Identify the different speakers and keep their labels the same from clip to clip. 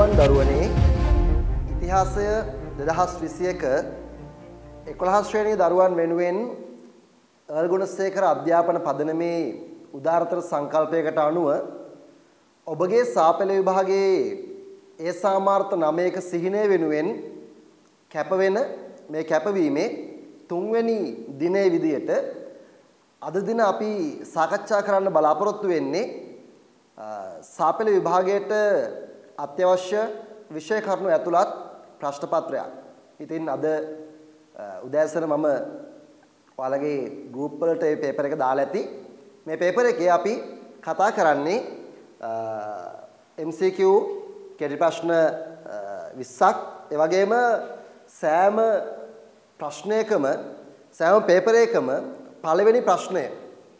Speaker 1: දරුවන් දරුවනේ ඉතිහාසය 2021 11 ශ්‍රේණියේ දරුවන් වෙනුවෙන් අල්ගුණසේකර අධ්‍යාපන පදනමේ උදාරතර සංකල්පයකට අනුව ඔබගේ සාපේල විභාගයේ ඒ සාමාර්ථ 9ක සිහිනය වෙනුවෙන් කැපවෙන මේ කැපවීමේ තුන්වෙනි දිනයේ විදියට අද දින අපි සාකච්ඡා කරන්න බලාපොරොත්තු වෙන්නේ සාපේල විභාගයට අත්‍යවශ්‍ය විෂය කරුණු ඇතුළත් ප්‍රශ්න පත්‍රයක්. ඉතින් අද උදෑසන මම ඔයාලගේ ගෲප් වලට මේ පේපර් එක දාලා ඇති. මේ පේපර් එකේ අපි කතා කරන්නේ MCQ කෙටි ප්‍රශ්න 20ක් ඒ වගේම සෑම ප්‍රශ්නයකම සෑම පේපර් එකකම පළවෙනි ප්‍රශ්නය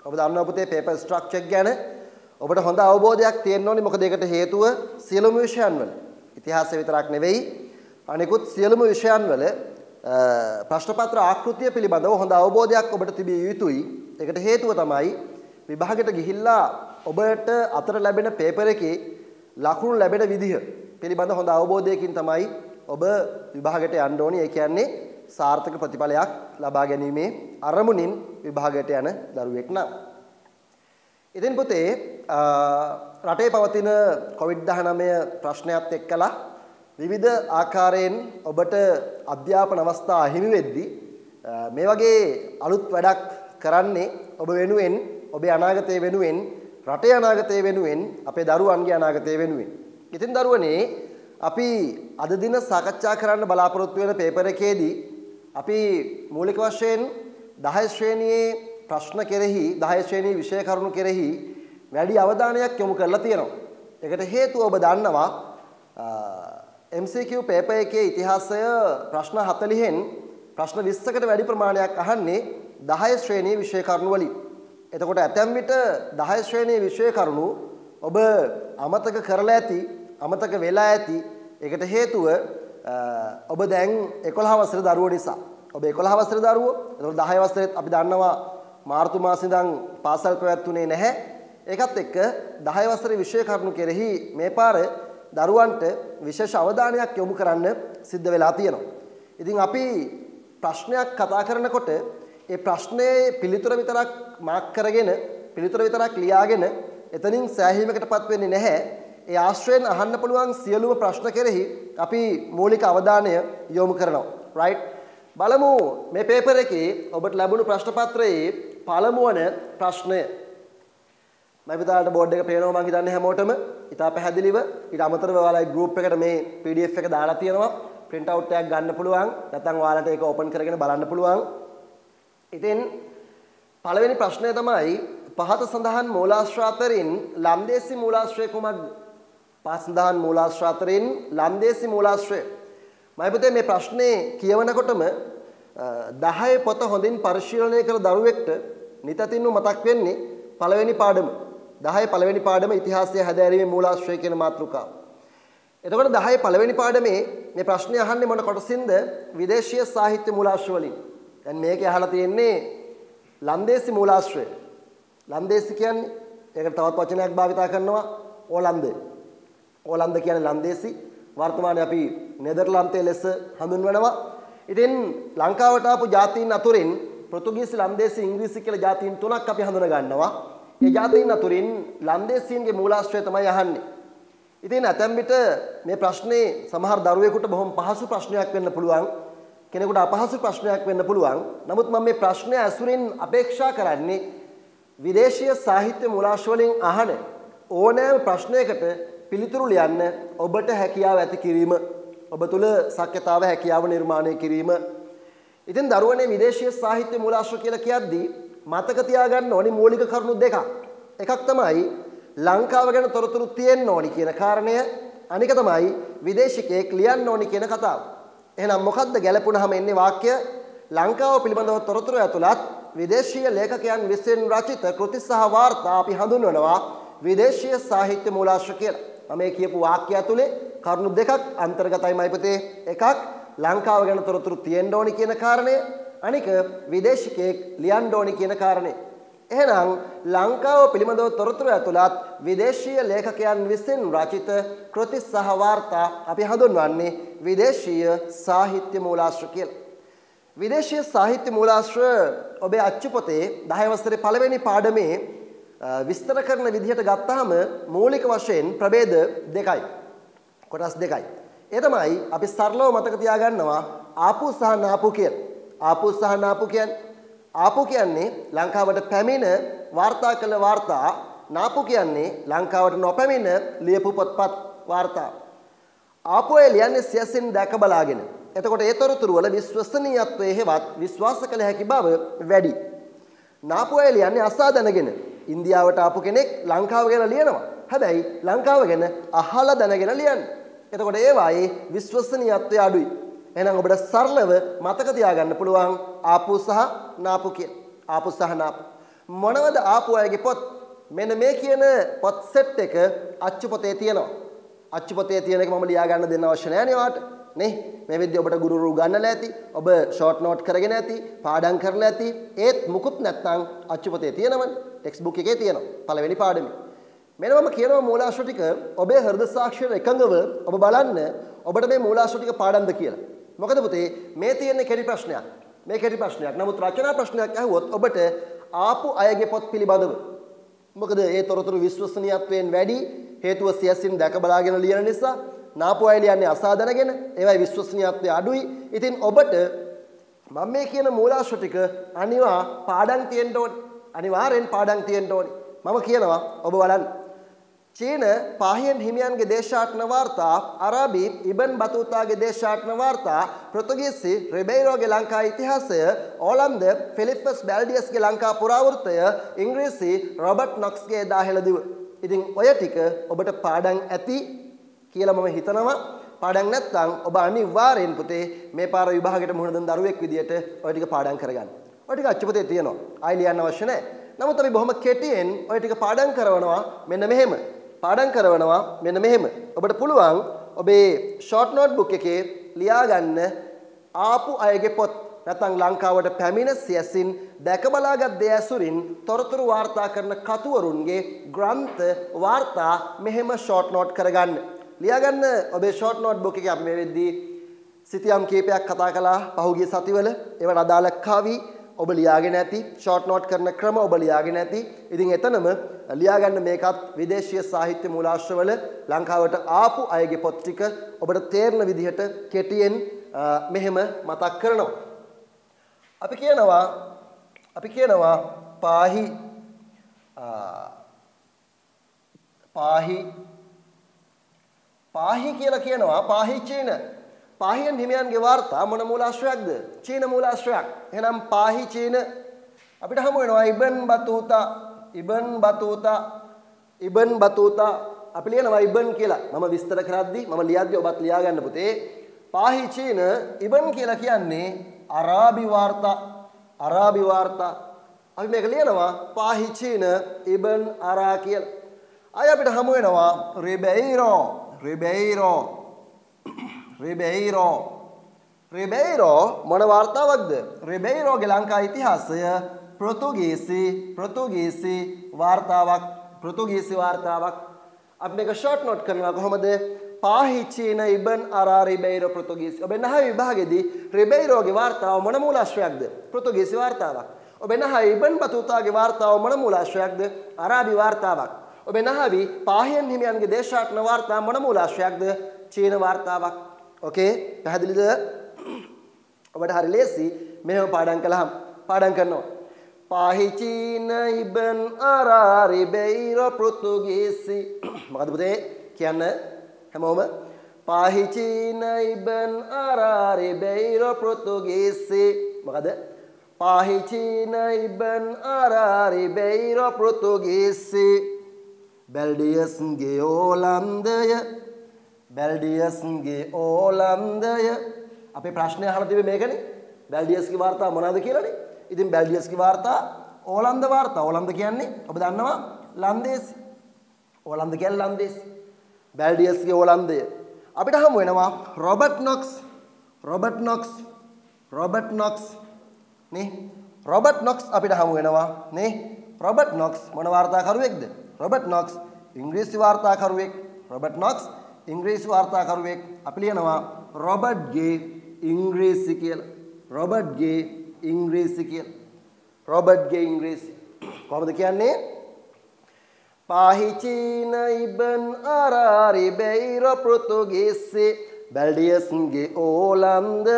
Speaker 1: ඔබ දන්නවා පුතේ පේපර් ස්ට්‍රක්චර් ගැන ඔබට හොඳ අවබෝධයක් තියෙන්න ඕනේ. මොකද ඒකට හේතුව සියලුම විෂයන් වල ඉතිහාසය විතරක් නෙවෙයි අනිකුත් සියලුම විෂයන් වල ප්‍රශ්න පත්‍ර ආකෘතිය පිළිබඳව හොඳ අවබෝධයක් ඔබට තිබිය යුතුයි. ඒකට හේතුව තමයි විභාගයට ගිහිල්ලා ඔබට අතර ලැබෙන පේපර් එකේ ලකුණු ලැබෙන විදිහ පිළිබඳ හොඳ අවබෝධයකින් තමයි ඔබ විභාගයට යන්න ඕනේ. ඒ කියන්නේ සාර්ථක ප්‍රතිඵලයක් ලබා ගැනීමේ අරමුණින් විභාගයට යන දරුවෙක් නම්. ඉතින් පුතේ රටේ පවතින COVID-19 ප්‍රශ්නයත් එක්කලා විවිධ ආකාරයෙන් ඔබට අධ්‍යාපන අවස්ථා අහිමි වෙද්දී මේ වගේ අලුත් වැඩක් කරන්නේ ඔබ වෙනුවෙන් ඔබේ අනාගතය වෙනුවෙන් රටේ අනාගතය වෙනුවෙන් අපේ දරුවන්ගේ අනාගතය වෙනුවෙන්. ඉතින් දරුවනේ අපි අද දින සාකච්ඡා කරන්න බලාපොරොත්තු වෙන පේපර් එකේදී අපි මූලික වශයෙන් 10 ශ්‍රේණියේ ප්‍රශ්න කෙරෙහි 10 ශ්‍රේණියේ විෂය කරුණු කෙරෙහි වැඩි අවධානයක් යොමු කරලා තියෙනවා. ඒකට හේතුව ඔබ දන්නවා MCQ පේපර් එකේ ඉතිහාසය ප්‍රශ්න 40න් ප්‍රශ්න 20කට වැඩි ප්‍රමාණයක් අහන්නේ 10 ශ්‍රේණියේ විෂය කරුණු වලින්. එතකොට ඇතැම් විට 10 ශ්‍රේණියේ විෂය කරුණු ඔබ අමතක කරලා ඇති, අමතක වෙලා ඇති. ඒකට හේතුව ඔබ දැන් 11 වසරේ දරුවෝ නිසා. ඔබ 11 වසරේ දරුවෝ. එතකොට 10 වසරේත් අපි දන්නවා මාර්තු මාසේ ඉඳන් පාසල් පැවැත්ුනේ නැහැ. ඒකත් එක්ක 10 වසරේ විෂය කරුණු කෙරෙහි මේ පාර දරුවන්ට විශේෂ අවධානයක් යොමු කරන්න සිද්ධ වෙලා තියෙනවා. ඉතින් අපි ප්‍රශ්නයක් කතා කරනකොට ඒ ප්‍රශ්නේ පිළිතුර විතරක් මාක් කරගෙන පිළිතුර විතරක් ලියාගෙන එතනින් සෑහීමකටපත් වෙන්නේ නැහැ. ඒ ආශ්‍රයෙන් අහන්න පුළුවන් සියලුම ප්‍රශ්න කෙරෙහි අපි මූලික අවධානය යොමු කරනවා. right? බලමු මේ පේපර් එකේ ඔබට ලැබුණු ප්‍රශ්න පත්‍රයේ පළමු වන ප්‍රශ්නය. මම විතරට බෝඩ් එක පේනවා මම හිතන්නේ හැමෝටම ඉතා පැහැදිලිව. ඊට අමතරව ඔයාලගේ ගෲප් එකට මේ PDF එක දාලා තියෙනවා. print out එකක් ගන්න පුළුවන්. නැත්නම් ඔයාලට ඒක ඕපන් කරගෙන බලන්න පුළුවන්. ඉතින් පළවෙනි ප්‍රශ්නය තමයි පහත සඳහන් මූලාශ්‍ර අතරින් ලන්දේසි මූලාශ්‍රය කුමක්ද? පහත සඳහන් මූලාශ්‍ර අතරින් ලන්දේසි මූලාශ්‍රය. මම පුතේ මේ ප්‍රශ්නේ කියවනකොටම 10 පොත හොඳින් පරිශීලනය කර දරුවෙක්ට නිතින්ම මතක් වෙන්නේ පළවෙනි පාඩම. 10 පළවෙනි පාඩම ඉතිහාසය හැදෑරීමේ මූලාශ්‍රය කියන මාතෘකාව. එතකොට 10 පළවෙනි පාඩමේ මේ ප්‍රශ්නේ අහන්නේ මොන කොටසින්ද? විදේශීය සාහිත්‍ය මූලාශ්‍ර වලින්. දැන් මේකේ අහලා තියෙන්නේ ලන්දේසි මූලාශ්‍රය. ලන්දේසි කියන්නේ ඒකට තවත් වචනයක් භාවිතා කරනවා ඕලන්ද. ඕලන්ද කියන්නේ ලන්දේසි. වර්තමානයේ අපි නෙදර්ලන්තයේ ලෙස හඳුන්වනවා. ඉතින් ලංකාවට ආපු ජාතීන් අතුරින් පෘතුගීසි, ලන්දේසි, ඉංග්‍රීසි කියලා ජාතීන් තුනක් අපි හඳුන ගන්නවා. ඒ ජාතීන් අතුරින් ලන්දේසීන්ගේ මූලාශ්‍රය තමයි අහන්නේ. ඉතින් ඇතැම් විට මේ ප්‍රශ්නේ සමහර දරුවෙකුට බොහොම පහසු ප්‍රශ්නයක් වෙන්න පුළුවන්. කෙනෙකුට අපහසු ප්‍රශ්නයක් වෙන්න පුළුවන්. නමුත් මම මේ ප්‍රශ්නය ඇසුරින් අපේක්ෂා කරන්නේ විදේශීය සාහිත්‍ය මූලාශ්‍ර වලින් අහන ඕනෑම ප්‍රශ්නයකට පිළිතුරු ලියන්න ඔබට හැකියාව ඇති කිරීම. ඔබ තුල සක්‍යතාව හැකියාව නිර්මාණය කිරීම. ඉතින් දරුවනේ විදේශීය සාහිත්‍ය මූලාශ්‍ර කියලා කියද්දී මතක තියාගන්න ඕනි මූලික කරුණු දෙකක්. එකක් තමයි ලංකාව ගැන තොරතුරු තියෙන්න ඕනි කියන කාරණය. අනික තමයි විදේශිකයෙක් ලියන්න ඕනි කියන කතාව. එහෙනම් මොකද්ද ගැලපුණාම එන්නේ වාක්‍ය? ලංකාව පිළිබඳව තොරතුරු ඇතුළත් විදේශීය ලේඛකයන් විසින් රචිත කෘති සහ වාර්තා අපි හඳුන්වනවා විදේශීය සාහිත්‍ය මූලාශ්‍ර කියලා. මම මේ කියපු වාක්‍ය ඇතුලේ කරුණු දෙකක් අන්තර්ගතයිමයි පුතේ. එකක් ලංකාව ගැන තොරතුරු තියෙන්න ඕනි කියන කාරණය. අනික විදේශිකයෙක් ලියන්න ඕනි කියන කාරණය. එහෙනම් ලංකාව පිළිබඳව තොරතුරු ඇතුළත් විදේශීය ලේඛකයන් විසින් රචිත කෘති සහ වාර්තා අපි හඳුන්වන්නේ විදේශීය සාහිත්‍ය මූලාශ්‍ර කියලා. විදේශීය සාහිත්‍ය මූලාශ්‍ර ඔබේ අච්චුපොතේ 10 වසරේ පළවෙනි පාඩමේ විස්තර කරන විදිහට ගත්තාම මූලික වශයෙන් ප්‍රභේද දෙකයි. කොටස් දෙකයි. ඒ තමයි අපි සරලව මතක තියාගන්නවා ආපු සහ නාපු කියලා. ආපු සහ නාපු කියන්නේ ආපු කියන්නේ ලංකාවට පැමිණ වාර්තා කළ වාර්තා, නාපු කියන්නේ ලංකාවට නොපැමිණ ලියපු පොත්පත් වාර්තා. ආපු අය ලියන්නේ සියසින් දැක බලාගෙන. එතකොට ඒ තොරතුරු වල විශ්වසනීයත්වයේ හෙවත් විශ්වාස කළ හැකි බව වැඩි. නාපු අය ලියන්නේ අසා දැනගෙන. ඉන්දියාවට ආපු කෙනෙක් ලංකාව ගැන ලියනවා. හැබැයි ලංකාව ගැන අහලා දැනගෙන ලියන්නේ. එතකොට ඒවායේ විශ්වසනීයත්වය අඩුයි. එහෙනම් ඔබට සරලව මතක තියාගන්න පුළුවන් ආපු සහ නාපු කියන. ආපු සහ නාපු. මොනවද ආපු අයගේ පොත්? මෙන්න මේ කියන පොත් සෙට් එක අච්චු පොතේ තියෙනවා. අච්චු පොතේ තියෙන එක මම ලියා ගන්න දෙන්න අවශ්‍ය නැහැ නේ වාට. නේ? මේ විදිහ ඔබට ගුරුවරු උගන්වලා ඇති. ඔබ ෂෝට් නෝට් කරගෙන ඇති. පාඩම් කරලා ඇති. ඒත් මුකුත් නැත්නම් අච්චු පොතේ තියෙනවනේ. ටෙක්ස්ට් බුක් එකේ තියෙනවා. පළවෙනි පාඩමේ. මෙන්න මම කියනවා මූලාශ්‍ර ටික ඔබේ හෘද සාක්ෂියට එකඟව ඔබ බලන්න ඔබට මේ මූලාශ්‍ර ටික පාඩම්ද කියලා. මොකද පුතේ මේ තියෙන කෙටි ප්‍රශ්නයක්. මේ කෙටි ප්‍රශ්නයක්. නමුත් රචනා ප්‍රශ්නයක් අහුවොත් ඔබට ආපු අයගේ පොත් පිළිබඳව. මොකද ඒ තොරතුරු විශ්වසනීයත්වයෙන් වැඩි හේතුව සියසින් දැක බලාගෙන ලියන නිසා. නාපු අය ලියන්නේ අසා දැනගෙන. ඒවයි විශ්වසනීයත්වය අඩුයි. ඉතින් ඔබට මම මේ කියන මූලාශ්‍ර ටික පාඩම් තියෙන්න ඕනේ. අනිවාර්යෙන් පාඩම් තියෙන්න ඕනේ. මම කියනවා ඔබ බලන්න. චීන පාහියන් හිමියන්ගේ දේශාටන වාර්තා, අරාබි ඉබන් බතුතාගේ දේශාටන වාර්තා, පෘතුගීසි රිබෙයිරෝගේ ලංකා ඉතිහාසය, ඕලන්ද ෆිලිපස් බැල්ඩියස්ගේ ලංකා පුරාවෘත්තය, ඉංග්‍රීසි රොබර්ට් නොක්ස්ගේ දාහෙළ දිව. ඉතින් ඔය ටික ඔබට පාඩම් ඇති කියලා මම හිතනවා. පාඩම් නැත්නම් ඔබ අනිවාර්යෙන් පුතේ මේ පාර විභාගයට මුහුණ දෙන දරුවෙක් විදියට ඔය ටික පාඩම් කරගන්න. ඔය ටික අච්චුපතේ තියෙනවා. ආයි ලියන්න අවශ්‍ය නැහැ. නමුත් අපි බොහොම කෙටියෙන් ඔය ටික පාඩම් කරනවා මෙන්න මෙහෙම. පාඩම් කරනවා මෙන්න මෙහෙම. ඔබට පුළුවන් ඔබේ ෂෝට් නෝට් බුක් එකේ ලියා ගන්න ආපු අයගේ පොත් නැත්නම් ලංකාවට පැමිණ සියසින් දැක බලාගත් දේ ඇසුරින් තොරතුරු වාර්තා කරන කතුවරුන්ගේ ග්‍රන්ථ වාර්තා මෙහෙම ෂෝට් නෝට් කරගන්න. ලියා ගන්න ඔබේ ෂෝට් නෝට් බුක් එකේ අපි මේ වෙද්දී සිතියම් කීපයක් කතා කළා පහුගිය සතිවල. ඒවට අදාළ කවි ඔබ ලියාගෙන ඇති, ෂෝට් නෝට් කරන ක්‍රම ඔබ ලියාගෙන ඇති. ඉතින් එතනම ලියා ගන්න මේකත් විදේශීය සාහිත්‍ය මූලාශ්‍රවල ලංකාවට ආපු අයගේ පොත් ටික ඔබට තේරෙන විදිහට කෙටියෙන් මෙහෙම මතක් කරනවා. අපි කියනවා පාහි කියලා කියනවා. පාහි චීන. පාහියන් හිමියන්ගේ වාර්තා මොන මූලාශ්‍රයක්ද? චීන මූලාශ්‍රයක්. එහෙනම් පාහි චීන අපිට හමු වෙනවා ඉබන් බතූතා අපි ලියනවා ඉබන් කියලා. මම විස්තර කරද්දි මම ලියද්දි ඔබත් ලියා ගන්න පුතේ. පාහි චීන ඉබන් කියලා කියන්නේ අරාබි වාර්තා. අපි මේක ලියනවා පාහි චීන ඉබන් අරා කියලා. අය අපිට හමු වෙනවා රිබෙයිරෝ මොන වාර්තාවක්ද? රිබෙයිරෝගේ ලංකා ඉතිහාසය පෘතුගීසි වාර්තාවක්. අපි මේක ෂෝට් නෝට් කරනවා කොහොමද? පාහි චීන ඉබන් අරා රිබෙයිරෝ පෘතුගීසි. ඔබ නහය විභාගයේදී රිබෙයිරෝගේ වාර්තාව මොන මූලාශ්‍රයක්ද? පෘතුගීසි වාර්තාවක්. ඔබ නහය ඉබන් බතුතාගේ වාර්තාව මොන මූලාශ්‍රයක්ද? අරාබි වාර්තාවක්. ඔබ නහවි පාහියන් හිමියන්ගේ දේශාටන වාර්තාව මොන මූලාශ්‍රයක්ද? චීන වාර්තාවක්. ඕකේ පැහැදිලිද? ඔබට හරි ලේසි. මෙහෙම පාඩම් කළාම පාඩම් කරනවා. පාහි චීන ඉබන් අරා රිබෙයිරෝ පෘතුගීසි. මොකද පුතේ කියන්න හැමෝම පාහි චීන ඉබන් අරා රිබෙයිරෝ පෘතුගීසි. මොකද පාහි චීන ඉබන් අරා රිබෙයිරෝ පෘතුගීසි. බැල්ඩියස්ගේ ඕලන්දය අපේ ප්‍රශ්නය අහලා තිබෙන්නේ මේකනේ. බැල්ඩියස්ගේ වාර්තාව මොනවද කියලානේ. ඉතින් බැල්ඩියස්ගේ වාර්තා ඕලන්ද වාර්තා. ඕලන්ද කියන්නේ ඔබ දන්නවා ලන්දේසි. ඕලන්ද කියන්නේ ලන්දේසි. බැල්ඩියස්ගේ ඕලන්දය. අපිට හමු වෙනවා රොබර්ට් නොක්ස් නේ. රොබර්ට් නොක්ස් අපිට හමු වෙනවා නේ. රොබර්ට් නොක්ස් මොන වාර්තාකරුවෙක්ද? රොබර්ට් නොක්ස් ඉංග්‍රීසි වාර්තාකරුවෙක්. රොබර්ට් නොක්ස් ඉංග්‍රීසි වාර්තාකරුවෙක්. අපි ලියනවා රොබර්ට්ගේ ඉංග්‍රීසි කියලා. රොබර්ට්ගේ ඉංග්‍රීසි කියලා. රොබර්ට්ගේ ඉංග්‍රීසි කොහොමද කියන්නේ? පාහිචීන ඉබන් අරාරි බෙයිරෝ පෘතුගීසි බැල්ඩියස්ගේ ඕලන්දය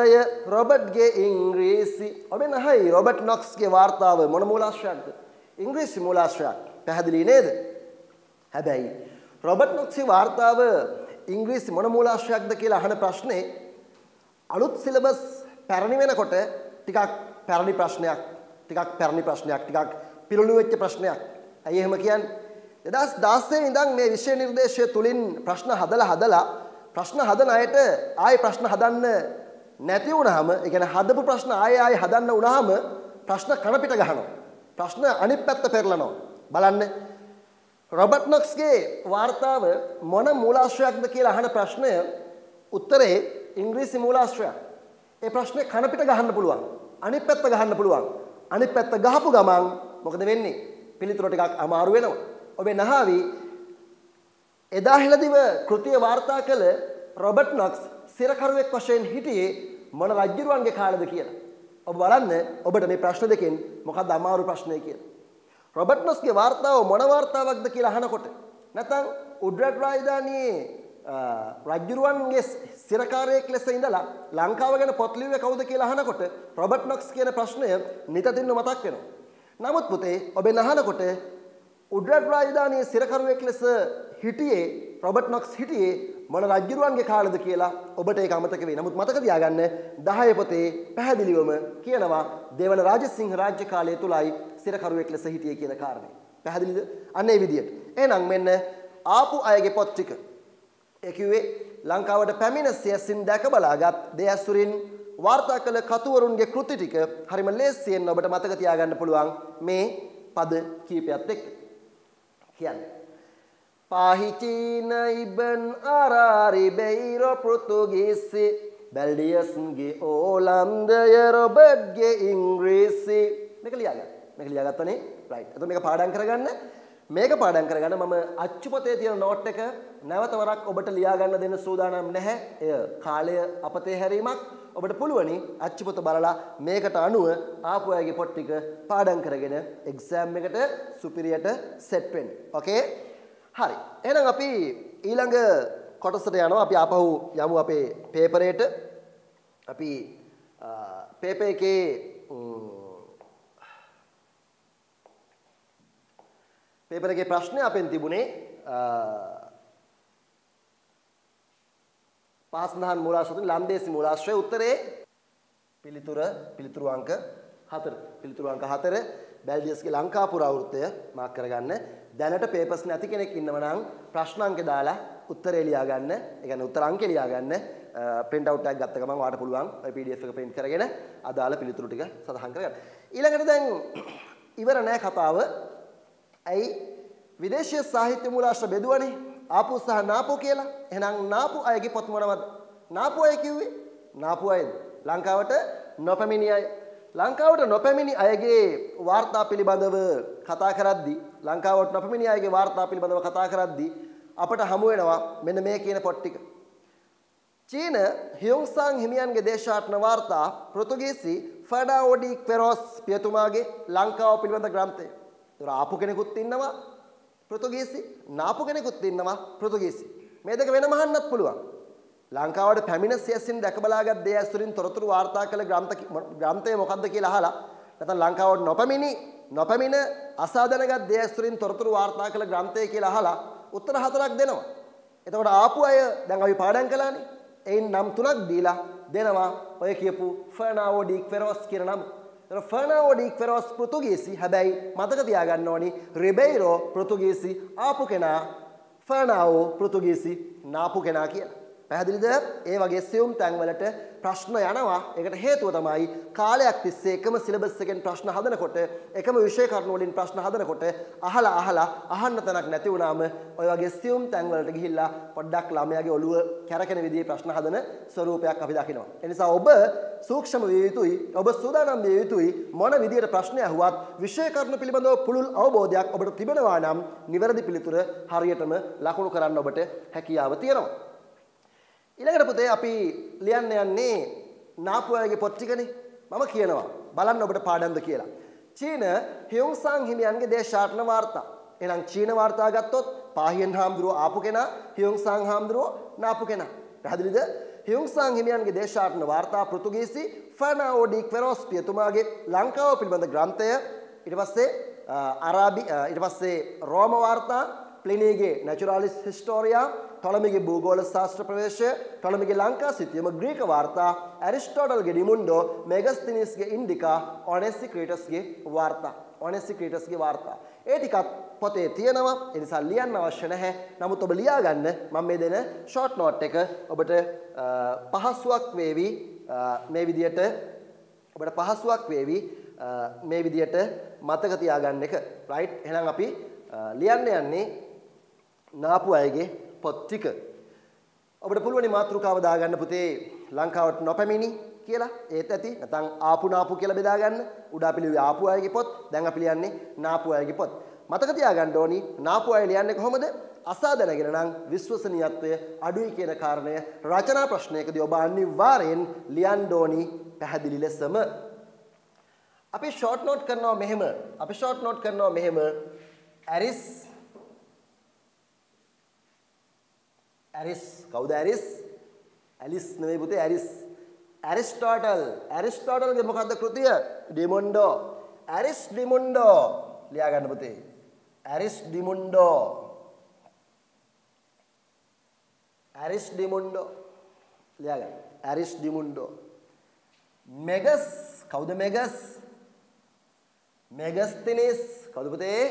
Speaker 1: රොබර්ට්ගේ ඉංග්‍රීසි. ඔබ නහයි රොබර්ට් නොක්ස්ගේ වාර්තාව මොන මූලාශ්‍රයක්ද? ඉංග්‍රීසි මූලාශ්‍රයක්. පැහැදිලි නේද? හැබැයි රොබර්ට් නොක්ස්ගේ වාර්තාව ඉංග්‍රීසි මොන මූලාශ්‍රයක්ද කියලා අහන ප්‍රශ්නේ අලුත් සිලබස් පැරණි වෙනකොට ටිකක් පැරණි ප්‍රශ්නයක්, ටිකක් පිළිලු වෙච්ච ප්‍රශ්නයක්. ඇයි එහෙම කියන්නේ? 2016 ඉඳන් මේ විෂය නිර්දේශය තුලින් ප්‍රශ්න හදලා ප්‍රශ්න හදන අයට ආයෙ ප්‍රශ්න හදන්න නැති වුනහම, ඒ කියන්නේ හදපු ප්‍රශ්න ආයෙ හදන්න වුනහම ප්‍රශ්න කන පිට ගහනවා. ප්‍රශ්න අනිත් පැත්ත පෙරලනවා. බලන්න රොබර්ට් නොක්ස්ගේ වාර්තාව මොන මූලාශ්‍රයක්ද කියලා අහන ප්‍රශ්නය උත්තරේ ඉංග්‍රීසි මූලාශ්‍රයක්. ඒ ප්‍රශ්නේ කන පිට ගහන්න පුළුවන්. අනිත් පැත්ත ගහන්න පුළුවන්. අනිත් පැත්ත ගහපු ගමන් මොකද වෙන්නේ? පිළිතුර ටිකක් අමාරු වෙනවා. ඔබේ නහාවි එදා හෙළදිව කෘතිය වාර්තා කළ රොබර්ට් නොක්ස් සිරකරුවෙක් වශයෙන් හිටියේ මොන රජුරුවන්ගේ කාලෙද කියලා. ඔබ බලන්න ඔබට මේ ප්‍රශ්න දෙකෙන් මොකක්ද අමාරු ප්‍රශ්නය කියලා. රොබර්ට් නොක්ස්ගේ වාර්තාව මොන වාර්තාවක්ද කියලා අහනකොට නැත්නම් උඩරට රාජධානියේ රජුරුවන්ගේ සිරකාරයෙක් ලෙස ඉඳලා ලංකාව ගැන පොත් ලිව්වේ කවුද කියලා අහනකොට රොබර්ට් නොක්ස් කියන ප්‍රශ්නය නිතින්ම මතක් වෙනවා. නමුත් පුතේ ඔබෙන් අහනකොට උඩරට රාජධානියේ සිරකරුවෙක් ලෙස හිටියේ රොබර්ට් නොක්ස් හිටියේ මොන රජුරුවන්ගේ කාලෙද කියලා ඔබට ඒක අමතක වෙයි. නමුත් මතක තියාගන්න 10 පොතේ පැහැදිලිවම කියනවා දේවන රාජසිංහ රාජ්‍ය කාලය තුලයි සිරකරුවෙක් ලෙස හිටියේ කියන කාරණේ. පැහැදිලිද? අන්න ඒ විදියට. එහෙනම් මෙන්න ආපු අයගේ පොත් ටික. ඒ කිව්වේ ලංකාවට පැමිණ සියසින් දැක බලාගත් දෙයසුරින් වාර්තා කළ කතුවරුන්ගේ කෘති ටික හරිම ලේසියෙන් ඔබට මතක තියාගන්න පුළුවන් මේ පද කීපයත් එක්ක. කියන්නේ පාහිචීන ඉබන් අරාරි බෙයිරෝ පෘතුගීසි බැල්ඩියස්ගේ ඕලන්දය රොබර්ට්ගේ ඉංග්‍රීසි. මේක ලියාගත්තනේ. රයිට්. එතකොට මේක පාඩම් කරගන්න. මේක පාඩම් කරගන්න මම අච්චුපතේ තියෙන නෝට් එක නැවත වරක් ඔබට ලියා ගන්න දෙන්න සූදානම් නැහැ. එය කාලය අපතේ හැරීමක්. ඔබට පුළුවනි අච්චුපත බලලා මේකට අනුව ආපු අයගේ පොත් ටික පාඩම් කරගෙන එක්සෑම් එකට සුපිරියට සෙට් වෙන්න. ඕකේ? හරි. එහෙනම් අපි ඊළඟ කොටසට යනවා. අපි ආපහු යමු අපේ පේපරේට. අපි පේපර් එකේ පේපර් එකේ ප්‍රශ්නේ අපෙන් තිබුණේ පාස්නහන් මූලාශ්‍රයෙන් ලන්දේසි මූලාශ්‍රයේ උත්තරේ පිළිතුරු අංක 4. පිළිතුරු අංක 4 බැල්ඩියස්ගේ ලංකා පුරාවෘත්තය මාක් කරගන්න. දැනට පේපර්ස් නැති කෙනෙක් ඉන්නව නම් ප්‍රශ්න අංක දාලා උත්තරේ ලියා ගන්න. ඒ කියන්නේ උත්තර අංකේ ලියා ගන්න. print out එකක් ගත්ත ගමන් ඔයාලට පුළුවන් ඔය PDF එක print කරගෙන අදාළ පිළිතුරු ටික සඳහන් කරගන්න. ඊළඟට දැන් ඉවර නෑ කතාව. ඇයි විදේශීය සාහිත්‍ය මූලාශ්‍ර බෙදුවනේ ආපු සහ නාපු කියලා. එහෙනම් නාපු අයගේ පොත් මොනවද? නාපු අය කිව්වේ නාපු අයද ලංකාවට නොපැමිණි අය. ලංකාවට නොපැමිණි අයගේ වාර්තා පිළිබඳව කතා කරද්දී ලංකාවට නොපැමිණි අයගේ වාර්තා පිළිබඳව කතා කරද්දී අපට හමු වෙනවා මෙන්න මේ කියන පොත් ටික. චීන හියොන්සාන් හිමියන්ගේ දේශාටන වාර්තා පෘතුගීසි ෆර්ඩිනාන්ඩෝ ඩි ක්වෙරෝස් පියතුමාගේ ලංකාව පිළිබඳ ග්‍රන්ථය. ඒතර ආපු කෙනෙකුත් ඉන්නවා පෘතුගීසි, නාපු කෙනෙකුත් ඉන්නවා පෘතුගීසි. මේ දෙක වෙනම අහන්නත් පුළුවන්. ලංකාවට පැමිණ සියසින් දැක බලාගත් දේ ඇසුරින් තොරතුරු වාර්තා කළ ග්‍රන්ථය මොකක්ද කියලා අහලා නැත්නම් ලංකාවට නොපැමිණ අසා දැනගත් දේ ඇසුරින් තොරතුරු වාර්තා කළ ග්‍රන්ථය කියලා අහලා උත්තර 4ක් දෙනවා. එතකොට ආපු අය දැන් අපි පාඩම් කළානේ. එයින් නම් 3ක් දීලා දෙනවා ඔය කියපු ෆර්ඩිනාන්ඩෝ ඩි ක්වෙරෝස් කියන නම. එතකොට ෆර්ඩිනාන්ඩෝ ඩි ක්වෙරෝස් පෘතුගීසි. හැබැයි මතක තියාගන්න ඕනි රිබෙයිරෝ පෘතුගීසි ආපු කෙනා, ෆර්ඩිනාන්ඩෝ පෘතුගීසි නාපු කෙනා කියලා. පැහැදිලිද? ඒ වගේ සියුම් තැන්වලට ප්‍රශ්න යනවා. ඒකට හේතුව තමයි කාලයක් තිස්සේ එකම සිලබස් එකෙන් ප්‍රශ්න හදනකොට එකම විෂය කරුණු වලින් ප්‍රශ්න හදනකොට අහලා අහන්න තැනක් නැති වුණාම ඔය වගේ සියුම් තැන්වලට ගිහිල්ලා පොඩ්ඩක් ළමයාගේ ඔළුව කැරකෙන විදිහේ ප්‍රශ්න හදන ස්වරූපයක් අපි දකිනවා. ඒ නිසා ඔබ සූක්ෂම විය යුතුයි. ඔබ සූදානම් විය යුතුයි. මොන විදිහට ප්‍රශ්න ඇහුවත් විෂය කරුණු පිළිබඳව පුළුල් අවබෝධයක් ඔබට තිබෙනවා නම් නිවැරදි පිළිතුර හරියටම ලකුණු කරන්න ඔබට හැකියාව තියෙනවා. ඊළඟට පුතේ අපි ලියන්න යන්නේ නාපු අයගේ පොත් ටිකනේ. මම කියනවා බලන්න ඔබට පාඩම්ද කියලා. චීන හියුන්සාන් හිමියන්ගේ දේශාටන වාර්තා. එහෙනම් චීන වාර්තා ගත්තොත් පාහියන් හාමුදුරුවෝ ආපු කෙනා, හියුන්සාන් හාමුදුරුවෝ නාපු කෙනා. පැහැදිලිද? හියුන්සාන් හිමියන්ගේ දේශාටන වාර්තා පෘතුගීසි ෆර්නාන්ඩෝ ඩි ක්වෙරොස් පියතුමාගේ ලංකාව පිළිබඳ ග්‍රන්ථය. ඊට පස්සේ ඊට පස්සේ රෝම වාර්තා, ප්ලිනීගේ නැචුරාලිස් හිස්ටෝරියා, ටොලමිගේ භූගෝල ශාස්ත්‍ර ප්‍රවේශය, ටොලමිගේ ලංකා සිතියම ග්‍රීක වාර්තා, ඇරිස්ටෝටල්ගේ ඩිමුන්ඩෝ, මෙගස්තිනිස්ගේ ඉන්ඩිකා, ඔනෙසික්‍රීටස්ගේ වාර්තා. ඔනෙසික්‍රීටස්ගේ වාර්තා. ඒ ටිකත් පොතේ තියෙනවා. ඒ නිසා ලියන්න අවශ්‍ය නැහැ. නමුත් ඔබ ලියා ගන්න මම මේ දෙන ෂෝට් නෝට් එක ඔබට පහසුවක් වේවි මේ විදියට ඔබට පහසුවක් වේවි මේ විදියට මතක තියාගන්න එක. රයිට්. එහෙනම් අපි ලියන්න යන්නේ නාපු අයගේ පොත් ටික. ඔබට පුළුවන් මාතෘකාව දාගන්න පුතේ ලංකාවට නොපැමිණි කියලා. ඒත් ඇති. නැත්නම් ආපු නාපු කියලා බෙදා ගන්න. උඩ අපි ලියුවේ ආපු අයගේ පොත්. දැන් අපි ලියන්නේ නාපු අයගේ පොත්. මතක තියාගන්න ඕනි නාපු අය ලියන්නේ කොහොමද? අසා දැනගෙන නම් විශ්වසනීයත්වය අඩුයි කියන කාරණය රචනා ප්‍රශ්නයකදී ඔබ අනිවාර්යෙන් ලියන්න ඕනි පැහැදිලි ලෙසම. අපි ෂෝට් නෝට් කරනවා මෙහෙම. ඇරිස් කවුද ඇරිස්? ඇලිස් නෙවෙයි පුතේ ඇරිස්. ඇරිස්ටෝටල්ගේ මොකද්ද කෘතිය? ඩිමුන්ඩෝ. ඇරිස් ඩිමුන්ඩෝ ලියා ගන්න පුතේ. ඇරිස් ඩිමුන්ඩෝ ලියා ගන්න. ඇරිස් ඩිමුන්ඩෝ. මෙගස් කවුද මෙගස්? මෙගස්තිනිස් කවුද පුතේ?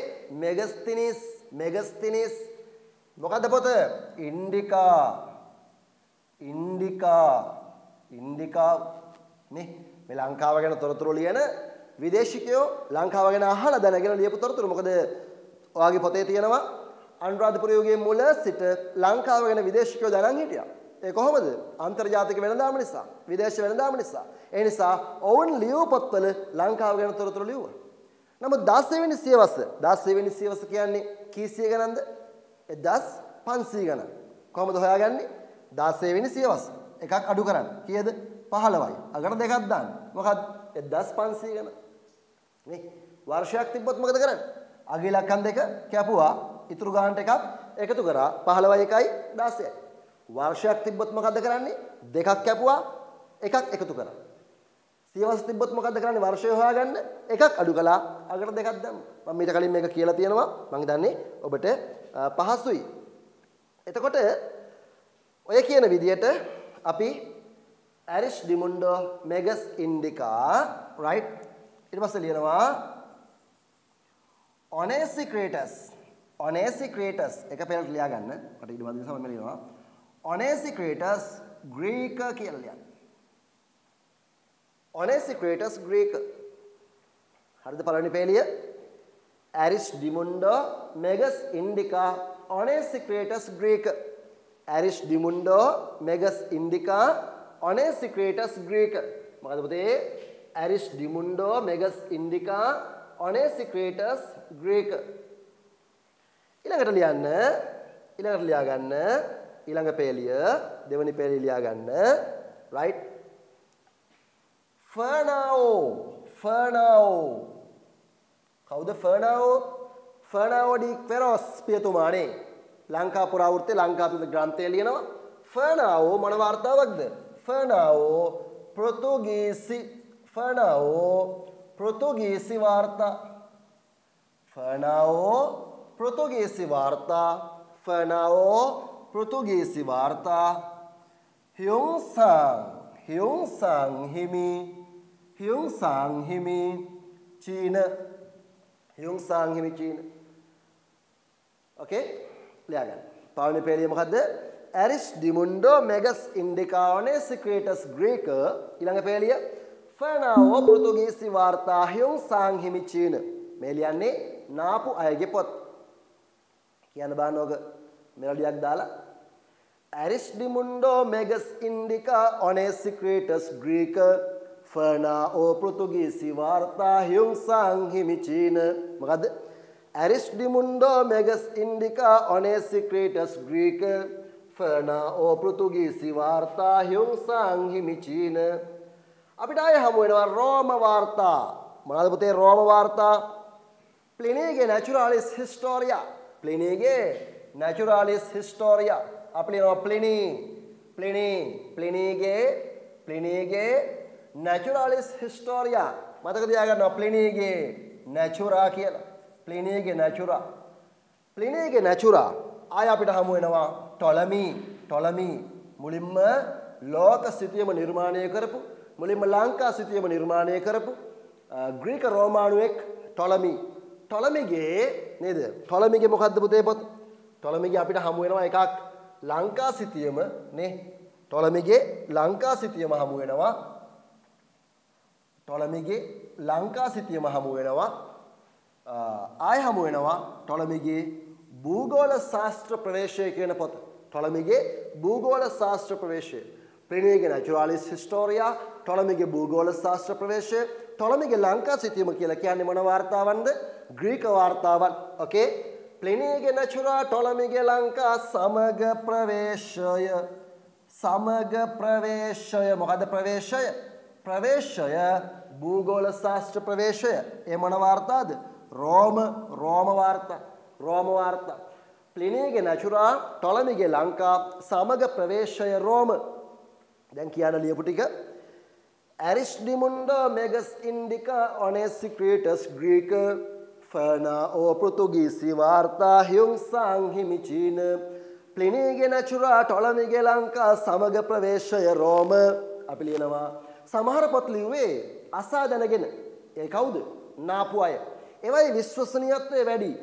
Speaker 1: මෙගස්තිනිස් මොකද්ද පොත? ඉන්ඩිකා නේ. මේ ලංකාව ගැන තොරතුරු ලියන විදේශිකයෝ ලංකාව ගැන අහලා දැනගෙන ලියපු තොරතුරු. මොකද ඔයාගේ පොතේ තියෙනවා අනුරාධපුර යුගයේ මුල සිට ලංකාව ගැන විදේශිකයෝ දැනන් හිටියා. ඒ කොහොමද? අන්තර්ජාතික වෙළඳාම නිසා, විදේශ වෙළඳාම නිසා. ඒ නිසා ඔවුන් ලියූ පොත්වල ලංකාව ගැන තොරතුරු ලියුවා. නමුත් 16 වෙනි සියවස කියන්නේ කී සිය ගණන්ද? 1500 ගණන්. කොහොමද හොයාගන්නේ? 16 වෙනි සියවස එකක් අඩු කරන්න. කීයද? 15යි. අගට දෙකක් දාන්න. මොකක්ද? 1500 ගණන්. නේ. වර්ෂයක් තිබ්බොත් මොකද කරන්නේ? අග ඉලක්කම් දෙක කැපුවා. ඉතුරු ගානට එකක් එකතු කරා. 15යි 1යි 16යි. වර්ෂයක් තිබ්බොත් මොකද්ද කරන්නේ? දෙකක් කැපුවා. එකක් එකතු කරා. සියවස් තිබ්බොත් මොකද්ද කරන්නේ? වර්ෂය හොයාගන්න එකක් අඩු කළා. අගට දෙකක් දැම්මා. මම මීට කලින් මේක කියලා තියෙනවා. මම හිතන්නේ ඔබට පහසුයි. එතකොට ඔය කියන විදියට අපි ඇරිස් ඩිමුන්ඩෝ මෙගස් ඉන්ඩිකා රයිට් ඊට පස්සේ ලියනවා ඔනෙසික්‍රේටස් එක පෙරට ලියා ගන්න. මට ඊට පස්සේ මම ලියනවා ඔනෙසික්‍රේටස් ග්‍රීක කියලා ලියන්න. ඔනෙසික්‍රේටස් ග්‍රීක. හරිද? පළවෙනි පේලිය ඇරිස් ඩිමුන්ඩෝ මෙගස් ඉන්ඩිකා ඔනෙසික්‍රේටස් ග්‍රීක. ඇරිස් ඩිමුන්ඩෝ මෙගස් ඉන්ඩිකා ඔනෙසික්‍රේටස් ග්‍රීක. මොකද පුතේ? ඇරිස් ඩිමුන්ඩෝ මෙගස් ඉන්ඩිකා ඔනෙසික්‍රේටස් ග්‍රීක. ඊළඟට ලියා ගන්න ඊළඟ පේලිය දෙවෙනි පේලිය ලියා ගන්න රයිට්. ෆර්නාන්ඩෝ කවුද? ෆර්නාන්ඩෝ ඩි ක්වෙරොස් පියතුමානේ ලංකා පුරාවෘත්තේ ලංකා පිළිබඳ ග්‍රන්ථය ලියනවා. ෆර්නාන්ඩෝ මොන වාර්තාවක්ද? ෆර්නාන්ඩෝ පෘතුගීසි වාර්තා. පෘතුගීසි වාර්තා. හියුන්සාන් හිමි චීන. ඕකේ ලියා ගන්න. පළවෙනි පේලිය මොකද්ද? Arisdimundo megas indicaone secretus Greeker ඊළඟ පෙළිය ෆර්නාවෝ පෘතුගීසි වාර්තා හයුන් සංහිමිචීන මේ ලියන්නේ නාපු අයගේ පොත් කියන්න බලන්න ඕක මෙලොඩියක් දාලා Arisdimundo megas indicaone secretus Greeker ෆර්නාවෝ පෘතුගීසි වාර්තා හයුන් සංහිමිචීන මොකද්ද Arisdimundo megas indicaone secretus Greeker ෆර්නාවෝ පෘතුගීසි වාර්තා හයුන් සංහිමිචීන අපිට ආයේ හමු වෙනවා රෝම වාර්තා මොනවාද පුතේ රෝම වාර්තා ප්ලිනීගේ නැචුරාලිස් හිස්ටෝරියා ප්ලිනීගේ නැචුරාලිස් හිස්ටෝරියා අපි ලියනවා ප්ලිනීගේ නැචුරාලිස් හිස්ටෝරියා මතක තියාගන්නවා ප්ලිනීගේ නැචුරා කියලා ප්ලිනීගේ නැචුරා ආය අපිට හමු වෙනවා ටොලමි මුලින්ම ලෝක සිතියම නිර්මාණය කරපු මුලින්ම ලංකා සිතියම නිර්මාණය කරපු ග්‍රීක රෝමානුවෙක් ටොලමිගේ නේද ටොලමිගේ මොකද්ද පුතේ පොත ටොලමිගේ අපිට හමු වෙනවා එකක් ලංකා සිතියම නේ ටොලමිගේ ලංකා සිතියම හමු වෙනවා ආය හමු වෙනවා ටොලමිගේ භූගෝල ශාස්ත්‍ර ප්‍රවේශය කියන පොත ටොලමිගේ භූගෝල ශාස්ත්‍ර ප්‍රවේශය ප්ලිනීගේ නැචුරාලිස් හිස්ටෝරියා ටොලමිගේ භූගෝල ශාස්ත්‍ර ප්‍රවේශය ටොලමිගේ ලංකා සිතියම කියලා කියන්නේ මොන වාර්තාවන්ද ග්‍රීක වාර්තාවන් ඕකේ ප්ලිනීගේ නැචුරා ටොලමිගේ ලංකා සමග ප්‍රවේශය මොකද ප්‍රවේශය භූගෝල ශාස්ත්‍ර ප්‍රවේශය ඒ මොන වාර්තාද රෝම වාර්තා ප්ලිනීගේ නැචුරා ටොලමිගේ ලංකා සමග ප්‍රවේශය රෝම දැන් කියන්න ලියපු ටික Arisdimundo megas indicaone secretus Greeker ෆර්නාවෝ පෘතුගීසි වාර්තා හයුන් සංහිමිචීන ප්ලිනීගේ නැචුරා ටොලමිගේ ලංකා සමග ප්‍රවේශය රෝම අපි ලියනවා සමහර පොත් ලිව්වේ අසා දැනගෙන ඒ කවුද නාපු අය ඒවයි විශ්වසනීයත්වය වැඩි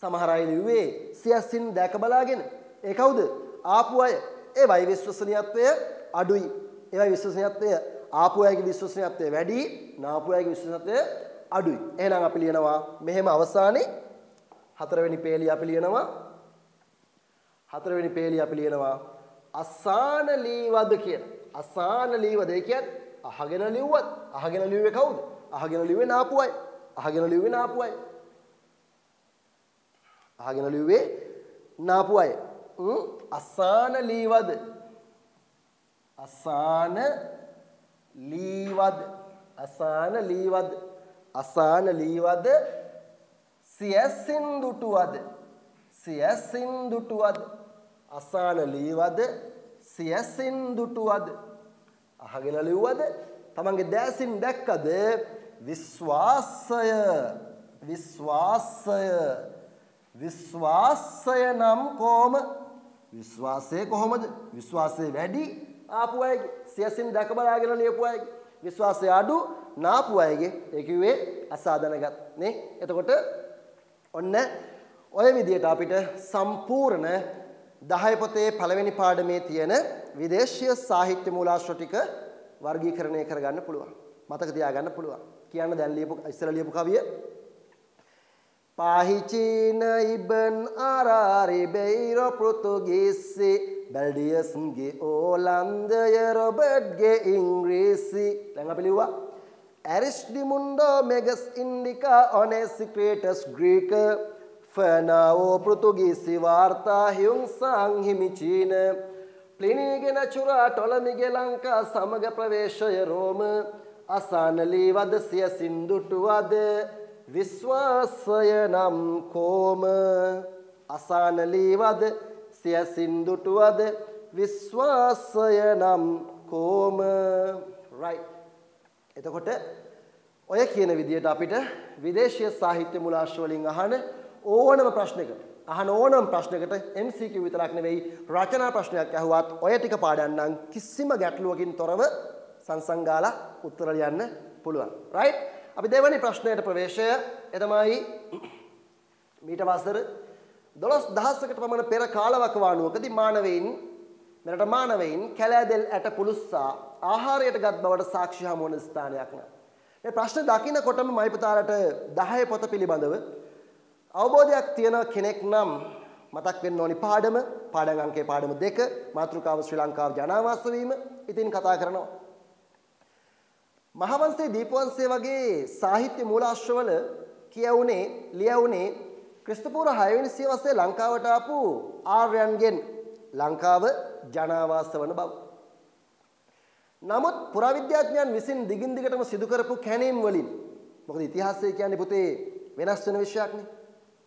Speaker 1: සමහර අය ලිව්වේ සියසින් දැක බලාගෙන ඒ කවුද ආපු අය ඒවයි විශ්වසනීයත්වය අඩුයි ඒවයි විශ්වසනීයත්වය ආපු අයගේ විශ්වසනීයත්වය වැඩි නාපු අයගේ විශ්වසනීයත්වය අඩුයි එහෙනම් අපි ලියනවා මෙහෙම අවසානයේ හතරවෙනි පේලිය අපි ලියනවා අසාන ලීවද කියන අසාන ලීවද ඒ කියන්නේ අහගෙන ලිව්වේ කවුද අහගෙන ලිව්වේ නාපු අය අසාන ලීවද සියසින් දුටුවද අහගෙන ලිව්වද තමන්ගේ දැසින් දැක්කද විශ්වාසය නම් කොහොමද විශ්වාසය වැඩි ආපු අයගේ සියසින් දැක බලාගෙන ලියපු අයගේ විශ්වාසය අඩු නාපු අයගේ ඒ කිව්වේ අසාධනගත නේ එතකොට ඔන්න ඔය විදිහට අපිට සම්පූර්ණ 10 පොතේ පළවෙනි පාඩමේ තියෙන විදේශීය සාහිත්‍ය මූලාශ්‍ර ටික වර්ගීකරණය කරගන්න පුළුවන් මතක තියාගන්න පුළුවන් කියන්න දැන් ඉස්සර ලියපු කවිය Pahicina ibn Ribeiro Portuguese Beldiasge Holanda Robertge Ingresi දැන් අපි ලිව්වා Arisdimundo megas indicaone secretus Greeker ෆර්නාවෝ පෘතුගීසි වාර්තා හයුන් සංහිමිචීන ප්ලිනීගේ නැචුරා ටොලමිගේ ලංකා සමග ප්‍රවේශය රෝම අසාන ලීවද සියසින් දුටුවද විශ්වාසය නම් කෝම අසාන ලීවද සියසින් දුටුවද විශ්වාසය නම් කෝම right එතකොට ඔය කියන විදිහට අපිට විදේශීය සාහිත්‍ය මූලාශ්‍ර වලින් අහන ඕනම ප්‍රශ්නයකට MCQ විතරක් නෙවෙයි රචනා ප්‍රශ්නයක් අහුවත් ඔය ටික පාඩම් නම් කිසිම ගැටලුවකින් තොරව සංසංගාලා උත්තර ලියන්න පුළුවන් right අපි දෙවෙනි ප්‍රශ්නයට ප්‍රවේශය එතමයි මීට වසර 12000කට පමණ පෙර කාලවකවානුවකදී මානවයින් මෙරට මානවයින් කැලෑදෙල් ඇට පුලුස්සා ආහාරයට ගත් බවට සාක්ෂි හමු වන ස්ථානයක් නම් මේ ප්‍රශ්න දකින්නකොටම මයි පුතාලට 10 පොත පිළිබඳව අවබෝධයක් තියෙන කෙනෙක් නම් මතක් වෙන්න ඕනි පාඩම අංකයේ පාඩම 2 මාතෘකාව ශ්‍රී ලංකාව ජනාවාස වීම ඉතින් කතා කරනවා මහවංශයේ දීපවංශයේ වගේ සාහිත්‍ය මූලාශ්‍රවල ලියවුනේ ක්‍රිස්තුපූර්ව 6 වෙනි සියවසේ ලංකාවට ආපු ආර්යයන්ගෙන් ලංකාව ජනාවාස වන බව. නමුත් පුරාවිද්‍යාඥයන් විසින් දිගින් දිගටම සිදු කරපු කැණීම් වලින් මොකද ඉතිහාසය කියන්නේ පුතේ වෙනස් වෙන විෂයක්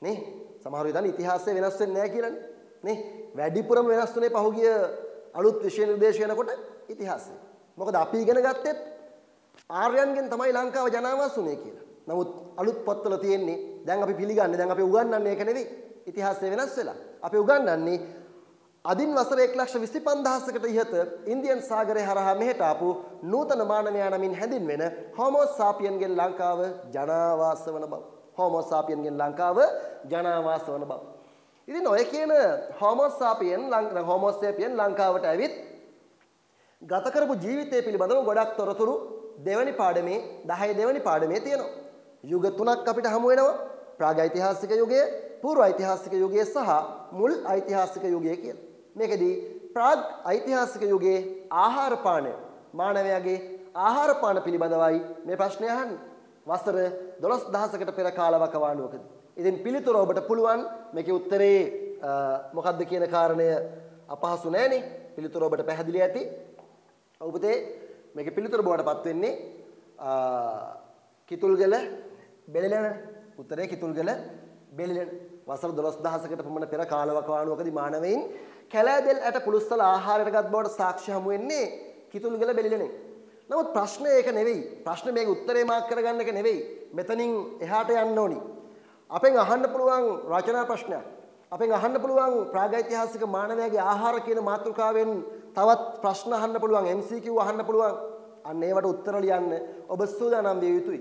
Speaker 1: නේ සමහරව හිතන්නේ ඉතිහාසය වෙනස් වෙන්නේ නැහැ කියලානේ නේ වැඩිපුරම වෙනස් වුනේ පහුගිය අලුත් විෂය නිර්දේශ වෙනකොට ඉතිහාසය. මොකද අපි ඉගෙන ගත්තෙත් ආර්යයන්ගෙන් තමයි ලංකාව ජනාවාස වුනේ කියලා. නමුත් අලුත් පොත්වල තියෙන්නේ දැන් අපි පිළිගන්නේ දැන් අපි උගන්වන්නේ ඒක නෙවෙයි. ඉතිහාසය වෙනස් වෙලා. අපි උගන්වන්නේ අදින් වසර 1,25,000කට ඉහත ඉන්දියන් සාගරය හරහා මෙහෙට ආපු නූතන මානවයා නමින් හැඳින්වෙන හෝමෝ සාපියන්ගෙන් ලංකාව ජනාවාස වන බව. හෝමෝ සාපියන්ගෙන් ලංකාව ජනාවාස වන බව. ඉතින් ඔය කියන හෝමෝ සාපියන් ලංකාවට ඇවිත් ගත කරපු ජීවිතය පිළිබඳව ගොඩක් තොරතුරු දෙවැනි පාඩමේ 10 දෙවැනි පාඩමේ තියෙනවා. යුග තුනක් අපිට හමු වෙනවා. ප්‍රාගෛතිහාසික යුගය, පූර්ව ඓතිහාසික යුගය සහ මුල් ඓතිහාසික යුගය කියලා. මේකෙදී ප්‍රාග් ඓතිහාසික යුගයේ ආහාර පානය මානවයාගේ ආහාර පාන පිළිබඳවයි මේ ප්‍රශ්නේ අහන්නේ. වසර 12000කට පෙර කාලවකවානුවකදී. ඉතින් පිළිතුර ඔබට පුළුවන් මේකේ උත්තරේ මොකක්ද කියන කාරණය අපහසු නෑනේ. පිළිතුර ඔබට පැහැදිලි ඇති. ඔව් පුතේ මේකේ පිළිතුර බවටපත් වෙන්නේ කිතුල්ගල බෙලිලන. උත්තරේ කිතුල්ගල බෙලිලන. වසර 12000කට පමණ පෙර කාලවකවානුවකදී මානවයින් කැලෑදෙල් ඇට පුලුස්සල ආහාරයට ගත් බවට සාක්ෂි හමු වෙන්නේ කිතුල්ගල බෙලිලනේ. නමුත් ප්‍රශ්නේ ඒක නෙවෙයි. ප්‍රශ්නේ මේක උත්තරේ මාක් කරගන්න එක නෙවෙයි. මෙතනින් එහාට යන්න ඕනි. අපෙන් අහන්න පුළුවන් රචනා ප්‍රශ්නයක්. අපෙන් අහන්න පුළුවන් ප්‍රාගෛතිහාසික මානවයාගේ ආහාර කියන මාතෘකාවෙන් තවත් ප්‍රශ්න අහන්න පුළුවන් MCQ අහන්න පුළුවන්. අන්න ඒවට උත්තර ලියන්න ඔබ සූදානම් විය යුතුයි.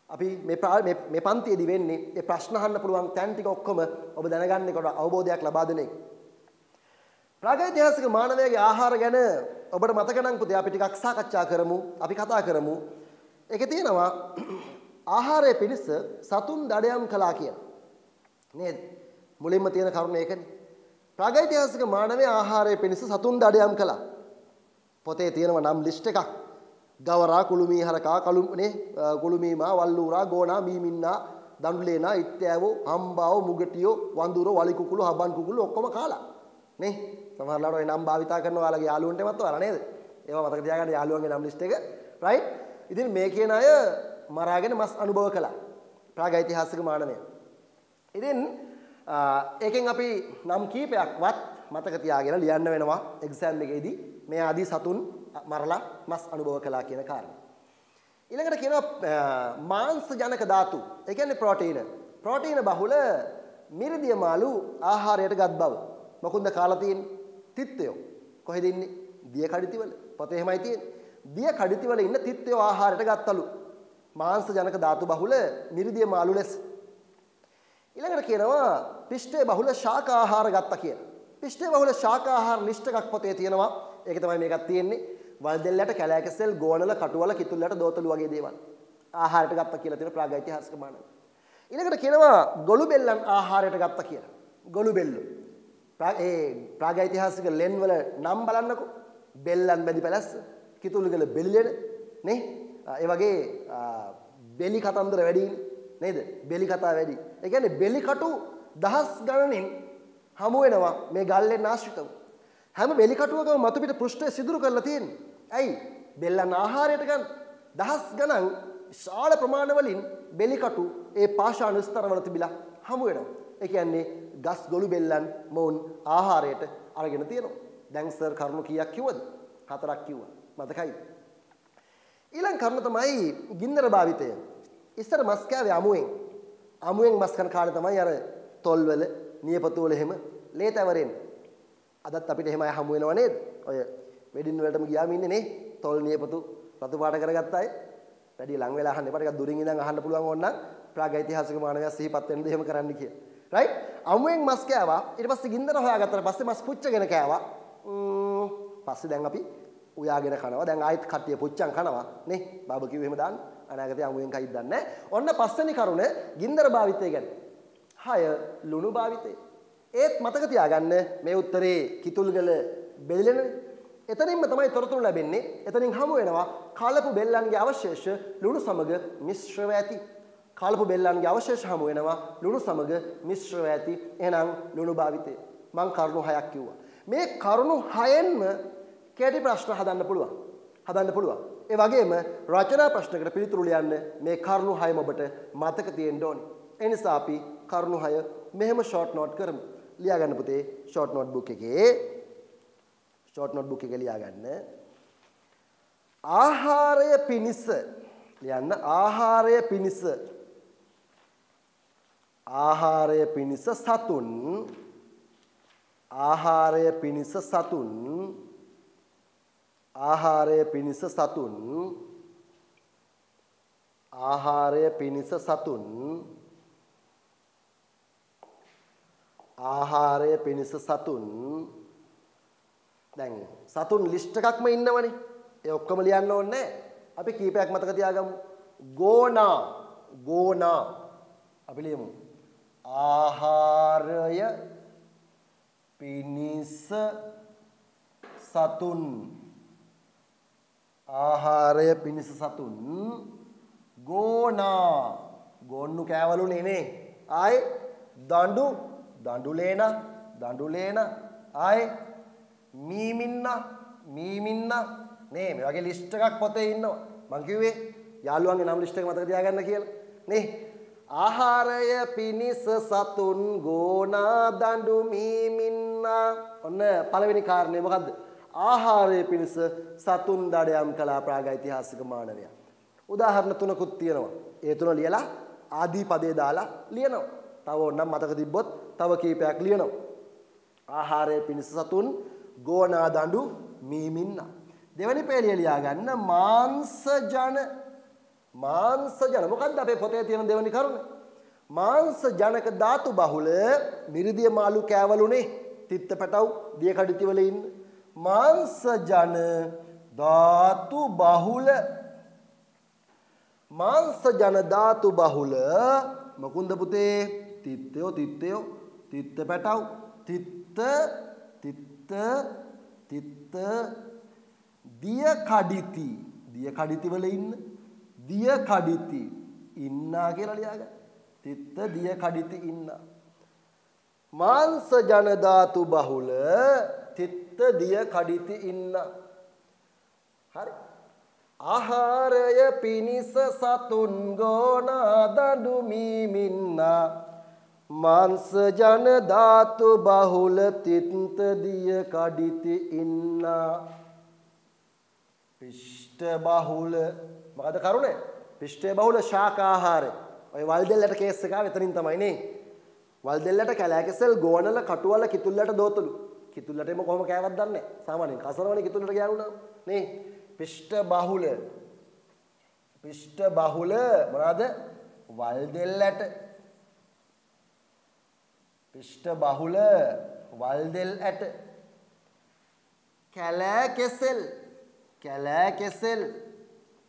Speaker 1: අපි මේ පන්තියේදී වෙන්නේ ඒ ප්‍රශ්න අහන්න පුළුවන් තැන් ටික ඔක්කොම ඔබ දැනගන්නකොට අවබෝධයක් ලබා දෙන එක. ප්‍රාගෛතිහාසික මානවයාගේ ආහාර ගැන ඔබට මතක නම් පුතේ අපි ටිකක් සාකච්ඡා කරමු. අපි කතා කරමු. ඒකේ තියෙනවා ආහාරය පිණිස සතුන් දඩයම් කළා කියලා. නේද? මුලින්ම තියෙන කරුණ ඒකනේ. ප්‍රාගෛතිහාසික මානවයා ආහාරය පිණිස සතුන් දඩයම් කළා. පොතේ තියෙනවා නම් ලිස්ට් එකක්. ගවරා කුළුමී හරකා කුළුමීමා වල්ලූරා ගෝනා මීමින්නා දඬුලේනා ඉත්තෑවෝ හම්බාවෝ මුගටියෝ වඳුරෝ වලි කුකුළු හබන් කුකුළු ඔක්කොම කාලා. නේ? සමහරවිට ඔය නම් භාවිතා කරන ඔයාලගේ යාළුවන්ට එමත් ඔයාලා නේද? ඒවා මතක තියාගන්න යාළුවන්ගේ නම් ලිස්ට් එක. රයිට්? ඉතින් මේ කියන අය මරාගෙන මස් අනුභව කළා. ප්‍රාගෛතිහාසික මානවයා. ඉතින් ඒකෙන් අපි නම් කීපයක්වත් මතක තියාගෙන ලියන්න වෙනවා එක්සෑම් එකේදී මේ ආදී සතුන් මරලා මස් අනුභව කළා කියන කාරණය. ඊළඟට කියනවා මාංශ ජනක ධාතු. ඒ කියන්නේ ප්‍රෝටීන. ප්‍රෝටීන බහුල මිරිදිය මාළු ආහාරයට ගත් බව. මොකුන්ද කාලා තියෙන්නේ? තිත්තයෝ. කොහෙද ඉන්නේ? දිය කඩਿතිවල. පොතේ එහෙමයි තියෙන්නේ. දිය කඩਿතිවල ඉන්න තිත්තයෝ ආහාරයට ගත්තලු. මාංශ ජනක ධාතු බහුල මිරිදිය මාළු ලෙස. ඊළඟට කියනවා පිෂ්ඨය බහුල ශාක ආහාර ගත්තා කියලා. පිෂ්ඨය බහුල ශාක ආහාර ලිස්ට් එකක් පොතේ තියෙනවා. ඒක තමයි මේකක් තියෙන්නේ. වල් දෙල්ලට කැලෑකසෙල් ගෝනල කටුවල කිතුල්ලට දෝතලු වගේ දේවල් ආහාරයට ගත්තා කියලා තියෙන ප්‍රාගෛතිහාසික මානව. ඊළඟට කියනවා ගොළු බෙල්ලන් ආහාරයට ගත්තා කියලා. ගොළු බෙල්ලෝ. ඒ ප්‍රාගෛතිහාසික ලෙන් වල නම් බලන්නකෝ. බෙල්ලන් බැඳි පැලස්ස, කිතුල්ගල බෙලිලෙන නේ? ඒ වගේ බෙලි කතන්දර වැඩිනේ නේද? බෙලි කතා වැඩි. ඒ කියන්නේ බෙලි කටු දහස් ගණනින් හමු වෙනවා මේ ගල්ලෙන් ආශ්‍රිතව. හැම බෙලි කටුවකම මතු පිට පෘෂ්ඨය සිදුරු කරලා තියෙන්නේ. ඇයි? බෙල්ලන් ආහාරයට ගන්න. දහස් ගණන් විශාල ප්‍රමාණ වලින් බෙලි කටු ඒ පාෂාණ ස්තරවල තිබිලා හමු වෙනවා. ඒ කියන්නේ ගස් ගොළු බෙල්ලන් මොවුන් ආහාරයට අරගෙන තියෙනවා. දැන් සර් කරුණු කීයක් කිව්වද? 4ක් කිව්වා. මතකයි? ඊළඟ කරුණ තමයි ගින්නර භාවිතය. ඉස්සර මස් කෑවේ අමුයෙන් මස් කන කාලේ තමයි අර තොල්වල නියපොතු වල එහෙම ලේ තැවරෙන්නේ. අදත් අපිට එහෙම හමු වෙනව නේද? ඔය වෙඩින් වලටම ගියාම ඉන්නේ නේ තොල් නියපොතු රතු පාට කරගත්ත අය. වැඩි ලං වෙලා අහන්න එපා. ටිකක් දුරින් ඉඳන් අහන්න පුළුවන් ඕනනම් ප්‍රාගෛතිහාසික මානවයා සිහිපත් වෙන්නද එහෙම කරන්න කියලා. රයිට්? අමුයෙන් මස් කෑවා. ඊට පස්සේ ගින්දර හොයාගත්තට පස්සේ මස් පුච්චගෙන කෑවා. පස්සේ දැන් අපි උයාගෙන කනවා. දැන් ආයෙත් කට්ටිය පුච්චන් කනවා නේ. බාබකියු එහෙම දාන්න. අනාගතේ අමුයෙන් කයිද දන්නේ නැහැ. ඔන්න පස්වෙනි කරුණ ගින්දර භාවිතය ගැන. 6 ලුණු භාවිතය. ඒත් මතක තියාගන්න මේ උත්තරේ කිතුල්ගල බෙල්ලෙනනේ. එතනින්ම තමයි තොරතුරු ලැබෙන්නේ. එතනින් හමු වෙනවා කලපු බෙල්ලන්ගේ අවශේෂ ලුණු සමග මිශ්‍රව ඇති. කලපු බෙල්ලන්ගේ අවශේෂ හමු වෙනවා ලුණු සමග මිශ්‍රව ඇති. එහෙනම් ලුණු භාවිතය. මං කරුණු 6ක් කිව්වා. මේ කරුණු 6න්ම කැටි ප්‍රශ්න හදන්න පුළුවන්. ඒ වගේම රචනා ප්‍රශ්නකට පිළිතුරු ලියන්න මේ කරුණු 6ම ඔබට මතක තියෙන්න ඕනේ. ඒ නිසා අපි කරුණු 6 මෙහෙම ෂෝට් නෝට් කරමු. ලියා ගන්න පුතේ ෂෝට් නෝට් බුක් එකේ. ෂෝට් නෝට් බුක් එකේ ලියා ගන්න. ආහාරය පිණිස ලියන්න. ආහාරය පිණිස සතුන් ආහාරය පිණිස සතුන් ආහාරය පිණිස සතුන් ආහාරය පිණිස සතුන් ආහාරය පිණිස සතුන් දැන් සතුන් ලිස්ට් එකක්ම ඉන්නවනේ. ඒ ඔක්කොම ලියන්න ඕනේ නැහැ. අපි කීපයක් මතක තියාගමු. ගෝනා අපි ලියමු. ආහාරය පිණිස සතුන් ආහාරය පිණිස සතුන් ගෝනා ගොන්නු කෑවලුනේ නේ. ආයේ දඬුලේන ආයේ මීමින්න නේ. මේ වගේ ලිස්ට් එකක් පොතේ ඉන්නවා. මං කිව්වේ යාළුවන්ගේ නම් ලිස්ට් එක මතක තියාගන්න කියලා නේ. ආහාරය පිණිස සතුන් ගෝනා දඬු මීමින්න. ඔන්න පළවෙනි කාරණේ මොකද්ද? ආහාරය පිණිස සතුන් දඩයම් කළා ප්‍රාගෛතිහාසික මානවයා. උදාහරණ තුනකුත් තියෙනවා. ඒ තුන ලියලා ආදී පදේ දාලා ලියනවා. තව ඕනනම් මතක තිබ්බොත් තව කීපයක් ලියනවා. ආහාරය පිණිස සතුන් ගෝනා දඬු මීමින්න. දෙවෙනි පේළිය ලියා ගන්න මාංශ ජන මොකක්ද අපේ පොතේ තියෙන දෙවෙනි කරුණ? මාංශ ජනක ධාතු බහුල මිරිදිය මාළු කෑවලුනේ. තිත්ත පැටව් දිය කඩਿੱති වල ඉන්න මාංශ ජන ධාතු බහුල මොකුන්ද පුතේ? තිත්තයෝ තිත්ත පැටව් තිත්ත දිය කඩਿੱති වල ඉන්න දිය කඩਿੱති ඉන්නා කියලා ලියාගන්න. තිත්ත දිය කඩਿੱති ඉන්නා. මාංශ ජන ධාතු බහුල තිත්ත දිය කඩਿੱති ඉන්නා. හරි. ආහාරය පිණිස සතුන් ගෝනා දඬු මීමින්නා. මාංශ ජන ධාතු බහුල තිත්ත දිය කඩਿੱති ඉන්නා. පිෂ්ඨ බහුල මොකද කරුණේ? පිෂ්ඨ බහුල ශාකාහාරය. ඔය වල් දෙල්ලට කේස් එක ආව එතනින් තමයි නේ. වල් දෙල්ලට කැලෑකෙසල් ගෝනල කටුවල කිතුල්ලට දෝතලු. කිතුල්ලට එම කොහොම කෑවත් දන්නේ නැහැ. සාමාන්‍යයෙන් කසරවනේ කිතුල්ලට ගෑනුණා නේ. පිෂ්ඨ බහුල මොනවාද? වල් දෙල්ලට. පිෂ්ඨ බහුල වල් දෙල් ඇට. කැලෑකෙසල්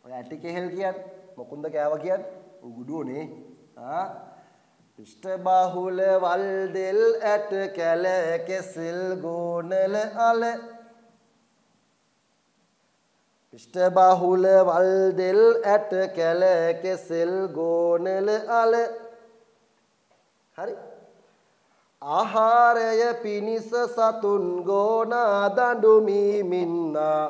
Speaker 1: ඔය ඇටි කෙහෙල් කියන්නේ මොකුන්ද කෑවා කියන්නේ? උගුඩුවනේ. පිෂ්ඨ බහුල වල් දෙල් ඇට කැලෑකෙසල් ගෝනල අල. පිෂ්ඨ බහුල වල් දෙල් ඇට කැලෑකෙසල් ගෝනල අල. හරි. ආහාරය පිණිස සතුන් ගෝනා දඬු මීමින්නා.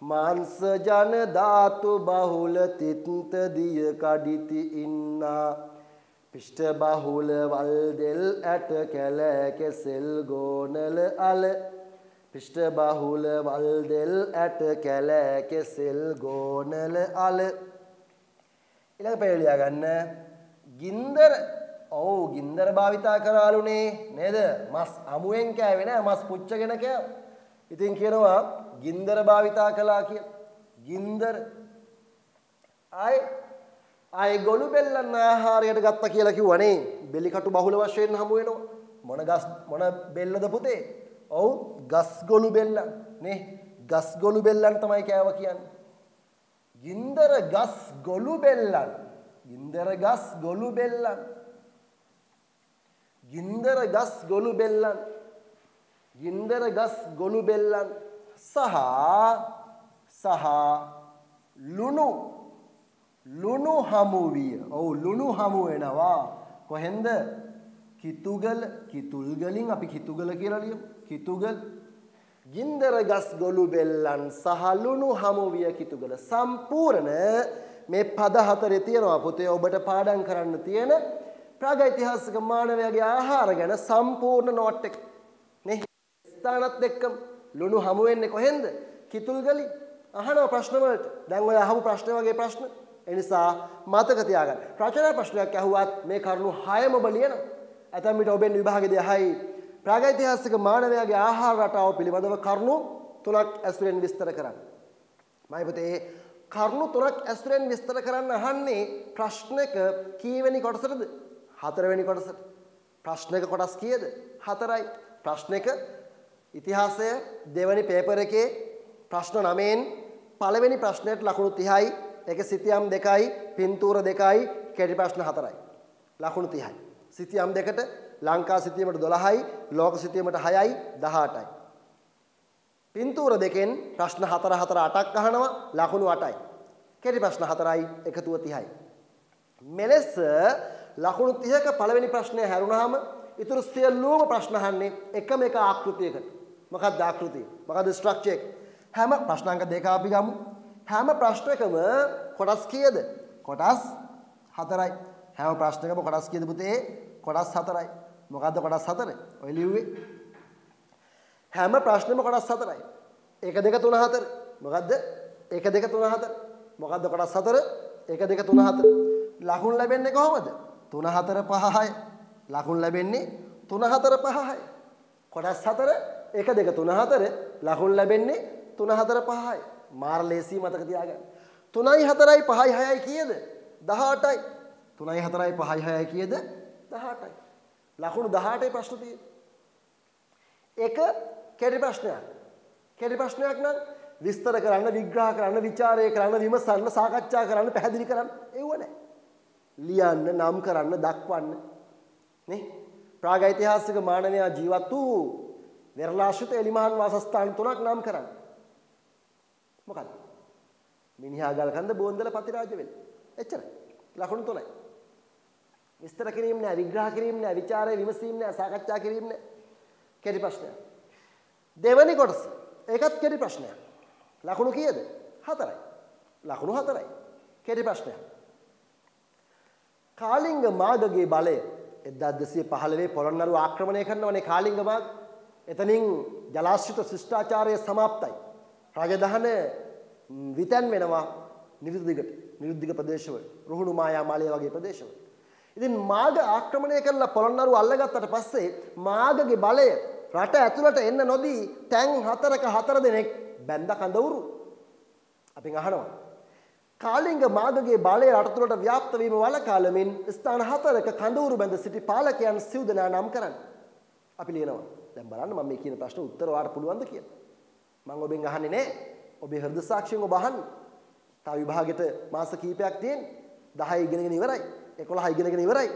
Speaker 1: මාංශ ජන ධාතු බහුල තිත්ත දිය කඩਿੱති ඉන්නා. පිෂ්ඨ බහුල වල් දෙල් ඇට කැලෑකෙසල් ගෝනල අල. පිෂ්ඨ බහුල වල් දෙල් ඇට කැලෑකෙසල් ගෝනල අල. ඊළඟ පේළිය ගන්න ගින්දර. ඔව් ගින්දර භාවිතා කරාලුනේ නේද? මස් අමුයෙන් කෑවේ නෑ, මස් පුච්චගෙන කෑවා. ඉතින් කියනවා ගින්දර භාවිතා කළා කියලා. ගින්දර ආයි ගොළු බෙල්ලන් ආහාරයට ගත්තා කියලා කිව්වනේ. බෙලි කටු බහුල වශයෙන් හමු වෙනවා. මොන බෙල්ලද පුතේ? ඔව් ගස් ගොළු බෙල්ලන් නේ ගස් ගොළු බෙල්ලන් තමයි කෑවා කියන්නේ. ගින්දර ගස් ගොළු බෙල්ලන් ගින්දර ගස් ගොළු බෙල්ලන් ගින්දර ගස් ගොළු බෙල්ලන් ගින්දර ගස් ගොළු බෙල්ලන් සහ ලුණු හමු විය. ඔව් ලුණු හමු වෙනවා. කොහෙන්ද? කිතුගල කිතුල් ගලින් අපි කිතුගල කියලා ලියමු. කිතුගල ගින්දර ගස් ගොළු බෙල්ලන් සහ ලුණු හමු විය කිතුගල. සම්පූර්ණ මේ පද හතරේ තියෙනවා පුතේ ඔබට පාඩම් කරන්න තියෙන ප්‍රාගෛතිහාසික මානවයාගේ ආහාර ගැන සම්පූර්ණ නෝට් එක. නේ ස්ථානත් එක්කම ලුණු හමු වෙන්නේ කොහෙන්ද? කිතුල් ගලින්. අහනවා ප්‍රශ්න වලට. දැන් ඔය අහපු ප්‍රශ්න වගේ ප්‍රශ්න. ඒ නිසා මතක තියාගන්න. රචනා ප්‍රශ්නයක් අහුවත් මේ කරුණු 6ම ඔබ ලියනවා. ඇතැම් විට ඔබෙන් විභාගයේදී අහයි ප්‍රාගෛතිහාසික මානවයාගේ ආහාර රටාව පිළිබඳව කරුණු 3ක් ඇසුරෙන් විස්තර කරන්න. මම පුතේ කරුණු 3ක් ඇසුරෙන් විස්තර කරන්න අහන්නේ ප්‍රශ්නක කීවෙනි කොටසටද? 4 වෙනි කොටසට. ප්‍රශ්නක කොටස් කීයද? 4යි. ප්‍රශ්නක ඉතිහාසය දෙවැනි පේපර් එකේ ප්‍රශ්න 9න් පළවෙනි ප්‍රශ්නයට ලකුණු 30යි. ඒකේ සිතියම් 2යි, පින්තූර 2යි, කෙටි ප්‍රශ්න 4යි. ලකුණු 30යි. සිතියම් 2ට ලංකා සිතියමට 12යි, ලෝක සිතියමට 6යි, 18යි. පින්තූර 2කින් ප්‍රශ්න 4 8ක් අහනවා, ලකුණු 8යි. කෙටි ප්‍රශ්න 4යි, එකතුව 30යි. මෙලෙස ලකුණු 30ක පළවෙනි ප්‍රශ්නය හැරුණාම ඊටු සියලුම ප්‍රශ්න අහන්නේ එකම එක ආකෘතියකට. මොකක්ද ආකෘතිය? මොකක්ද ස්ට්‍රක්චර් එක? හැම ප්‍රශ්නාංක දෙක අපි ගමු. හැම ප්‍රශ්නයකම කොටස් කීයද? කොටස් 4යි. හැම ප්‍රශ්නයකම කොටස් කීයද පුතේ? කොටස් 4යි. මොකද්ද කොටස් 4? ඔය ලිව්වේ. හැම ප්‍රශ්නෙම කොටස් 4යි. 1 2 3 4. මොකද්ද? 1 2 3 4. මොකද්ද කොටස් 4? 1 2 3 4. ලකුණු ලැබෙන්නේ කොහොමද? 3 4 5 6. ලකුණු ලැබෙන්නේ 3 4 5 6. කොටස් 4 1 2 3 4. ලකුණු ලැබෙන්නේ 3 4 5යි. මාර ලේසි මතක තියාගන්න. 3යි 4යි 5යි 6යි කීයද? 18යි. 3යි 4යි 5යි 6යි කීයද? 18යි. ලකුණු 18යි ප්‍රශ්න තියෙන්නේ. එක කෙටි ප්‍රශ්නයක්. කෙටි ප්‍රශ්නයක් නම් විස්තර කරන්න, විග්‍රහ කරන්න, ਵਿਚාරය කරන්න, විමසන්න, සාකච්ඡා කරන්න, පැහැදිලි කරන්න ඒව නැහැ. ලියන්න, නම් කරන්න, දක්වන්න. නේ? ප්‍රාගෛතිහාසික මානවයා ජීවත් වූ වෙරළාශ්‍රිත එලිමහන් වාසස්ථාන 3ක් නම් කරන්න. මොකක්ද? මිනිහා ගල්කන්ද බෝන්දල පතිරාජ වෙල. එච්චරයි. ලකුණු 3යි. විස්තර කිරීම නෑ, විග්‍රහ කිරීම නෑ, ਵਿਚාරය විමසීම නෑ, සාකච්ඡා කිරීම නෑ. කෙටි ප්‍රශ්නයක්. දෙවැනි කොටස. ඒකත් කෙටි ප්‍රශ්නයක්. ලකුණු කීයද? 4යි. ලකුණු 4යි. කෙටි ප්‍රශ්නයක්. කාලිංග මාගගේ බලය 1215 පොළොන්නරුව ආක්‍රමණය කරනවනේ කාලිංග මාග. එතනින් ජලාශ්‍රිත ශිෂ්ටාචාරය સમાપ્તයි. රාජධාන විතන් වෙනවා නිරුද්ධික ප්‍රදේශවල, රුහුණු මායා මාලය වගේ ප්‍රදේශවල. ඉතින් මාග ආක්‍රමණය කරලා පොළොන්නරුව අල්ලගත්තට පස්සේ මාගගේ බලය රට ඇතුළට එන්න නොදී තැන් 4ක 4 දෙනෙක් බැඳ කඳවුරු. අපින් අහනවා කාලිංග මාගගේ බලය රට තුළට ව්‍යාප්ත වීම වළකාලමින් ස්ථාන 4ක කඳවුරු බැඳ සිටි පාලකයන් සිව් දෙනා නම් කරන්න. අපි ලියනවා. දැන් බලන්න මම මේ කියන ප්‍රශ්න උත්තර ඔයාලට පුළුවන්ද කියලා. මම ඔබෙන් අහන්නේ නෑ. ඔබේ හෘද සාක්ෂියෙන් ඔබ අහන්න. තව විභාගෙට මාස කිහිපයක් තියෙන්නේ. 10 ඉගෙනගෙන ඉවරයි. 11 ඉගෙනගෙන ඉවරයි.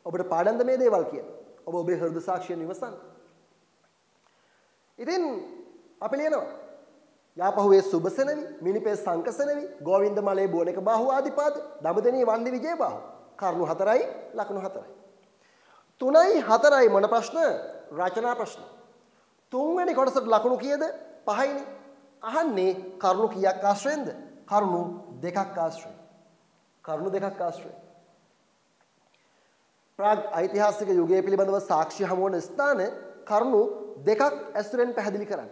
Speaker 1: ඔබට පාඩම්ද මේ දේවල් කියලා. ඔබ ඔබේ හෘද සාක්ෂියෙන් විමසන්න. ඉතින් අපි ලියනවා. යාපහුවේ සුබසෙනවි, මිනිපේ සංකසෙනවි, ගෝවින්ද මලේ බෝනක බාහුව ආදිපාද, දඹදෙණිය වන්දි විජේ බාහුව. කරුණු 4යි, ලකුණු 4යි. 3යි 4යි මොන ප්‍රශ්න? රචනා ප්‍රශ්න. 3 වෙනි කොටසට ලකුණු කීයද? 5යිනේ. අහන්නේ කරුණු කීයක් ආශ්‍රයෙන්ද? කරුණු 2ක් ආශ්‍රයෙන්. කරුණු 2ක් ආශ්‍රයෙන්. ප්‍රාග් ඓතිහාසික යුගය පිළිබඳව සාක්ෂි හමු වන ස්ථාන කරුණු 2ක් ඇසුරෙන් පැහැදිලි කරන්න.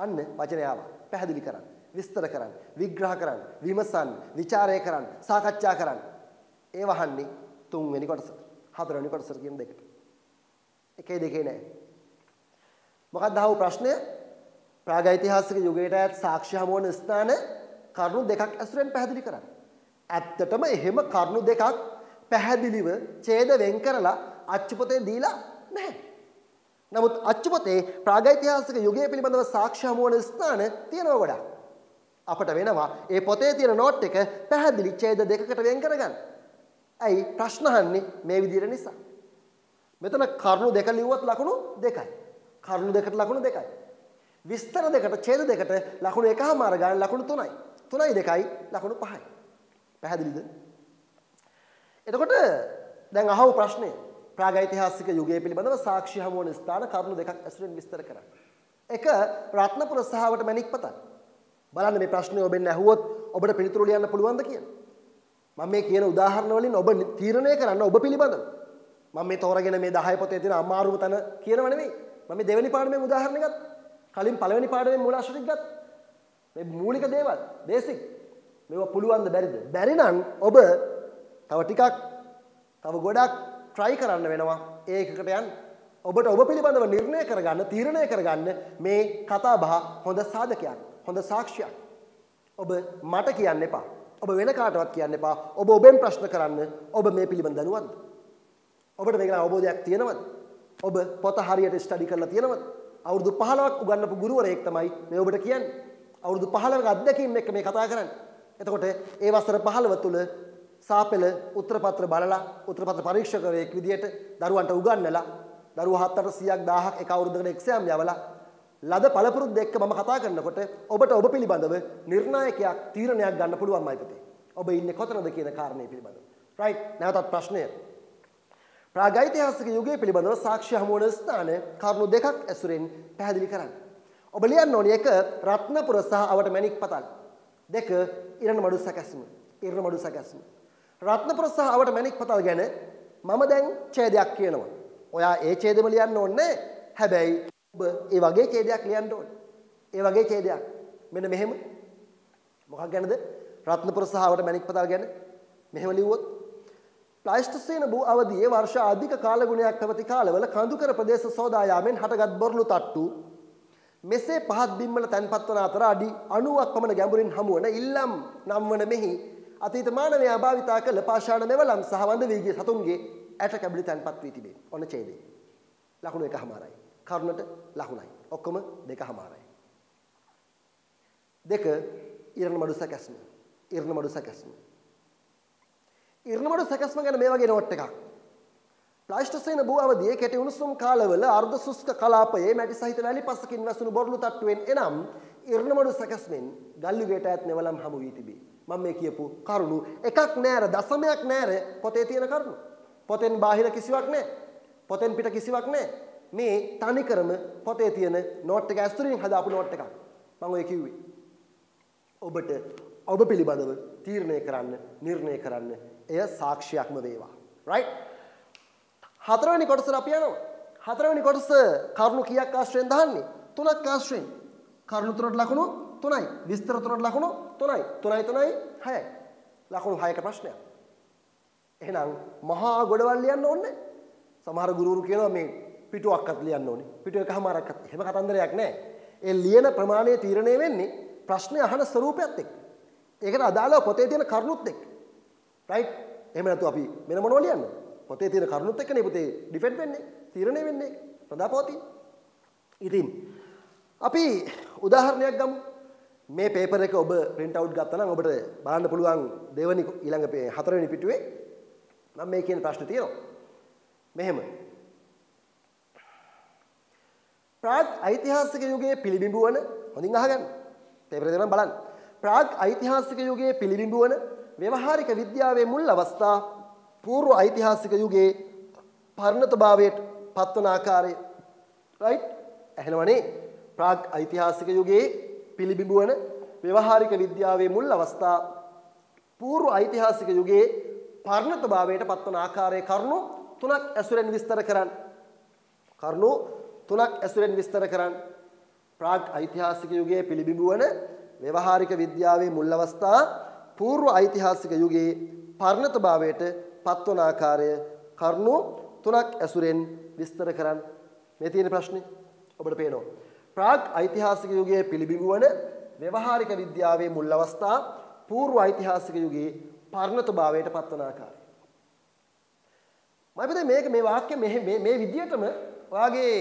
Speaker 1: අන්න වචනය ආවා. පැහැදිලි කරන්න, විස්තර කරන්න, විග්‍රහ කරන්න, විමසන්න, ਵਿਚාරය කරන්න, සාකච්ඡා කරන්න. ඒ වහන්නේ 3 වෙනි කොටසට. 4 වෙනි කොටසට කියන දෙකට. එකේ දෙකේ නෑ. මොකක්ද අහපු ප්‍රශ්නය? ප්‍රාගෛතිහාසික යුගයට අයත් සාක්ෂි හමු වන ස්ථාන කරුණු 2ක් ඇසුරෙන් පැහැදිලි කරන්න. ඇත්තටම එහෙම කරුණු 2ක් පැහැදිලිව ඡේද වෙන් කරලා අච්චු පොතේ දීලා නැහැ. නමුත් අච්චු පොතේ ප්‍රාගෛතිහාසික යුගය පිළිබඳව සාක්ෂි හමු වන ස්ථාන තියෙනවා ගොඩක්. අපට වෙනවා ඒ පොතේ තියෙන නෝට් එක පැහැදිලි ඡේද දෙකකට වෙන් කරගන්න. ඇයි ප්‍රශ්න අහන්නේ මේ විදිහට නිසා. මෙතන කරුණු දෙක ලිව්වොත් ලකුණු දෙකයි. කරුණු දෙකට ලකුණු දෙකයි. විස්තර දෙකට ඡේද දෙකට ලකුණු එකමාර ගන්න ලකුණු 3යි. 3යි 2යි ලකුණු 5යි. පැහැදිලිද? එතකොට දැන් අහව ප්‍රශ්නේ ප්‍රාගෛතිහාසික යුගය පිළිබඳව සාක්ෂි හමු වන ස්ථාන කරුණු දෙකක් ඇසුරෙන් විස්තර කරන්න. එක රත්නපුර සහවට මැණික් පතක්. බලන්න මේ ප්‍රශ්නේ ඔබෙන් ඇහුවොත් ඔබට පිළිතුරු ලියන්න පුළුවන්ද කියලා. මම මේ කියන උදාහරණ වලින් ඔබ තීරණය කරන්න ඔබ පිළිබඳව. මම මේ තෝරගෙන මේ 10 පොතේ තියෙන අමාරුම තැන කියනව නෙමෙයි. මම මේ දෙවෙනි පාඩමේ උදාහරණ ගත්තා. කලින් පළවෙනි පාඩමේ මූලාශ්‍ර ටික ගත්තා. මේ මූලික දේවල් බේසික්. මේවා පුළුවන්ද බැරිද? බැරි නම් ඔබ තව ටිකක් තව ගොඩක් try කරන්න වෙනවා ඒකකට යන්න. ඔබට ඔබ පිළිබඳව නිර්ණය කරගන්න, තීරණය කරගන්න මේ කතා බහ හොඳ සාධකයක්, හොඳ සාක්ෂියක්. ඔබ මට කියන්න එපා. ඔබ වෙන කාටවත් කියන්න එපා. ඔබ ඔබෙන් ප්‍රශ්න කරන්න. ඔබ මේ පිළිබඳ දැනුවත්ද? ඔබට මේක අවබෝධයක් තියෙනවද? ඔබ පොත හරියට ස්ටඩි කරලා තියෙනවද? අවුරුදු 15ක් උගන්වපු ගුරුවරයෙක් තමයි මේ ඔබට කියන්නේ. අවුරුදු 15ක අත්දැකීම් එක්ක මේ කතා කරන්නේ. එතකොට ඒ වසර 15 තුල සාපෙළ උත්තරපත්‍ර බලලා උත්තරපත්‍ර පරීක්ෂකවරයෙක් විදියට දරුවන්ට උගන්වලා දරුවා 700ක් 1000ක් එක අවුරුද්දකට එක්සෑම් යවලා ලද පළපුරුද්ද එක්ක මම කතා කරනකොට ඔබට ඔබ පිළිබඳව නිර්ණායකයක් තීරණයක් ගන්න පුළුවන් මයි පුතේ. ඔබ ඉන්නේ කොතනද කියන කාරණේ පිළිබඳව. රයිට්. නැවතත් ප්‍රශ්නය. ප්‍රාගෛතිහාසික යුගය පිළිබඳව සාක්ෂි හමු වන ස්ථාන කරුණු දෙකක් ඇසුරෙන් පැහැදිලි කරන්න. ඔබ ලියන්න ඕනේ එක රත්නපුර සහ අවට මැණික් පතක්. දෙක ඉරණමඩු සැකැස්ම. ඉරණමඩු සැකැස්ම. රත්නපුර සහ අවට මැණික් පතල් ගැන මම දැන් ඡේදයක් කියනවා. ඔයා ඒ ඡේදෙම ලියන්න ඕනේ. හැබැයි ඔබ ඒ වගේ ඡේදයක් ලියන්න ඕනේ. ඒ වගේ ඡේදයක්. මෙන්න මෙහෙම. මොකක් ගැනද? රත්නපුර සහ අවට මැණික් පතල් ගැන. මෙහෙම ලිව්වොත් ප්ලයිස්ටෝසීන භූ අවධියේ වර්ෂ අධික කාලගුණයක් පැවති කාලවල කඳුකර ප්‍රදේශ සෝදා යාමෙන් හටගත් බොරළු තට්ටු මෙසේ පහත් බිම්වල තැන්පත් වන අතර අඩි 90ක් පමණ ගැඹුරින් හමුවන ඉල්ලම් නම් වන මෙහි අතීත මානවයා භාවිතා කළ පාෂාණ මෙවලම් සහ වඳ වී ගිය සතුන්ගේ ඇට කැබලි තැන්පත් වී තිබේ. ඔන්න ඡේදය. ලකුණු එකමාරයි. කරුණට ලකුණයි. ඔක්කොම දෙකමාරයි. දෙක ඉරණමඩු සැකැස්ම. ඉරණමඩු සැකැස්ම. ඉරණමඩු සැකැස්ම ගැන මේ වගේ නෝට් එකක්. ප්ලයිස්ටෝසීන භූ අවධියේ කෙටි උණුසුම් කාලවල අර්ධ ශුෂ්ක කලාපයේ මැටි සහිත වැලි පසකින් වැසුණු බොරළු තට්ටුවෙන් එනම් ඉරණමඩු සැකැස්මෙන් ගල් යුගයට ඈත් මෙවලම් හමු වී තිබේ. මම මේ කියපු කරුණු එකක් නෑර දශමයක් නෑර පොතේ තියෙන කරුණු. පොතෙන් බාහිර කිසිවක් නෑ. පොතෙන් පිට කිසිවක් නෑ. මේ තනිකරම පොතේ තියෙන නෝට් එක ඇස්තුරින් හදාපු නෝට් එකක්. මම ඔය කිව්වේ. ඔබට ඔබ පිළිබඳව තීරණය කරන්න, නිර්ණය කරන්න එය සාක්ෂියක්ම වේවා. right? හතරවෙනි කොටසට අපි යනවා. හතරවෙනි කොටස කරුණු කීයක් ආශ්‍රයෙන් දාන්නේ? 3ක් ආශ්‍රයෙන්. කරුණු 3ට ලකුණු 3යි. විස්තර 3ට ලකුණු 3යි. 3යි 3යි 6යි. ලකුණු 6ක ප්‍රශ්නයක්. එහෙනම් මහා ගොඩවල් ලියන්න ඕනේ. සමහර ගුරුවරු කියනවා මේ පිටුවක්වත් ලියන්න ඕනේ. පිටු එකමාරක්වත්. එහෙම කතන්දරයක් නැහැ. ඒ ලියන ප්‍රමාණය තීරණය වෙන්නේ ප්‍රශ්නේ අහන ස්වරූපයත් එක්ක. ඒකට අදාළව පොතේ තියෙන කරුණුත් එක්ක. right? එහෙම නැතු අපි මෙන්න මොනවද ලියන්නේ? පොතේ තියෙන කරුණුත් එක්කනේ පොතේ ඩිෆෙන්ඩ් වෙන්නේ, තීරණය වෙන්නේ. ප්‍රදාපෝති. ඉතින් අපි උදාහරණයක් ගමු. මේ පේපර් එක ඔබ print out ගත්තා නම් ඔබට බලන්න පුළුවන් දෙවෙනි ඊළඟ හතරවෙනි පිටුවේ මම මේ කියන ප්‍රශ්නේ තියෙනවා. මෙහෙම. ප්‍රාග් ඓතිහාසික යුගයේ පිළිබිඹු වන හොඳින් අහගන්න. පේපර් එක බලන්න. ප්‍රාග් ඓතිහාසික යුගයේ පිළිබිඹු වන ව්‍යවහාරික විද්‍යාවේ මුල් අවස්ථා పూర్ව ඓතිහාසික යුගයේ පරිණතභාවයට පත්වන ආකාරය. right? එහෙනවනේ ප්‍රාග් ඓතිහාසික යුගයේ පිළිබිඹු වන ව්‍යවහාරික විද්‍යාවේ මුල් අවස්ථා పూర్ව ඓතිහාසික යුගයේ පරිණතභාවයට පත්වන ආකාරයේ කරුණු 3ක් ඇසුරෙන් විස්තර කරන්න. කරුණු 3ක් ඇසුරෙන් විස්තර කරන්න. ප්‍රාග් ඓතිහාසික යුගයේ පිළිබිඹු වන ව්‍යවහාරික විද්‍යාවේ මුල් අවස්ථා పూర్ව ඓතිහාසික යුගයේ පරිණතභාවයට පත්වන ආකාරය කරුණු 3ක් ඇසුරෙන් විස්තර කරන්න. මේ තියෙන ප්‍රශ්නේ ඔබට පේනවා. ප්‍රාග් ඓතිහාසික යුගයේ පිළිබිඹු වන ව්‍යවහාරික විද්‍යාවේ මුල් අවස්ථා పూర్ව ඓතිහාසික යුගයේ පරිණතභාවයට පත්වන ආකාරය. මම හිතන්නේ මේක මේ වාක්‍ය මේ විදියටම ඔයාගේ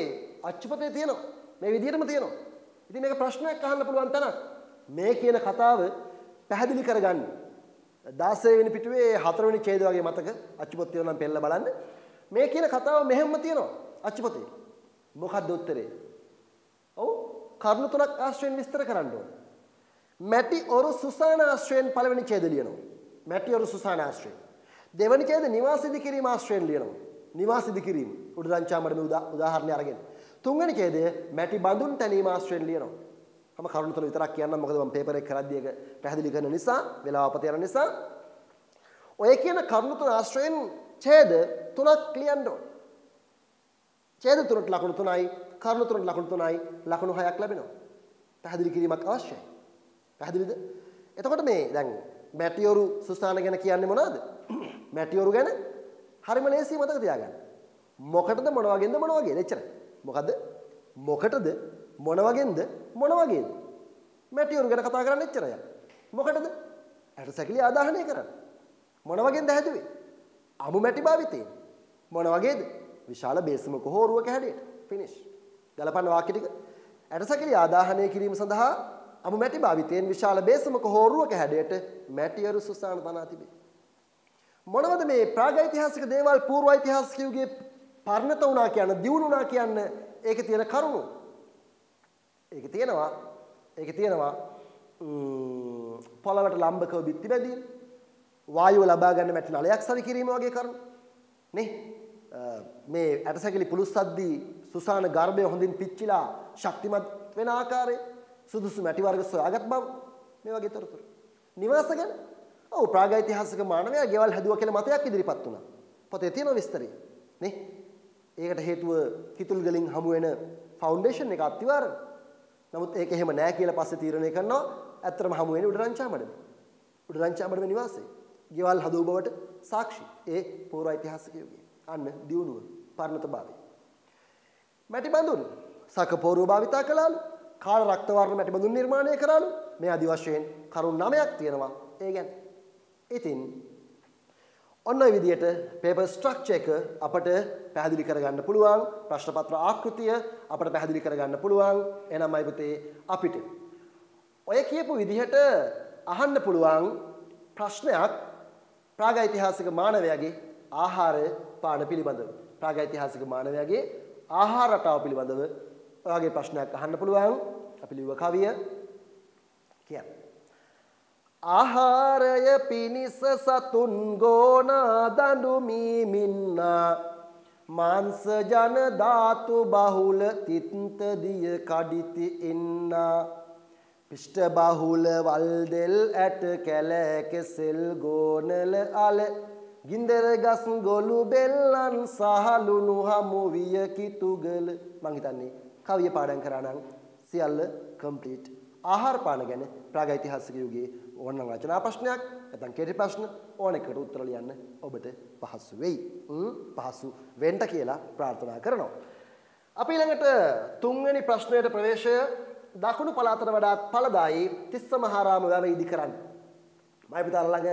Speaker 1: අච්චුපතේ තියෙනවා. මේ විදිහටම තියෙනවා. ඉතින් මේක ප්‍රශ්නයක් අහන්න පුළුවන් තරක්. මේ කියන කතාව පැහැදිලි කරගන්න. 16 වෙනි පිටුවේ 4 වෙනි ඡේදය වගේ මතක අච්චුපොත් තියෙනවා නම් පෙන්නලා බලන්න. මේ කියන කතාව මෙහෙම තියෙනවා අච්චුපතේ. මොකක්ද උත්තරේ? ඔව් කරුණු තුනක් ආශ්‍රයෙන් විස්තර කරන්න ඕනේ. මැටි ඔරු සුසාන ආශ්‍රයෙන් පළවෙනි ඡේද ලියනවා. මැටි ඔරු සුසාන ආශ්‍රයෙන්. දෙවෙනි ඡේද නිවාස ඉදිකිරීම ආශ්‍රයෙන් ලියනවා. නිවාස ඉදිකිරීම උඩරංචාමඩ මේ උදාහරණය අරගෙන. තුන්වෙනි ඡේදය මැටි බඳුන් තැනීම ආශ්‍රයෙන් ලියනවා. මම කරුණු තුන විතරක් කියන්නම් මොකද මම පේපර් එක කරද්දී ඒක පැහැදිලි කරන නිසා වෙලාව අපත යන නිසා. ඔය කියන කරුණු තුන ආශ්‍රයෙන් ඡේද තුනක් ලියන්න ඕනේ. ඡේද තුනට ලකුණු 3යි කරුණු තුනට ලකුණු 3යි ලකුණු 6ක් ලැබෙනවා. පැහැදිලි කිරීමක් අවශ්‍යයි. පැහැදිලිද? එතකොට මේ දැන් මැටියොරු සුසාන ගැන කියන්නේ මොනවද? මැටියොරු ගැන හරිම ලේසි මතක තියාගන්න. මොකටද මොන වගේන්ද මොන වගේද? එච්චරයි. මොකද්ද? මොකටද මොන වගේන්ද මොන වගේද? මැටියොරු ගැන කතා කරන්න එච්චරයි. මොකටද? ඇටසැකිලි ආදාහනය කරන්න. මොන වගේන්ද හැදුවේ? අමු මැටි භාවිතයෙන්. මොන වගේද? විශාල බේසමක හෝරුවක හැඩයට. ෆිනිෂ්. ගලපන්න වාක්‍ය ටික. ඇටසැකිලි ආදාහනය කිරීම සඳහා අමු මැටි භාවිතයෙන් විශාල බේසමක හෝරුවක හැඩයට මැටියොරු සුසාන තනා තිබේ. මොනවද මේ ප්‍රාගෛතිහාසික දේවල් පූර්ව ඓතිහාසිකයෝගේ පරිණත වුණා කියන දියුණු වුණා කියන ඒකේ තියෙන කරුණු. ඒකේ තියෙනවා පොළවට ලම්බකව බිත්ති බැදීම, වායුව ලබා ගන්න මැටි නලයක් සවි කිරීම වගේ කරුණු. නේ? මේ ඇටසැකිලි පුලුස්සද්දී සුසාන ගර්භය හොඳින් පිච්චිලා ශක්තිමත් වෙන ආකාරය, සුදුසු මැටි වර්ග සොයාගත් බව මේ වගේ තොරතුරු. නිවාස ගැන ඔව් ප්‍රාගෛතිහාසික මානවයා ගෙවල් හැදුවා කියලා මතයක් ඉදිරිපත් වුණා. පොතේ තියෙන විස්තරය. නේ? ඒකට හේතුව කිතුල් ගලින් හමු වෙන ෆවුන්ඩේෂන් එක අත්විවරණ. නමුත් ඒක එහෙම නෑ කියලා පස්සේ තීරණය කරනවා ඇත්තටම හමු වෙන්නේ උඩරංචාමඩම. උඩරංචාමඩම නිවාසය. ගෙවල් හදව බවට සාක්ෂි. ඒ පූර්ව ඓතිහාසිකයෝගේ. අන්න දියුණුව පරිණතභාවය. මැටි බඳුන් සකපෝරුව භාවිතා කළාලු. කාල රක්ත වර්ණ මැටි බඳුන් නිර්මාණය කරාලු. මේ ආදි වශයෙන් කරුණු 9ක් තියෙනවා. ඒ ගැන. ඉතින් ඔන්න ඔය විදිහට පේපර් ස්ට්‍රක්චර් එක අපට පැහැදිලි කරගන්න පුළුවන්. ප්‍රශ්න පත්‍ර ආකෘතිය අපට පැහැදිලි කරගන්න පුළුවන්. එහෙනම් අය පුතේ අපිට ඔය කියපු විදිහට අහන්න පුළුවන් ප්‍රශ්නයක් ප්‍රාගෛතිහාසික මානවයාගේ ආහාර පාන පිළිබඳව. ප්‍රාගෛතිහාසික මානවයාගේ ආහාර රටාව පිළිබඳව ඔයගේ ප්‍රශ්නයක් අහන්න පුළුවන්. අපි ලිව්ව කවිය කියන්න. ආහාරය පිනිස සතුන් ගෝනා දඬු මීමින්නා මාංශ ජන ධාතු බහුල තිත්ත දිය කඩිති ඉන්නා පිෂ්ඨ බහුල වල් දෙල් ඇට කැල කෙසෙල් ගෝනල අල ගින්දර ගස් ගොළු බෙල්ලන් සහලුණු හමු විය කිතුගල. මං හිතන්නේ කවිය පාඩම් කරා නම් සියල්ල කම්ප්ලීට්. ආහාර පාන ගැන ප්‍රාගෛතිහාසික යුගයේ ඕනනම් රචනා ප්‍රශ්නයක් නැත්නම් කෙටි ප්‍රශ්න ඕන එකට උත්තර ලියන්න ඔබට පහසු වෙයි. පහසු වෙන්න කියලා ප්‍රාර්ථනා කරනවා. අපි ළඟට තුන්වෙනි ප්‍රශ්නයට ප්‍රවේශය දකුණු පළාතට වඩා ඵලදායී තිස්ස මහාරාම වැව ඉදි කරන්න. මම පිටාල ළඟ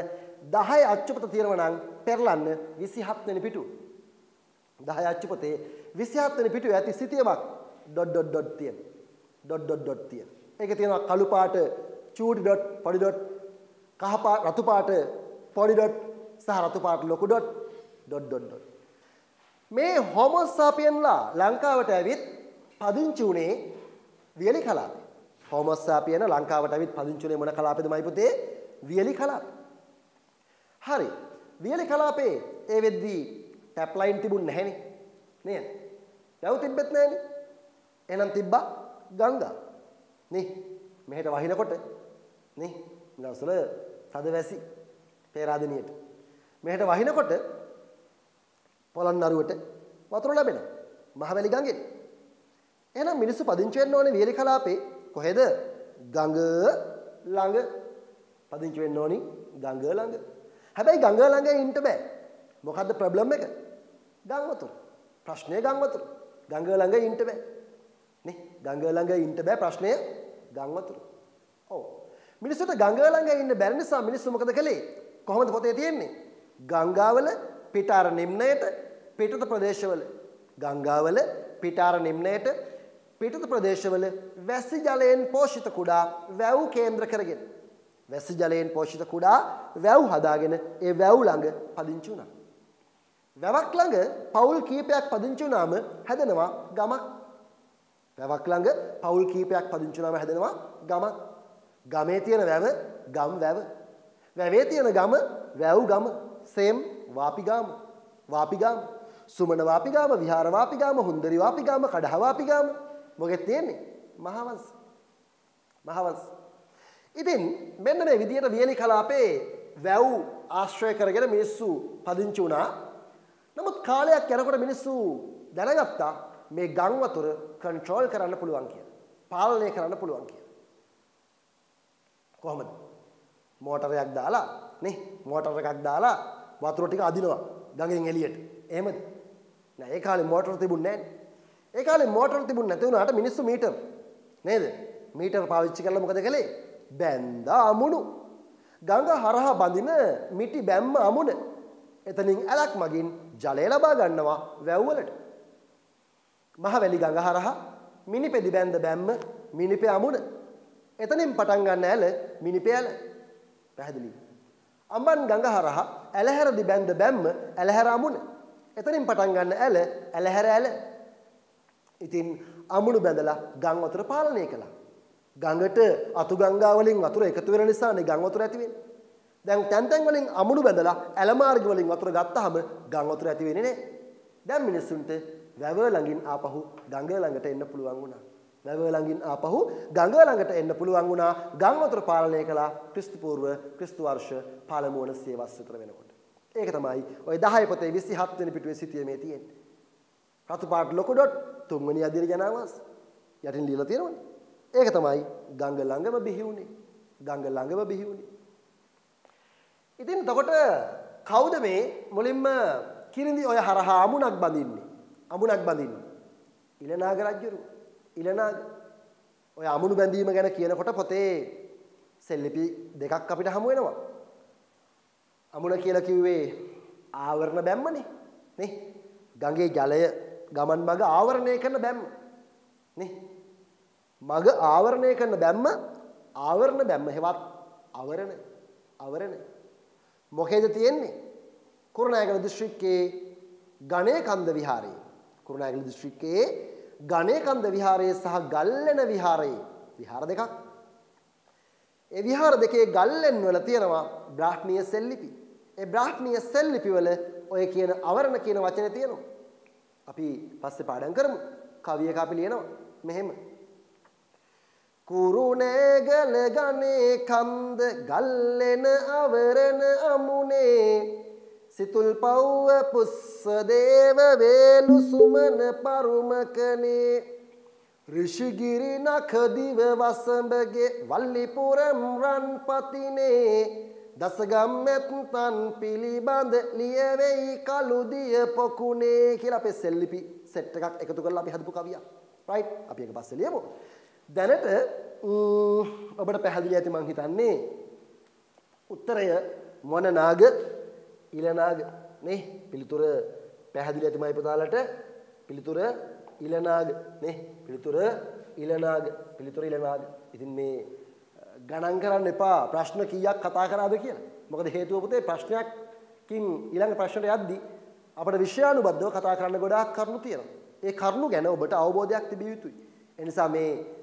Speaker 1: 10 අච්චුපත තියෙනවා නම් පෙරලන්න 27 වෙනි පිටුව. 10 අච්චුපතේ 27 වෙනි පිටුවේ ඇති සිතියමක් ඩොට් තියෙන. ඩොට් තියෙන. ඒකේ තියෙනවා කළු පාට චූටි ඩොට් පොඩි ඩොට්, කහ පාට රතු පාට පොඩි ඩොට් සහ රතු පාට ලොකු ඩොට්. මේ හෝමෝ සාපියන්ලා ලංකාවට ඇවිත් පදිංචි උනේ වියලි කලාපේ. හෝමෝ සාපියන ලංකාවට ඇවිත් පදිංචි උනේ මොන කලාපේද මයි පුතේ? වියලි කලාපේ. හරි. වියලි කලාපේ ඒ වෙද්දී ටැප් ලයින් තිබුණ නැහැනේ. නේද? වැව් තිබෙත් නැහැනේ. එහෙනම් තිබ්බා ගංගා. නේ මෙහෙට වහිනකොට නේ දවසල සදවැසි පේරාදෙනියට මෙහෙට වහිනකොට පොළොන්නරුවට වතුර ලැබෙනවා මහවැලි ගඟෙන්. එහෙනම් මිනිස්සු පදිංචි වෙන්න ඕනේ වියලි කලාපේ කොහෙද? ගඟ ළඟ පදිංචි වෙන්න ඕනි ගඟ ළඟ. හැබැයි ගඟ ළඟ ඉන්න බෑ. මොකද්ද ප්‍රොබ්ලම් එක? ගම් වතුර. ප්‍රශ්නේ ගම් වතුර. ගඟ ළඟ ඉන්න බෑ. නේ ගඟ ළඟ ඉන්න බෑ ප්‍රශ්නය ගම් වතුර. ඔව්. මිනිස්සුන්ට ගඟ ළඟ ඉන්න බැරි නිසා මිනිස්සු මොකද කළේ? කොහොමද පොතේ තියෙන්නේ? ගංගාවල පිට අර නිම්නයට පිටත ප්‍රදේශවල ගංගාවල පිටාර නිම්නයට පිටත ප්‍රදේශවල වැසි ජලයෙන් පෝෂිත කුඩා වැව් කේන්ද්‍ර කරගෙන වැසි ජලයෙන් පෝෂිත කුඩා වැව් හදාගෙන ඒ වැව් ළඟ පදිංචි වුණා. වැවක් ළඟ පවුල් කීපයක් පදිංචි වුණාම හැදෙනවා ගමක්. වැවක් ළඟ පවුල් කීපයක් පදිංචි වුණාම හැදෙනවා ගමක්. ගමේ තියෙන වැව ගම් වැව. වැවේ තියෙන ගම වැව් ගම. සේම් වාපිගාම. වාපිගාම. සුමන වාපිගාම, විහාර වාපිගාම, හුන්දරි වාපිගාම, කඩහ වාපිගාම. මොකෙද තියෙන්නේ? මහවංශ. මහවංශ. ඉතින් මෙන්න මේ විදියට වියලි කලාපේ වැව් ආශ්‍රය කරගෙන මිනිස්සු පදිංචි වුණා. නමුත් කාලයක් යනකොට මිනිස්සු දැනගත්තා මේ ගම් වතුර කන්ට්‍රෝල් කරන්න පුළුවන් කියලා. පාලනය කරන්න පුළුවන් කියලා. කොහොමද? මෝටරයක් දාලා නේ මෝටර එකක් දාලා වතුර ටික අදිනවා ගඟෙන් එළියට. එහෙමද? නෑ ඒ කාලේ මෝටර තිබුණේ නෑනේ. ඒ කාලේ මෝටර තිබුණ නැති වුණාට මිනිස්සු මීටර නේද? මීටර පාවිච්චි කරලා මොකද කළේ? බැඳ අමුණු. ගඟ හරහා බඳින මිටි බැම්ම අමුණ. එතනින් ඇලක් මගින් ජලය ලබා ගන්නවා වැව් වලට. මහවැලි ගඟ හරහා මිනිපෙදි බැඳ බැම්ම මිනිපේ අමුණ. එතනින් පටන් ගන්න ඇල මිනිපේ ඇල. පැහැදිලි. අම්බන් ගඟ හරහා ඇලහැරදි බැඳ බැම්ම ඇලහැර අමුණ. එතනින් පටන් ගන්න ඇල ඇලහැර ඇල. ඉතින් අමුණු බැඳලා ගම් වතුර පාලනය කළා. ගඟට අතු ගංගා වලින් වතුර එකතු වෙන නිසානේ ගම් වතුර ඇති වෙන්නේ. දැන් තැන් තැන් වලින් අමුණු බැඳලා ඇල මාර්ග වලින් වතුර ගත්තාම ගම් වතුර ඇති වෙන්නේ නැහැ. දැන් මිනිස්සුන්ට වැව ළඟින් ආපහු ගඟ ළඟට එන්න පුළුවන් වුණා. වැව ළඟින් ආපහු ගඟ ළඟට එන්න පුළුවන් වුණා. ගම් වතුර පාලනය කළා ක්‍රිස්තු පූර්ව ක්‍රිස්තු වර්ෂ පළමු වන සියවස් විතර වෙනකොට. ඒක තමයි ওই 10 පොතේ 27 වෙනි පිටුවේ සිටියේ මේ තියෙන්නේ. රතු පාට ලොකු ඩොට් තුන්වෙනි අදියර ජනාවාස යටින් ලියලා තියෙනවනේ. ඒක තමයි ගඟ ළඟම බිහි වුණේ. ගඟ ළඟම බිහි වුණේ. ඉතින් එතකොට කවුද මේ මුලින්ම කිරිඳි ඔය හරහා අමුණක් බඳින්නේ? අමුණක් බඳින්නේ. ඉලනාග රජුරු. ඉලනාග. ඔය අමුණු බැඳීම ගැන කියනකොට පොතේ සෙල්ලිපි දෙකක් අපිට හමු වෙනවා. අමුණ කියලා කිව්වේ ආවරණ බැම්මනේ. නේ? ගඟේ ජලය ගමන් මඟ ආවරණය කරන බැම්ම. නේ? මඟ ආවරණය කරන බැම්ම ආවරණ බැම්ම හෙවත් අවරණ මොකේද තියෙන්නේ? කුරුණෑගල දිස්ත්‍රික්කයේ ගණේකන්ද විහාරයේ. කුරුණෑගල දිස්ත්‍රික්කයේ ගණේකන්ද විහාරයේ සහ ගල්ලෙන විහාරයේ විහාර දෙකක්. ඒ විහාර දෙකේ ගල්ලෙන් වල තියෙනවා බ්‍රාහ්මීය සෙල්ලිපි. ඒ බ්‍රාහ්මීය සෙල්ලිපි වල ඔය කියන අවරණ කියන වචනේ තියෙනවා. අපි පස්සේ පාඩම් කරමු. කවියක අපි ලියනවා මෙහෙම. කුරුණෑගල ගණේකන්ද ගල්ලෙන අවරණ අමුනේ සිතුල් පව්ව පුස්ස දේව වේලු සුමන පරුමකනේ ඍෂිගිරි නඛදිව වසඹගේ වල්ලිපුරම් රන්පතිනේ දසගම් මෙත්තන් පිළිබඳ ලියවෙයි කළුදිය පොකුණේ කියලා අපේ සෙල්ලිපි සෙට් එකක් එකතු කරලා අපි හදපු කවියක්. රයිට් අපි ඒක පස්සේ ලියමු. දැනට ඔබට පැහැදිලි ඇති මං හිතන්නේ උත්තරය මොන නාග ඉලනාග නේ පිළිතුර පැහැදිලි ඇති මයි පුතාලට පිළිතුර ඉලනාග නේ පිළිතුර ඉලනාග ඉතින් මේ ගණන් කරන්න එපා ප්‍රශ්න කීයක් කතා කරාද කියලා. මොකද හේතුව පුතේ ප්‍රශ්නයක්කින් ඊළඟ ප්‍රශ්නට යද්දී අපිට විෂයානුබද්ධව කතා කරන්න ගොඩාක් කරුණු තියෙනවා. ඒ කරුණු ගැන ඔබට අවබෝධයක් තිබිය යුතුයි. ඒ නිසා මේ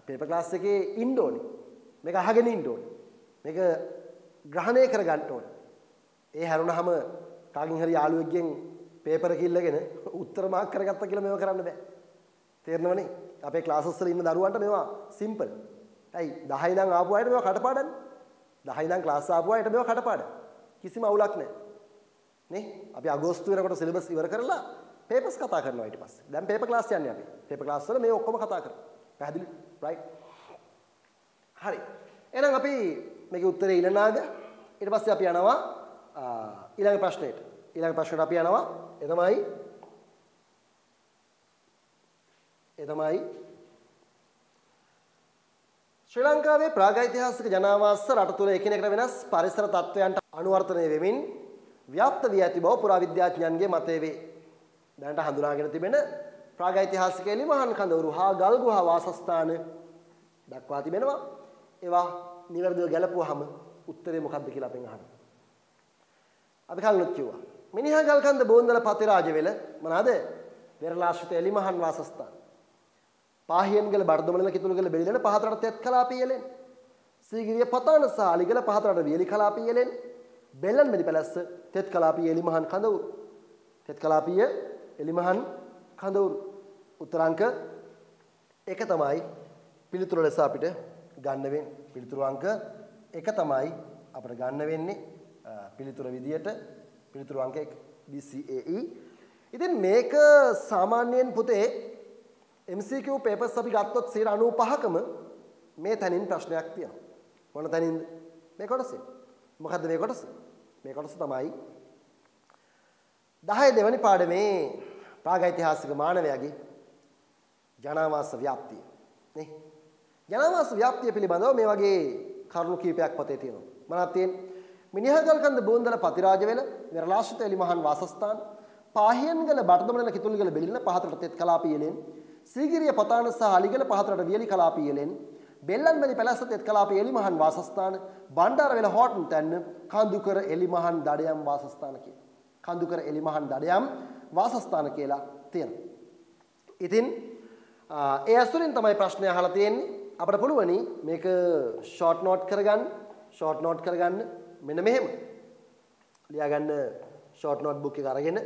Speaker 1: පේපර් ක්ලාස් එකේ ඉන්න ඕනේ. මේක අහගෙන ඉන්න ඕනේ. මේක ග්‍රහණය කර ගන්න ඕනේ. ඒ හැරුණාම කාගෙන් හරි යාළුවෙක්ගෙන් පේපර් එක ඉල්ලගෙන උත්තර මාක් කරගත්තා කියලා මේව කරන්න බෑ. තේරෙනවනේ? අපේ ක්ලාසස් වල ඉන්න දරුවන්ට මේවා සිම්පල්. ඇයි 10 ඉඳන් ආපු අයට මේවා කටපාඩම්නේ. 10 ඉඳන් ක්ලාස් ආපු අයට මේවා කටපාඩම්. කිසිම අවුලක් නැහැ. නේ? අපි අගෝස්තු වෙනකොට සිලබස් ඉවර කරලා පේපර්ස් කතා කරනවා ඊට පස්සේ. දැන් පේපර් ක්ලාස් යන්නේ අපි. පේපර් ක්ලාස් වල මේ ඔක්කොම කතා කරමු. පැහැදිලි? රයිට්. හරි. එහෙනම් අපි මේකේ උත්තරේ ඉලනාග. ඊට පස්සේ අපි යනවා ඊළඟ ප්‍රශ්නෙට. ඊළඟ ප්‍රශ්නෙට අපි යනවා. ඒ තමයි ශ්‍රී ලංකාවේ ප්‍රාගෛතිහාසික ජනාවාස රට තුළ එකිනෙකට වෙනස් පරිසර තත්ත්වයන්ට අනුවර්තනය වෙමින් ව්‍යාප්ත වී ඇති බව පුරාවිද්‍යාඥයන්ගේ මතය වේ. දැනට හඳුනාගෙන තිබෙන ප්‍රාගෛතිහාසික එලිමහන් කඳවුරු හා ගල් ගුහා වාසස්ථාන දක්වා තිබෙනවා. ඒවා නිවැරදිව ගැලපුවාම උත්තරේ මොකක්ද කියලා අපෙන් අහනවා. අපි කලින් කිව්වා. මිනිහා ගල්කන්ද බෝන්දල පතිරාජවෙල මොනවාද? වෙරළාශ්‍රිත එලිමහන් වාසස්ථාන. පාහියන්ගල බඩදොමලන කිතුල්ගල බෙලිලන පහතරට තෙත් කලාපීයලෙන්. සීගිරිය පතාන සහ අලිගල පහතරට වියලි කලාපීයලෙන්. බෙල්ලන් මෙදි පැලැස්ස තෙත් කලාපීය එලිමහන් කඳවුරු. තෙත් කලාපීය එලිමහන් කඳවුරු. උත්තරාංක 1 තමයි පිළිතුරු ලෙස අපිට ගන්න වෙන්නේ. පිළිතුරු අංක 1 තමයි අපිට ගන්න වෙන්නේ පිළිතුර විදියට පිළිතුරු අංක 1 BCAE. ඉතින් මේක සාමාන්‍යයෙන් පුතේ MCQ papers අපි ගත්තොත් 95%කම මේ තැනින් ප්‍රශ්නයක් තියෙනවා. මොන තැනින්ද? මේ කොටසේ. මොකද්ද මේ කොටස? මේ කොටස තමයි 10 දෙවැනි පාඩමේ ප්‍රාගෛතිහාසික මානවයාගේ ජනාවාස ව්‍යාප්තිය. නේ? ජනාවාස ව්‍යාප්තිය පිළිබඳව මේ වගේ කරුණු කීපයක් පොතේ තියෙනවා. මොනවද තියෙන්නේ? මිනිහගල්කන්ද බෝන්දල පතිරාජවෙල වෙරළාශ්‍රිත එලිමහන් වාසස්ථාන පාහියන්ගල බටදොමලන කිතුල්ගල බෙලිලන පහතරට තෙත් කලාපීයලෙන් සීගිරිය පතාන සහ අලිගල පහතරට වියලි කලාපීයලෙන් බෙල්ලන්මැලි පැලැස්ස තෙත් කලාපී එලිමහන් වාසස්ථාන බණ්ඩාරවෙල හෝටන් තැන්න කඳුකර එලිමහන් දඩයම් වාසස්ථාන කියලා. කඳුකර එලිමහන් දඩයම් වාසස්ථාන කියලා තියෙනවා. ඉතින් ඒ අසුරින් තමයි ප්‍රශ්නය අහලා තියෙන්නේ. අපිට පුළුවනි මේක ෂෝට් නෝට් කරගන්න මෙන්න මෙහෙම. ලියාගන්න ෂෝට් නෝට් බුක් එක අරගෙන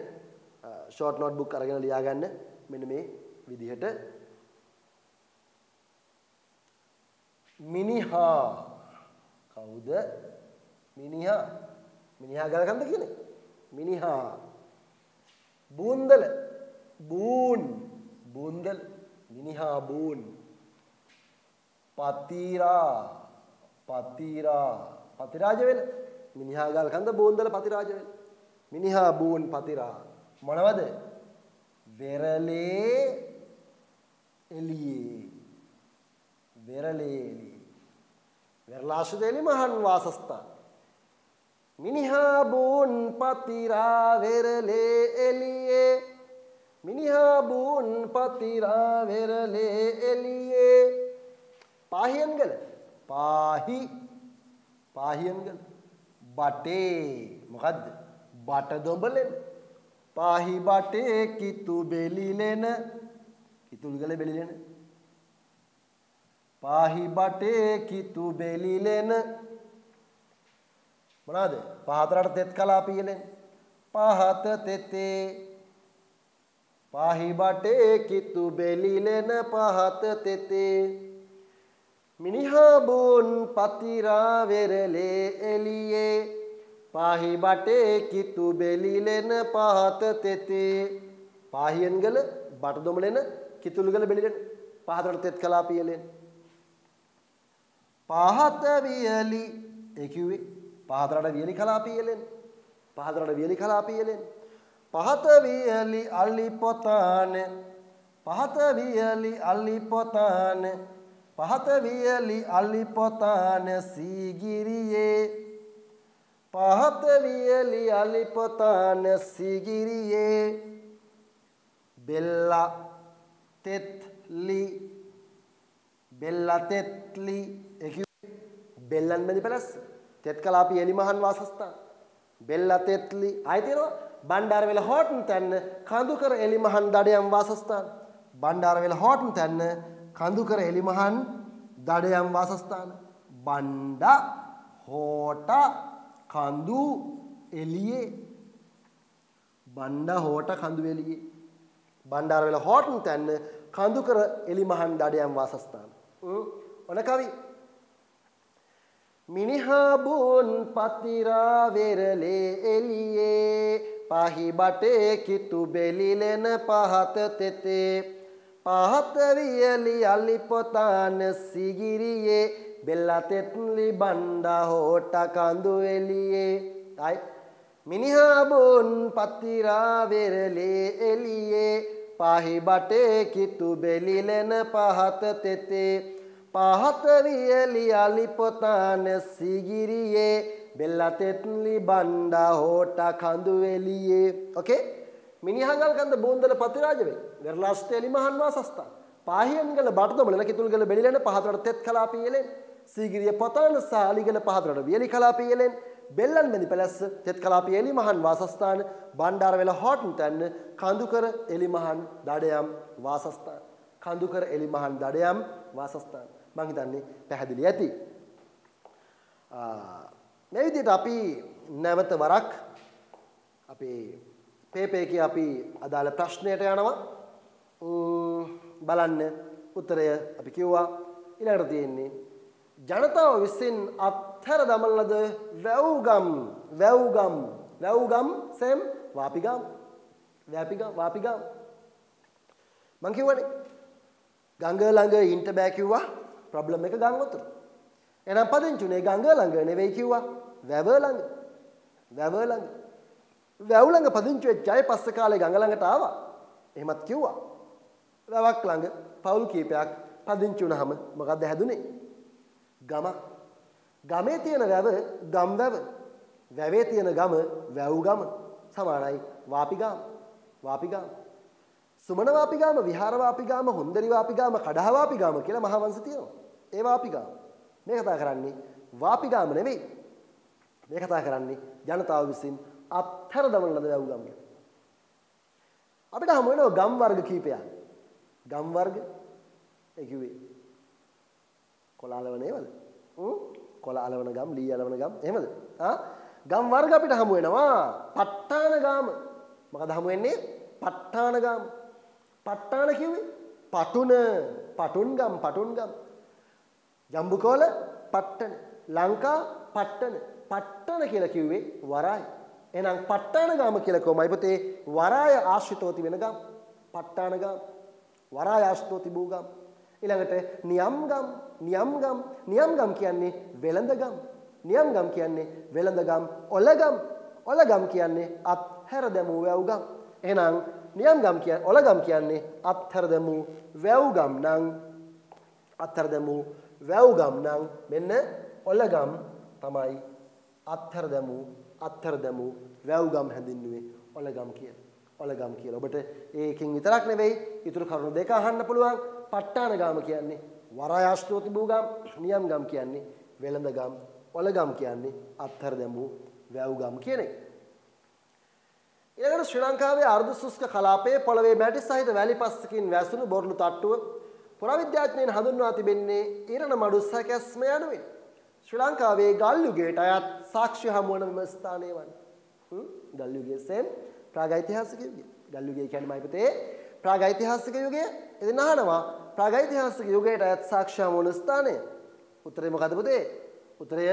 Speaker 1: ලියාගන්න මෙන්න මේ විදිහට මිනිහා කවුද? මිනිහා ගලකන්ද කියන්නේ? මිනිහා බූන්දල බූන්දල මිනිහා බූන් පතිරාජවෙල මිනිහා ගල්කන්ද බෝන්දල පතිරාජවෙල මිනිහා බූන් පතිරා මොනවද? වෙරළේ එළියේ වෙරළාශ්‍රිත එලිමහන් වාසස්ථාන මිනිහා බූන් පතිරා වෙරළේ එළියේ මිනිහා බූන් පතිරා වෙරළේ එළියේ පාහියන්ගල පාහියන්ගල බටේ මොකද්ද? බටදොඹලෙන් පාහි බටේ කිතු බෙලිලෙන කිතුල්ගල බෙලිලෙන පාහි බටේ කිතු බෙලිලෙන මොනවාද? පහතරට තෙත් කලාපීයලෙන් පහත තෙතේ පාහි බටේ කිතු බෙලිලෙන පහත තෙතේ මිනිහා බෝන් පතිරා වෙරළේ එළියේ පාහි බටේ කිතු බෙලිලෙන පහත තෙතේ පාහියන්ගල බටදොමලෙන කිතුල්ගල බෙලිලෙන පහතරට තෙත් කලාපීයලෙන් පහත වියලි ඒ කිව්වේ පහතරට වියලි කලාපීයලෙන් පහත වියලි අලි පොතාන පහත වියලි අලි පොතාන සීගිරියේ පහත වියලි අලි පොතාන සීගිරියේ බෙල්ලා තෙත්ලි බෙල්ලන් මැදි පැලැස්ස තෙත් කලාපී එලිමහන් වාසස්ථාන බෙල්ලා තෙත්ලි ආයෙ තියෙනවා බණ්ඩාරවෙල හෝටන් තැන්න කඳුකර එලිමහන් දඩයම් වාසස්ථාන බණ්ඩාරවෙල හෝටන් තැන්න කඳුකර එලිමහන් දඩයම් වාසස්ථාන බණ්ඩ හෝට කඳු එළියේ බණ්ඩාරවෙල හෝටන් තැන්න කඳුකර එලිමහන් දඩයම් වාසස්ථාන ඔන කවි මිනිහා බෝන් පතිරා වෙරළේ එළියේ පාහි බටේ කිතු බෙලිලෙන පහත තෙතේ පහත වියලි අලි පොතාන සිගිරියේ බෙල්ලා තෙත්ලි බණ්ඩා හෝට කඳු එළියේ ආයි මිනිහා බෝන් පතිරා වෙරළේ එළියේ පාහි බටේ කිතු බෙලිලෙන පහත තෙතේ පහත වියලි අලි පොතාන සිගිරියේ බෙල්ලා තෙත්ලි බණ්ඩා හෝට කඳු එළියේ ඕකේ මිනිහංගල් කන්ද බෝන්දල පතිරාජ වේ. වෙරළාස්තේලි මහන් වාසස්ථාන. පාහියන්ගල බටදොමල කිතුල්ගල බෙලිලෙන පහතරට තෙත් කලාපීයලෙන් සීගිරිය පොතන සාලිගල පහතරට වියලි කලාපීයලෙන් බෙල්ලන් මෙනි පැලැස්ස තෙත් කලාපීයලි මහන් වාසස්ථාන බණ්ඩාරවෙල හොට්ටන් කඳුකර එලි මහන් දඩයම් වාසස්ථාන. කඳුකර එලි මහන් දඩයම් වාසස්ථාන. මම හිතන්නේ පැහැදිලි ඇති. මේ විදිහට අපි නැවත වරක් අපේ පේපේකේ අපි අදාළ ප්‍රශ්නයට යනවා. බලන්න උත්තරය අපි කිව්වා. ඊළඟට තියෙන්නේ ජනතාව විසින් අත්හැර දමන ලද වැව්ගම් සෙම් වාපිගම් මං කිව්වනේ ගංග ළඟ ඉන්ට බෑ කිව්වා ප්‍රොබ්ලම් එක ගම් වතුර. එහෙනම් පදිංචුනේ ගංග ළඟ නෙවෙයි කිව්වා වැව ළඟ. වැව් ළඟ පදිංචු වෙච්ච අය පස්සේ කාලේ ගඟ ළඟට ආවා. එහෙමත් කිව්වා. වැවක් ළඟ පවුල් කීපයක් පදිංචි වුණාම මොකද්ද හැදුනේ? ගමක්. ගමේ තියෙන වැව ගම් වැව. වැවේ තියෙන ගම වැව් ගම. සමානයි වාපිගාම. සුමන වාපිගාම, විහාර වාපිගාම, හොන්දරි වාපිගාම, කඩහ වාපිගාම කියලා මහා වංශ තියෙනවා. ඒ වාපිගාම. මේ කතා කරන්නේ වාපිගාම නෙවෙයි. මේ කතා කරන්නේ ජනතාව විසින් අත්හැර දමන ලද වැව් ගම් ගැන. අපිට හමු වෙනවා ගම් වර්ග කීපයක්. ගම් වර්ග ඒ කිව්වේ කොළ අලවන ඒවද? කොළ අලවන ගම්, ලී අලවන ගම් එහෙමද? ගම් වර්ග අපිට හමු වෙනවා. ප ဋ ාණ ගාම. මොකද හමු වෙන්නේ? ප ဋ ාණ ගාම. ප ဋ ාණ කිව්වේ පටුන් ගම්. ජම්බුකෝල පට්ටන. ලංකා පට්ටන. පට්ටන කියලා කිව්වේ වරාය. එහෙනම් ප ဋ ාණ ගාම කියලා කොමයි පුතේ වරාය ආශ්‍රිතව තිබෙන ගම්. ප ဋ ාණ ගාම. වරාය ආශ්‍රිතව තිබූ ගම්. ඊළඟට නියම් ගම් කියන්නේ වෙළඳ ගම්. නියම් ගම් කියන්නේ වෙළඳ ගම්. ඔල ගම් කියන්නේ අත්හැර දැමූ වැව් ගම්. එහෙනම් නියම් ගම් කියන්නේ ඔල ගම් කියන්නේ අත්හැර දැමූ වැව් ගම් නම් මෙන්න ඔල ගම් තමයි අත්හැර දැමූ වැව් ගම් හැඳින්වුවේ ඔල ගම් කියලා. ඔබට ඒකෙන් විතරක් නෙවෙයි ඊටු කරුණු දෙක අහන්න පුළුවන්. ප ဋ ාණ ගාම කියන්නේ වරාය ආශ්‍රිතව තිබූ ගම්. නියම් ගම් කියන්නේ වෙළඳ ගම්. ඔල ගම් කියන්නේ අත්හැර දැමූ වැව් ගම් කියන එක. ඊළඟට ශ්‍රී ලංකාවේ අර්ධ ශුෂ්ක කලාපයේ පොළවේ මැටි සහිත වැලි පස්සකින් වැසුණු බොරළු තට්ටුව පුරාවිද්‍යාඥයන් හඳුන්වා තිබෙන්නේ ඉරණමඩු සැකැස්ම යනුවෙන්. ශ්‍රී ලංකාවේ ගල් යුගයට අයත් සාක්ෂි හමු වන මෙම ස්ථානය වන්නේ. ගල් යුගයේ සෙන් ප්‍රාගෛතිහාසික යුගය. ගල් යුගය කියන්නේ මයි පුතේ ප්‍රාගෛතිහාසික යුගය. ඉතින් අහනවා ප්‍රාගෛතිහාසික යුගයට අයත් සාක්ෂි හමු වන ස්ථානය. උත්තරේ මොකද පුතේ? උත්තරය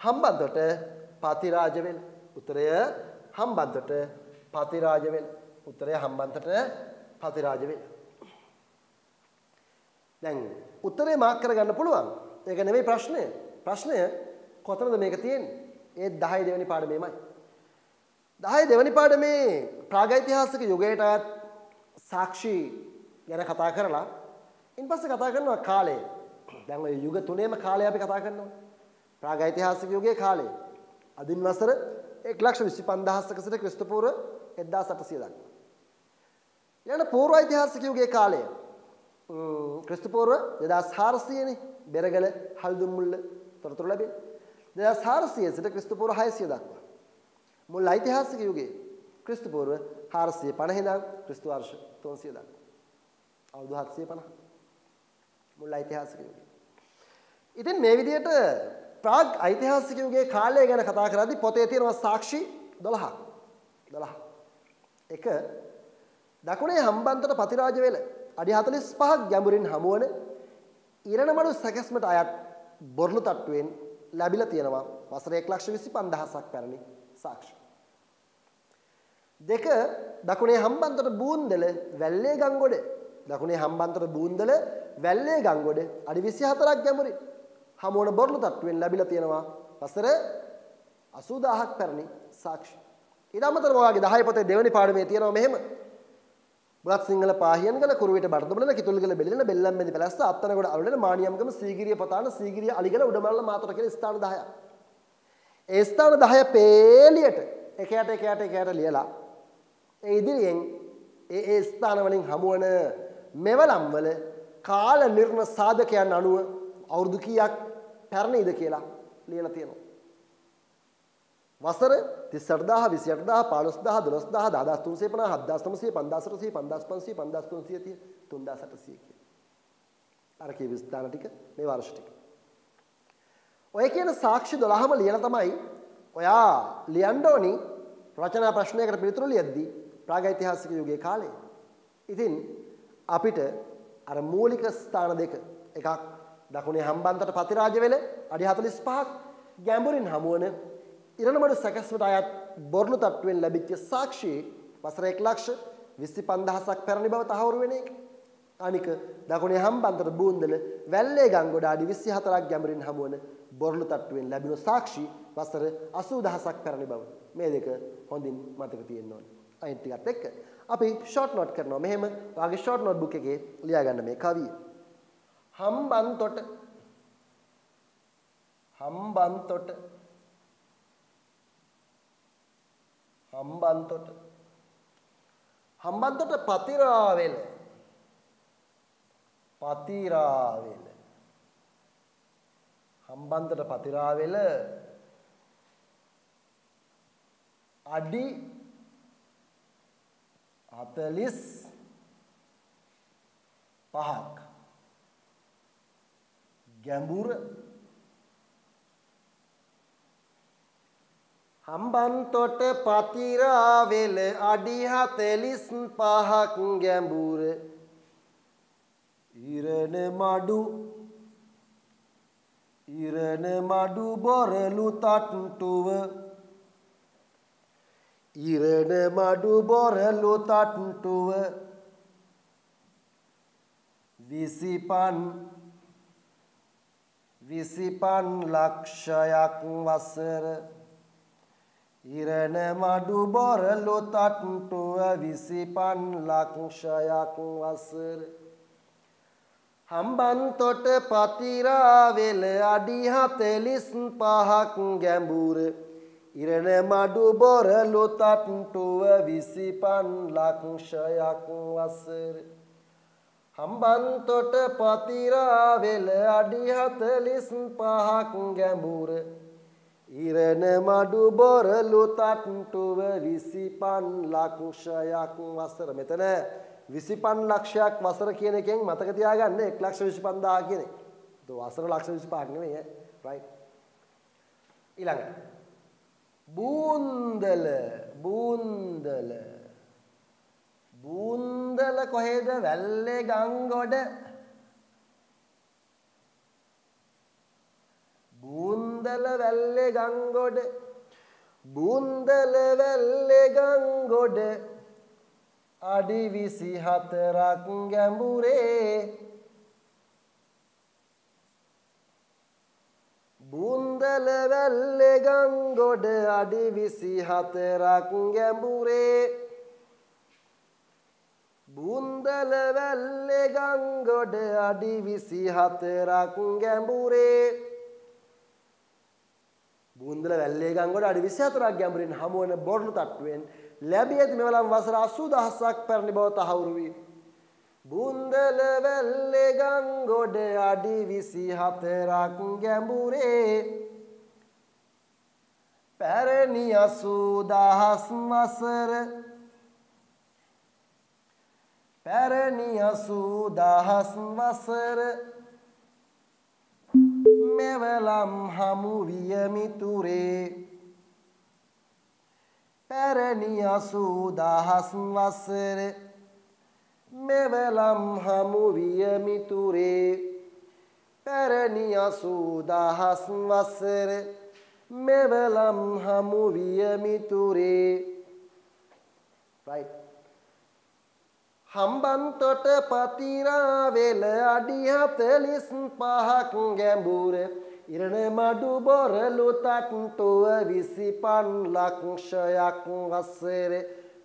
Speaker 1: හම්බන්තොට පතිරාජවෙල. දැන් උත්තරේ මාක් කරගන්න පුළුවන්. ඒක නෙමෙයි ප්‍රශ්නය. ප්‍රශ්නය කොතනද මේක තියෙන්නේ? ඒ 10 දෙවෙනි පාඩමේමයි. 10 දෙවෙනි පාඩමේ ප්‍රාගෛතිහාසික යුගයට අයත් සාක්ෂි ගැන කතා කරලා ඉන්පස්සේ කතා කරනවා කාලය. දැන් ඔය යුග තුනේම කාලය අපි කතා කරනවා. ප්‍රාගෛතිහාසික යුගයේ කාලය. අදින් වසර 1,25,000ක සිට ක්‍රිස්තු පූර්ව 1800 දක්වා. ඊළඟ පූර්වයිතිහාසික යුගයේ කාලය. ක්‍රිස්තු පූර්ව 2400 නේ. බෙරගල හල්දුම්මුල්ල තොරතුරු ලැබෙන්නේ. 2400 සිට ක්‍රිස්තු පූර්ව 600 දක්වා. මුල් ඓතිහාසික යුගයේ ක්‍රිස්තු පූර්ව 450 ඉඳන් ක්‍රිස්තු වර්ෂ 300 දක්වා. අවුරුදු 750. මුල් ඓතිහාසික යුගය. ඉතින් මේ විදිහට ප්‍රාග් ඓතිහාසික යුගයේ කාලය ගැන කතා කරද්දී පොතේ තියෙනවා සාක්ෂි 12ක්. 12. එක දකුණේ හම්බන්තොට පතිරාජවෙල අඩි 45ක් ගැඹුරින් හමුවන ඉරණමඩු සැකැස්මට අයත් බොරළු තට්ටුවෙන් ලැබිලා තියෙනවා වසර 1,25,000ක් පැරණි සාක්ෂි. දෙක දකුණේ හම්බන්තොට බූන්දල වැල්ලේ ගංගොඩ. දකුණේ හම්බන්තොට බූන්දල වැල්ලේ ගංගොඩ අඩි 24ක් ගැඹුරින් හමුවන බොරළු තට්ටුවෙන් ලැබිලා තියෙනවා වසර 80000ක් පැරණි සාක්ෂි. ඊට අමතරව ඔයාගේ 10 පොතේ දෙවෙනි පාඩමේ තියෙනවා මෙහෙම. බුලත් සිංහල පාහියන්ගල කුරුවිට බඩදොබලන කිතුල්ගල බෙලිලන බෙල්ලම්බෙන්දි පැලස්ස අත්තනගොඩ අලුලන මානියම්ගම සීගිරිය පතාන සීගිරිය අලිගල උඩමල්ල මාතොට කියලා ස්ථාන 10ක්. ඒ ස්ථාන 10 පේලියට එකයට ලියලා ඒ ඉදිරියෙන් ඒ ස්ථාන වලින් හමුවන මෙවලම් වල කාල නිර්ණ සාධකයන් අනුව අවුරුදු කීයක් පැරණිද කියලා ලියලා තියෙනවා. වසර 38000 28000 15000 10350 10350 5350 5330 කියලා. අර කී විස්තර ටික මේ වර්ෂ ටික. ඔය කියන සාක්ෂි 12ම ලියලා තමයි ඔයා ලියන්න ඕනි රචනා ප්‍රශ්නයකට පිළිතුරු ලියද්දී ප්‍රාගෛතිහාසික යුගයේ කාලේ. ඉතින් අපිට අර මූලික ස්ථාන දෙක එකක් දකුණේ හම්බන්තොට පතිරාජවෙල අඩි 45ක් ගැඹුරින් හමුවන ඉරණමඩු සැකසුමට අයත් බොරළු තට්ටුවෙන් ලැබිච්ච සාක්ෂි වසර 1,25,000ක් පැරණි බව තහවුරු වෙන එක. අනික දකුණේ හම්බන්තොට බූන්දල වැල්ලේ ගංගොඩ අඩි 24ක් ගැඹුරින් හමුවන බොරළු තට්ටුවෙන් ලැබුණු සාක්ෂි වසර 80000ක් පැරණි බව. මේ දෙක හොඳින් මතක තියෙන්න ඕනේ. අයින් ටිකත් එක්ක අපි ෂෝට් නෝට් කරනවා. මෙහෙම වාගේ ෂෝට් නෝට් බුක් එකේ ලියා ගන්න මේ කවිය. හම්බන්තොට හම්බන්තොට හම්බන්තොට හම්බන්තොට පතිරාවෙල පතිරාවෙල හම්බන්තොට පතිරාවෙල අඩි 45ක් ගැඹුර හම්බන්තොට පතිරාවෙල අඩි 45ක් ගැඹුර ඉරණ මඩු බොරළු තට්ටුව ඉරණ මඩු බොරළු තට්ටුව 25 ලක්ෂයක් වසර ඉරණ මඩු බොරළු තට්ටුව 25 ලක්ෂයක් වසර හම්බන්තොට පතිරාවෙල අඩි 45ක් ගැඹුර ඉරණ මඩු බොරළු තට්ටුව 25 ලක්ෂයක් වසර හම්බන්තොට පතිරාවෙල අඩි 45ක් ගැඹුර ඉරණ මඩු බොරළු තට්ටුව 25 ලක්ෂයක් වසර. මෙතන 25 ලක්ෂයක් වසර කියන එකෙන් මතක තියාගන්න 1,25,000 කියන එක. ඒක වසර ලක්ෂ 25ක් නෙමෙයි ඈ. රයිට්. ඊළඟට බූන්දල කොහෙද? වැල්ලේ ගංගොඩ. බූන්දල වැල්ලේ ගංගොඩ බූන්දල වැල්ලේ ගංගොඩ අඩි 24ක් ගැඹුරේ බූන්දල වැල්ලේ ගංගොඩ අඩි 24ක් ගැඹුරේ බූන්දල වැල්ලේ ගංගොඩ අඩි 24ක් ගැඹුරේ බූන්දල වැල්ලේ ගංගොඩ අඩි 24ක් ගැඹුරින් හමුවන බොරළු තට්ටුවෙන් ලැබී ඇති මෙවලම් වසර 80000ක් පැරණි බව තහවුරු වී බූන්දල වැල්ලේ ගංගොඩ අඩි 24ක් ගැඹුරේ පැරණි 80000 වසර පැරණි 80000 වසර මෙවලම් හමු විය මිතුරේ පැරණි 80000 වසර මෙවලම් හමු විය මිතුරේ පැරණි 80000 වසර මෙවලම් හමු විය මිතුරේ. right. හම්බන්තොට පතිරාවෙල අඩි 45ක් ගැඹුර ඉරණ මඩු බොරළු තට්ටුව 25 ලක්ෂයක් වසර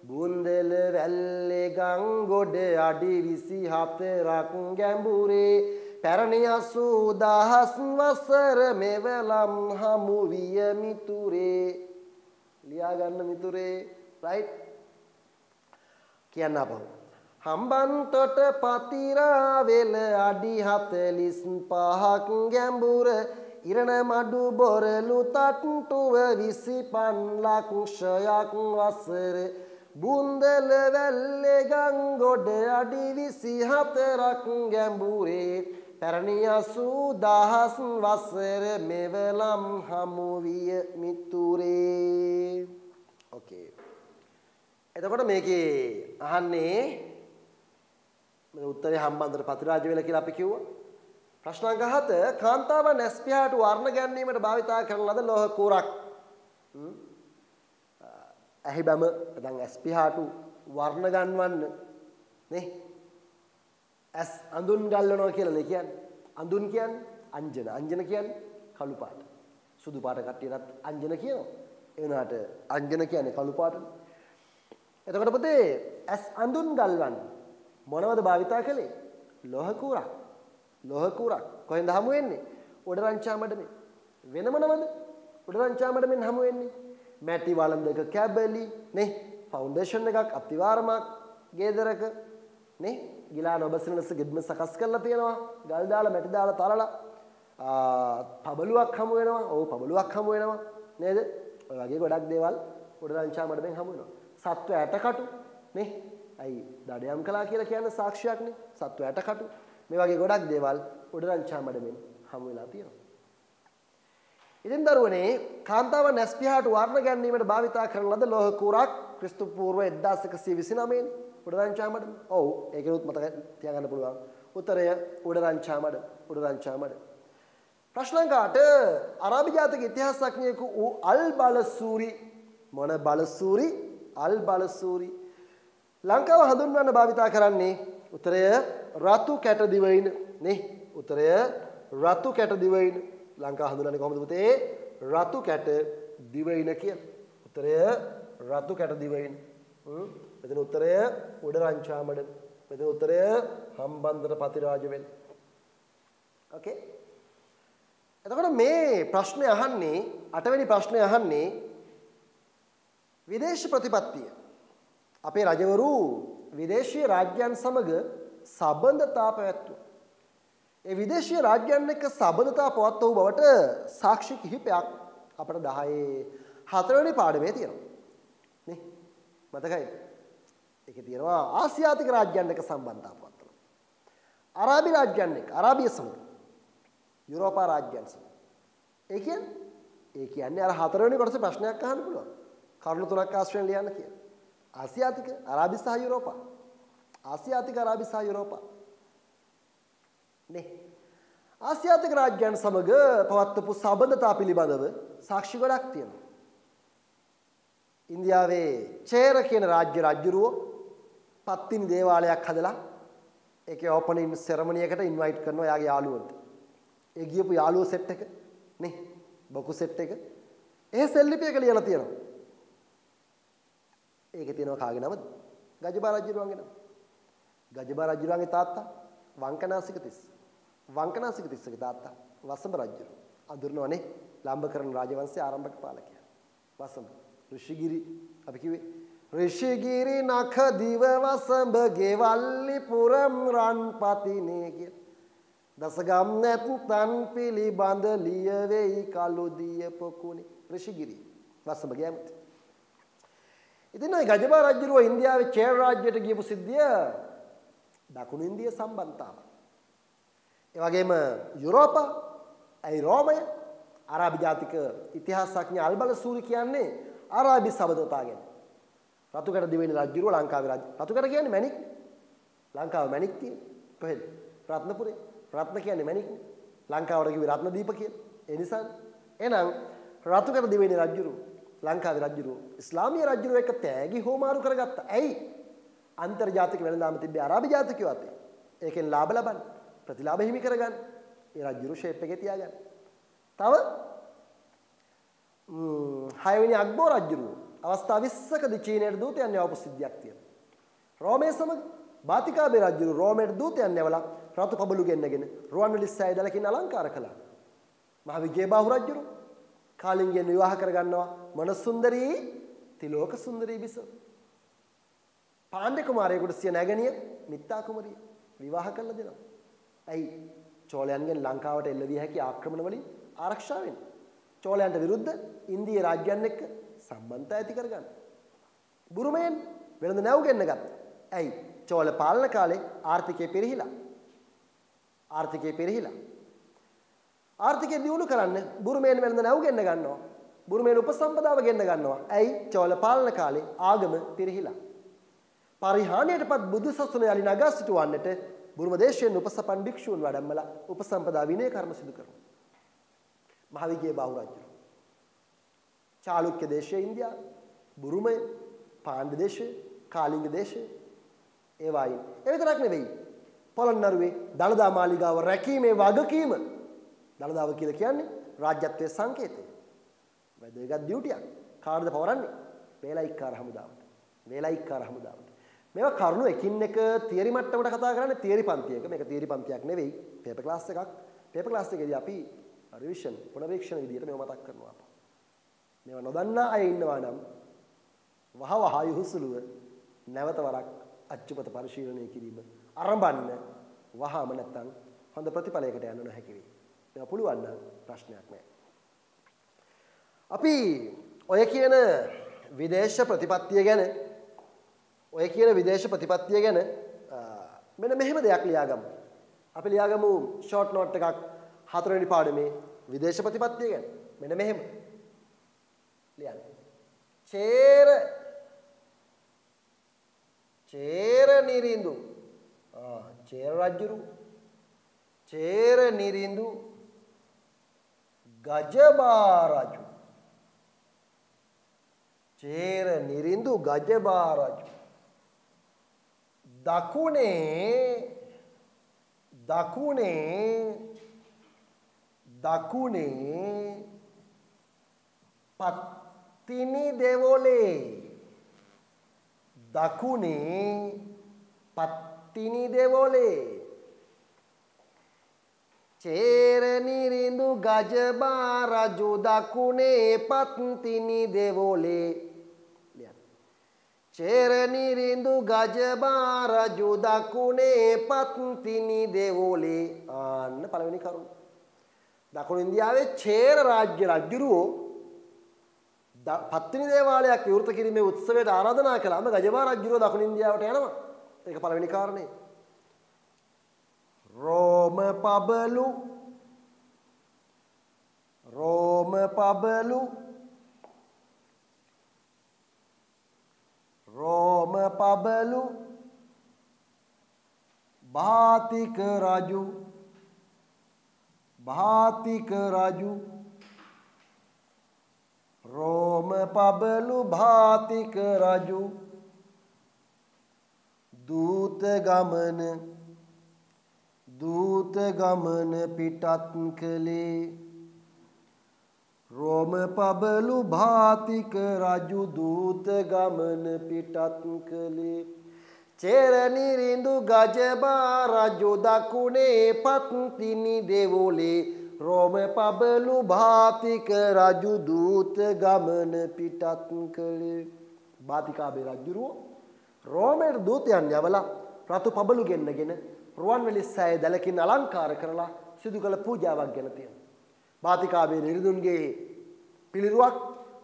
Speaker 1: බූන්දල වැල්ලේ ගංගොඩ අඩි 24ක් ගැඹුරේ පැරණි 80000 වසර මෙවලම් හමු විය මිතුරේ. ලියා ගන්න මිතුරේ right කියන්න අපහු හම්බන්තොට පතිරාවෙල අඩි 45ක් ගැඹුර ඉරණ මඩු බොරළු තට්ටුව 25 ලක්ෂයක් වසර බුන්දල වැල්ලේ ගංගොඩ අඩි 24ක් ගැඹුරේ පැරණි 80000 වසර මෙවලම් හමු විය මිතුරේ ඕකේ එතකොට මේකේ අහන්නේ මේ උත්තරේ හම්බන්තොට පතිරාජ වෙල කියලා අපි කිව්වා ප්‍රශ්න අංක 7 කාන්තාවන් ඇස්පිහාට වර්ණ ගැන්වීමට භාවිතා කරන ලද ලෝහ කූරක් ඇහි බැම නැත්නම් ඇස්පිහාට වර්ණ ගන්වන්න නේ ඇස් අඳුන් ගල්වනවා කියලා නේ කියන්නේ අඳුන් කියන්නේ අංජන කියන්නේ කළු පාට සුදු පාට කට්ටියටත් අංජන කියනවා ඒ වුණාට අංජන කියන්නේ කළු පාටනේ එතකොට පුතේ ඇස් අඳුන් ගල්වන්න මොනවද භාවිතා කළේ ලෝහ කූරක් කොහෙන්ද හමු වෙන්නේ උඩරංචා මඩමෙන් වෙන මොනවද උඩරංචා මඩමෙන් හමු වෙන්නේ මැටි වළඳක කැබලි නේ ෆවුන්ඩේෂන් එකක් අතිවාරමක් ගේදරක නේ ගිලාන ඔබසින ලෙස ගෙඩම සකස් කරලා තියෙනවා ගල් දාලා මැටි දාලා තලලා පබලුවක් හමු වෙනවා පබලුවක් හමු වෙනවා නේද ඔය වගේ ගොඩක් දේවල් උඩරංචා මඩමෙන් හමු වෙනවා සත්ව ඇටකටු නේ අයි දඩයම් කළා කියලා කියන්නේ සාක්ෂියක් නේ සත්ව ඇටකටු මේ වගේ ගොඩක් දේවල් උඩරංචා මඩමෙන් හමු වෙලා තියෙනවා. ඉතින් දරුවනේ කාන්තාවන් ඇස්පිහාට වර්ණ ගැන්වීමට භාවිතා කරන ලද ලෝහ කූරක් ක්‍රිස්තු පූර්ව 1129 නේ උඩරංචා මඩම. ඔව් ඒකෙනුත් මතක තියාගන්න පුළුවන්. උත්තරය උඩරංචා මඩ. ප්‍රශ්න අංක 8 අරාබි ජාතික ඉතිහාසඥයෙකු වූ අල් බලසූරි මොන බලසූරි අල් බලසූරි ලංකාව හඳුන්වන්න භාවිතා කරන්නේ උත්තරය රතු කැට දිවයින නේ උත්තරය රතු කැට දිවයින ලංකාව හඳුන්වන්නේ කොහොමද පුතේ රතු කැට දිවයින කියලා උත්තරය රතු කැට දිවයින මෙතන උත්තරය උඩරංචා මඩ මෙතන උත්තරය හම්බන්තොට පතිරාජ වෙල ඕකේ එතකොට මේ ප්‍රශ්නේ අහන්නේ 8 වෙනි ප්‍රශ්නේ අහන්නේ විදේශ ප්‍රතිපත්තිය අපේ රජවරු විදේශීය රාජ්‍යයන් සමග සබඳතා පැවැත්වුවා. ඒ විදේශීය රාජ්‍යයන් එක්ක සබඳතා පවත්වූ බවට සාක්ෂි කිහිපයක් අපිට 10 4වෙනි පාඩමේ තියෙනවා. නේ? මතකයි? ඒකේ තියෙනවා ආසියාතික රාජ්‍යයන් එක්ක සම්බන්ධතා පවත්වනවා. අරාබි රාජ්‍යයන් එක්ක අරාබිය සමග යුරෝපා රාජ්‍යයන් සමග. ඒ කියන්නේ අර 4වෙනි කොටසේ ප්‍රශ්නයක් අහන්න පුළුවන්. කරුණු තුනක් ආශ්‍රයෙන් ලියන්න කියලා. ආසියාතික අරාබි සහ යුරෝපා ආසියාතික අරාබි සහ යුරෝපා නේ ආසියාතික රාජ්‍යයන් සමග පවත්වපු සබඳතා පිළිබඳව සාක්ෂි ගොඩක් තියෙනවා ඉන්දියාවේ චේර කියන රාජ්‍ය රජුරුව පත්තිනි දේවාලයක් හදලා ඒකේ ඕපනින් සෙරමනි එකට ඉන්වයිට් කරනවා එයාගේ යාළුවන්ට ඒ ගියපු යාළුවෝ සෙට් එක නේ බොකු සෙට් එක ඒ සෙල්ලිපියක ලියලා තියෙනවා ඒකේ තියෙනවා කාගේ නමද? ගජබා රජුරුවන්ගේ නම. ගජබා රජුරුවන්ගේ තාත්තා වංකනාසික තිස්ස. වංකනාසික තිස්සගේ තාත්තා වසඹ රජුරුව. අඳුරනවනේ ලම්බකරන රාජවංශයේ ආරම්භක පාලකයා. වසඹ ඍෂිගිරි අපි කිව්වේ ඍෂිගිරි නඛ දිව වසඹ ගෙවල්ලි පුරම් රන්පතිනේ කිය. දසගම් නැත්නම් පිළිබඳ ලිය වෙයි කළු දිය පොකුණේ ඍෂිගිරි වසඹගේ ඇමති. ඉතින් ඔය ගජබා රජුරුව ඉන්දියාවේ චේර රාජ්‍යයට ගියපු සිද්ධිය දකුණු ඉන්දිය සම්බන්ධතාව. ඒ වගේම යුරෝපා, රෝමය, අරාබි ජාතික ඉතිහාසඥ අල්බලසූරි කියන්නේ අරාබි සබඳතා ගැන. රතුකඩ දිවෙන රජුරුව ලංකාවේ රජු. රතුකඩ කියන්නේ මැණික්. ලංකාවේ මැණික් තියෙන. කොහෙද? රත්නපුරේ. රත්න කියන්නේ මැණික්. ලංකාවට කිව්වේ රත්නදීප කියලා. ඒ නිසා එහෙනම් රතුකඩ දිවෙන රජුරුව ලංකාවේ රජුරුව ඉස්ලාමීය රජුරුව එක්ක තෑගි හෝමාරු කරගත්තා. ඇයි? අන්තර්ජාතික වෙළඳාම තිබ්බේ අරාබි ජාතිකයෝ අතේ. ඒකෙන් ලාභ ලබන්න, ප්‍රතිලාභ හිමි කරගන්න. ඒ රජුරුව ෂේප් එකේ තියාගන්න. තව 6 වෙනි අක්බර් රජුරුව අවස්ථා 20කදී චීනයට දූතයන් යවපු සිද්ධියක් තියෙනවා. රෝමයේ සමග බාතිකාබේ රජුරුව රෝමයට දූතයන් යවලා රතු පබළු ගෙන්නගෙන රුවන්වැලි සෑය දලකින් අලංකාර කළා. මහ විජේබාහු රජුරුව කාලිංගෙන් විවාහ කරගන්නවා මොනසුන්දරී තිලෝක සුන්දරී බිසව. පාණ්ඩ්‍ය කුමාරයෙකුට සිය නැගණිය මිත්තා කුමරිය විවාහ කළ දෙනවා. ඇයි? චෝලයන්ගෙන් ලංකාවට එල්ල විය හැකි ආක්‍රමණ වලින් ආරක්ෂා වෙන්න. චෝලයන්ට විරුද්ධ ඉන්දිය රාජ්‍යයන් එක්ක සම්බන්ධතා ඇති කරගන්න. බුරුමයෙන් වෙළඳ නැව් ගෙන්න ගත්තා. ඇයි? චෝල පාලන කාලේ ආර්ථිකය පිරිහිලා. ආර්ථිකය දියුණු කරන්න බුරුමයෙන් වෙළඳ නැව් ගෙන්න ගන්නවා. බුරුමයෙන් උපසම්පදාව ගෙන්න ගන්නවා. ඇයි? චෝල පාලන කාලේ ආගම පිරිහිලා. පරිහානියටපත් බුදු සසුන යලි නගා සිටවන්නට බුරුම දේශයෙන් උපසපන් භික්ෂූන් වඩම්මලා උපසම්පදා විනය කර්ම සිදු කරනවා. මහවිජය බාහු රජු. චාලුක්‍ය දේශයේ ඉන්දියාව, බුරුමය, පාණ්ඩ්‍ය දේශය, කාලිංග දේශය ඒ වයින්. ඒ විතරක් නෙවෙයි. පොළොන්නරුවේ දළදා මාලිගාව රැකීමේ වගකීම. දළදාව කියලා කියන්නේ රාජ්‍යත්වයේ සංකේතය. වැදගත් ඩියුටියක්. කාටද පවරන්නේ? වේලයික්කාර හමුදාවට. මේවා කරුණු එකින් එක තියරි මට්ටමට කතා කරන්නේ තියරි පන්තියක. මේක තියරි පන්තියක් නෙවෙයි. පේපර් ක්ලාස් එකක්. පේපර් ක්ලාස් එකේදී අපි රිවිෂන් පුනරීක්ෂණ විදියට මේව මතක් කරනවා අප. මේවා නොදන්නා අය ඉන්නවා නම් වහවහ යහුසුලුව නැවත වරක් අච්චුපත පරිශීලනය කිරීම ආරම්භන්න වහාම නැත්තම් හොඳ ප්‍රතිඵලයකට යන්න නොහැකි වෙයි. මේවා පුළුවන් නම් ප්‍රශ්නයක් නැහැ. අපි ඔය කියන විදේශ ප්‍රතිපත්තිය ගැන මෙන්න මෙහෙම දෙයක් ලියාගමු. අපි ලියාගමු ෂෝට් නෝට් එකක් 4 වෙනි පාඩමේ විදේශ ප්‍රතිපත්තිය ගැන. මෙන්න මෙහෙම ලියන්න. චේර නිරිඳු චේර රජුරු චේර නිරිඳු ගජබා රජු චේර නිරිඳු ගජබා රජු දකුණේ පත්තිනි දෙවොලේ චේර නිරිඳු ගජබා රජු දකුණේ පත්තිනි දෙවොලේ චේර නිරිඳු ගජබා රජු දකුණේ පත්තිනි දෙවොලේ. ආන්න පළවෙනි කරුණ. දකුණු ඉන්දියාවේ චේර රාජ්‍ය රජුරෝ පත්තිනි දේවාලයක් විවෘත කිරීමේ උත්සවයට ආරාධනා කළාම ගජබා රජුරෝ දකුණු ඉන්දියාවට යනවා. ඒක පළවෙනි කාරණේ. රෝම පබලු භාතික රජු රෝම පබලු භාතික රජු දූත ගමන පිටත් කළේ. රෝම පබලු භාතික රජු දූත ගමන පිටත් කළේ. චේර නිරිඳු ගජබා රජු දකුණේ පත්තිනි දෙවොලේ. රෝම පබලු භාතික රජු දූත ගමන පිටත් කළේ. භාතිකාබේ රජුරෝ රෝමයට දූතයන් යවලා රතු පබලු ගෙන්නගෙන රුවන්වැලි සෑය දැලකින් අලංකාර කරලා සිදු කළ පූජාවක් ගැන තියෙනවා. භාතිකාබේ නිරිඳුන්ගේ පිළිරුවක්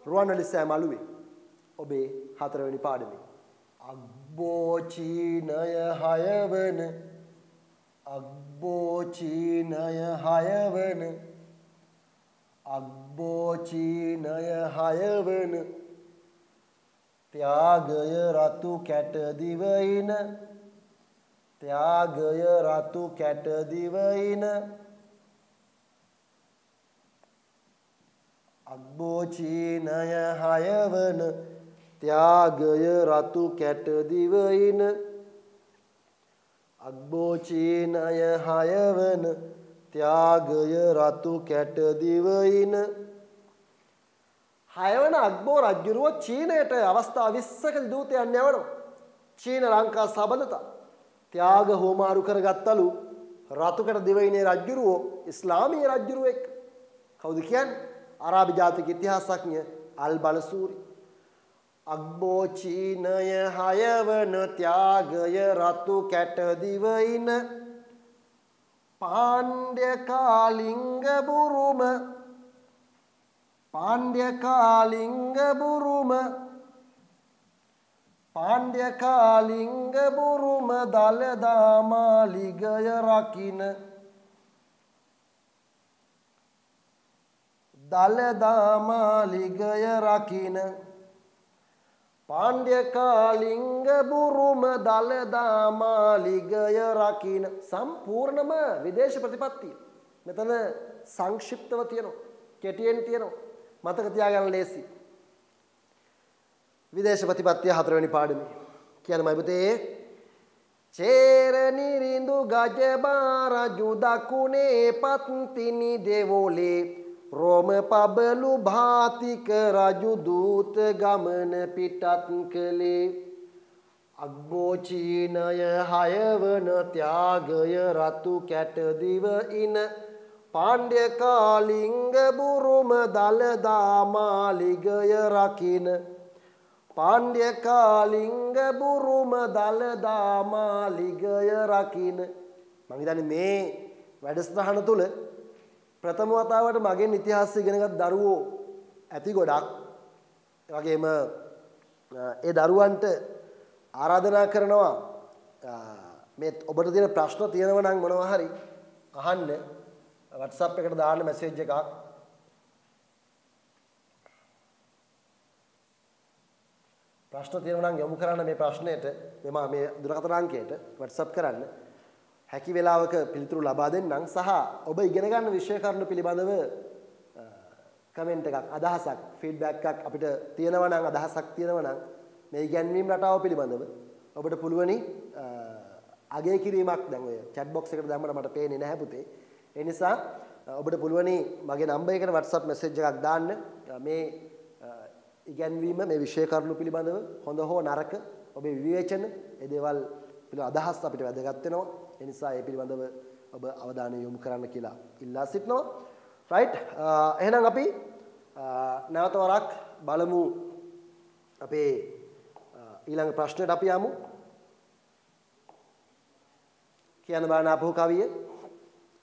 Speaker 1: රුවන්වැලි සෑය මළුවේ. ඔබේ 4 වෙනි පාඩමේ අග්බෝචීනය 6 වන ත්‍යාගය රතු කැට දිවයින අග්බෝචීනය 6 වන ත්‍යාගය රතු කැට දිවයින. අග්බෝචීනය 6 වන ත්‍යාගය රතු කැට දිවයින. 6 වන අග්බෝ රජුරුව චීනයට අවස්ථා 20කදී දූතයන් යවනවා. චීන ලංකා සබඳතා ත්‍යාග හෝමාරු කරගත්තලු රතුකඩ දිවයිනේ රජුරුව ඉස්ලාමීය රජුරුව එක්ක. කවුද කියන්නේ? අරාබි ජාතික ඉතිහාසඥ අල් බලසූරි. අග්බෝ චීනය හයවන ත්‍යාගය රතු කැට දිවයින පාණ්ඩ්‍ය කාලිංග බුරුම පාණ්ඩ්‍ය කාලිංග බුරුම පාණ්ඩ්‍ය කාලිංග බුරුම දළදා මාලිගය රකින්න දළදා මාලිගය රකින්න පාණ්ඩ්‍ය කාලිංග බුරුම දළදා මාලිගය රකින්න සම්පූර්ණම විදේශ ප්‍රතිපත්තිය මෙතන සංක්ෂිප්තව තියෙනවා කෙටියෙන් තියෙනවා මතක තියාගන්න ලේසි විදේශ ප්‍රතිපත්තිය 4 වෙනි පාඩමේ කියන්නේ මයි පුතේ චේර නිරිඳු ගජබා රජු දකුණේ පත්තිනි දෙවොලේ රෝම පබලු භාතික රජු දූත ගමන පිටත් කළේ අග්බෝ චීනය හයවන ත්‍යාගය රතු කැට දිව ඉන පාණ්ඩ්‍ය කාලිංග බුරුම දළදා මාලිගය රකින්න පාණ්ඩ්‍ය කාලිංග බුරුම දළදා මාලිගය රකින්න මම හිතන්නේ මේ වැඩසටහන තුල ප්‍රථම වතාවට මගෙන් ඉතිහාසය ඉගෙනගත් දරුවෝ ඇති ගොඩක් ඒ වගේම ඒ දරුවන්ට ආරාධනා කරනවා මේ ඔබට තියෙන ප්‍රශ්න තියෙනවා නම් මොනවා හරි අහන්න WhatsApp එකට දාන්න මැසේජ් එකක් ප්‍රශ්න තියෙනවා නම් යොමු කරන්න මේ ප්‍රශ්නෙට මේ දුරකථන අංකයට WhatsApp කරන්න හැකි වෙලාවක පිළිතුරු ලබා දෙන්නම් සහ ඔබ ඉගෙන ගන්න විෂය කරුණු පිළිබඳව කමෙන්ට් එකක් අදහසක් ෆීඩ්බැක් එකක් අපිට තියෙනවා නම් අදහසක් තියෙනවා නම් මේ ඉගැන්වීම් රටාව පිළිබඳව ඔබට පුළුවනි අගය කිරීමක් දැන් ඔය chat box එකට දැම්මම මට පේන්නේ නැහැ පුතේ ඒ නිසා ඔබට පුළුවනි මගේ නම්බර් එකට WhatsApp message එකක් දාන්න මේ ඉගැන්වීම මේ විෂය කරුණු පිළිබඳව හොඳ හෝ නරක ඔබේ විවේචන ඒ දේවල් පිළිබඳ අදහස් අපිට වැදගත් වෙනවා ඒ නිසා ඒ පිළිබඳව ඔබ අවධානය යොමු කරන්න කියලා ඉල්ලා සිටිනවා රයිට් එහෙනම් අපි නැවත වරක් බලමු අපේ ඊළඟ ප්‍රශ්නෙට අපි යමු කියන්න බෑ නාපහු කවිය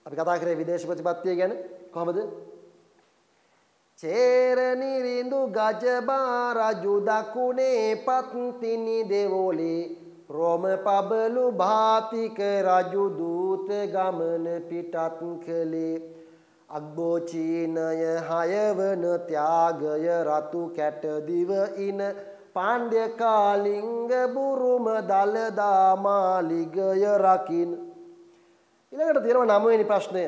Speaker 1: අපි කතා කරේ විදේශ ප්‍රතිපත්තිය ගැන කොහොමද චේර නිරිඳු ගජබා රජු දකුණේ පත්තිනි දෙවොලේ රෝම පබලු භාතික රජු දූත ගමන පිටත් කළේ අග්බෝ චීනය හයවන ත්‍යාගය රතු කැට දිව ඉන පාණ්ඩ්‍ය කාලිංග බුරුම දළදා මාලිගය රකින්න ඊළඟට තියෙනවා 9 වෙනි ප්‍රශ්නය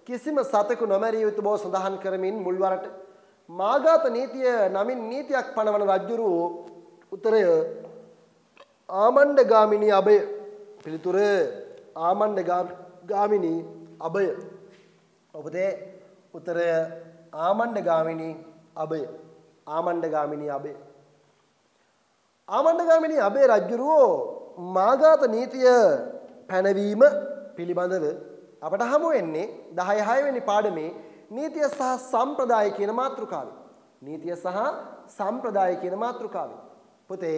Speaker 1: කිසිම සතෙකු නොමැරිය යුතු බව සඳහන් කරමින් මුල්වරට මාඝාත නීතිය නමින් නීතියක් පනවන රජුරු උත්තරය ආමණ්ඩගාමිනී අබය පිළිතුර ආමණ්ඩගාමිනී අබය ඔබේ උත්තරය ආමණ්ඩගාමිනී අබය ආමණ්ඩගාමිනී අබය ආමණ්ඩගාමිනී අබේ රජුරෝ මාඝාත නීතිය පැනවීම පිළිබඳව අපට හමු වෙන්නේ 10 වෙනි පාඩමේ නීතිය සහ සම්ප්‍රදාය කියන මාතෘකාවේ නීතිය සහ සම්ප්‍රදාය කියන මාතෘකාවේ පුතේ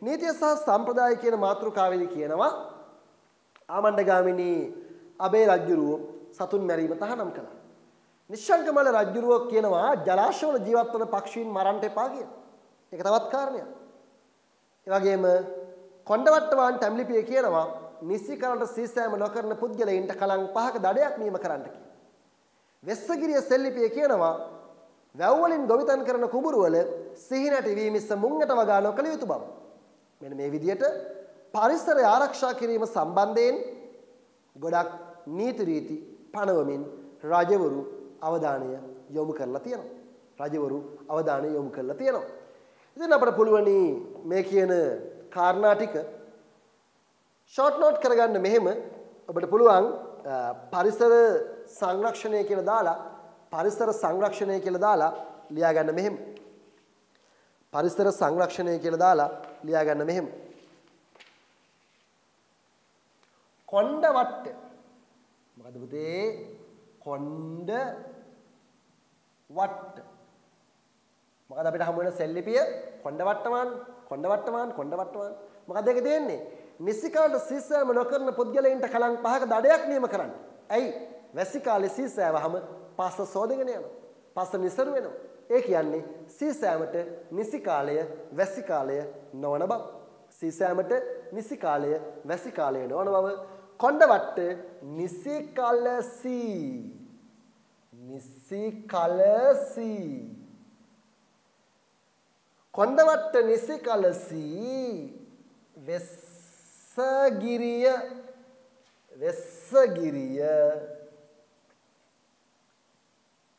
Speaker 1: නීතිය සහ සම්ප්‍රදාය කියන මාතෘකාවේදී කියනවා ආමණ්ඩගාමිනී අබේ රජුරෝ සතුන් මැරීම තහනම් කළා නිශ්ශංකමල රජුරෝ කියනවා ජලාශවල ජීවත් වන පක්ෂීන් මරන්න එපා කියලා ඒක තවත් කාරණයක් ඒ වගේම කොණ්ඩවට්ටවාන් තැම්ලිපිය කියනවා නිසිකරට සීසෑම නොකරන පුද්ගලයින්ට කලං 5ක දඩයක් නියම කරන්න කියලා. වෙස්සගිරිය සෙල්ලිපිය කියනවා වැව් වලින් ගොවිතැන් කරන කුඹුරු වල සිහිනට වීමිස්ස මුංගට වගා නොකළ යුතු බව. මෙන්න මේ විදිහට පරිසරය ආරක්ෂා කිරීම සම්බන්ධයෙන් ගොඩක් නීති රීති පනවමින් රජවරු අවධානය යොමු කරලා තියෙනවා. රජවරු අවධානය යොමු කරලා තියෙනවා. ඉතින් අපිට පුළුවනි මේ කියන කාරණා ටික ෂෝට් නෝට් කරගන්න මෙහෙම ඔබට පුළුවන් පරිසර සංරක්ෂණය කියලා දාලා පරිසර සංරක්ෂණය කියලා දාලා ලියා ගන්න මෙහෙම පරිසර සංරක්ෂණය කියලා දාලා ලියා ගන්න මෙහෙම කොණ්ඩ වට්ට මොකද පුතේ කොණ්ඩ වට්ට මොකද අපිට හමු වෙන සෙල්ලිපිය කොණ්ඩ වට්ටමාන මොකද ඒක තියෙන්නේ? නිසි කාලේ සීසෑම නොකරන පුද්ගලයන්ට කලං 5ක දඩයක් නියම කරන්න. ඇයි? වැසි කාලේ සීසෑවහම පස්ස සෝදගෙන යනවා. පස්ස නිසරු වෙනවා. ඒ කියන්නේ සීසෑමට නිසි කාලය වැසි කාලය නොවන බව. සීසෑමට නිසි කාලය වැසි කාලය නොවන බව. කොණ්ඩවට්ට නිසි කලසී. නිසි කලසී. කොණ්ඩවට්ට නිසි කලසී වෙස්සගිරිය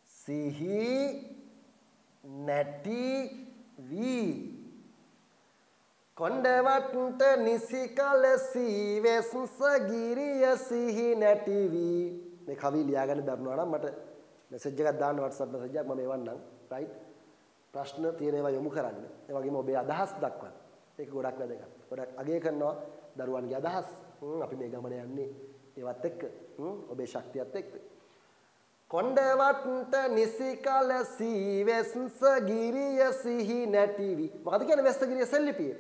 Speaker 1: සිහි නැටි වී. කොණ්ඩවට්ට නිසි කලසී වෙස්සගිරිය සිහි නැටි වී. මේ කවි ලියාගන්න දරනවා නම් මට මෙසේජ් එකක් දාන්න WhatsApp මෙසේජ් එකක් මම එවන්නම්. රයිට්. ප්‍රශ්න තියෙන ඒවා යොමු කරන්න. ඒ වගේම ඔබේ අදහස් දක්වන්න. ඒක ගොඩක් වැදගත්. ගොඩක් අගය කරනවා දරුවන්ගේ අදහස්. අපි මේ ගමන යන්නේ ඒවත් එක්ක. ඔබේ ශක්තියත් එක්ක. කොණ්ඩවට්ට නිසි කලසී වෙස්සගිරිය සිහි නැටිවි. මොකද කියන්නේ වෙස්සගිරිය සෙල්ලිපිය?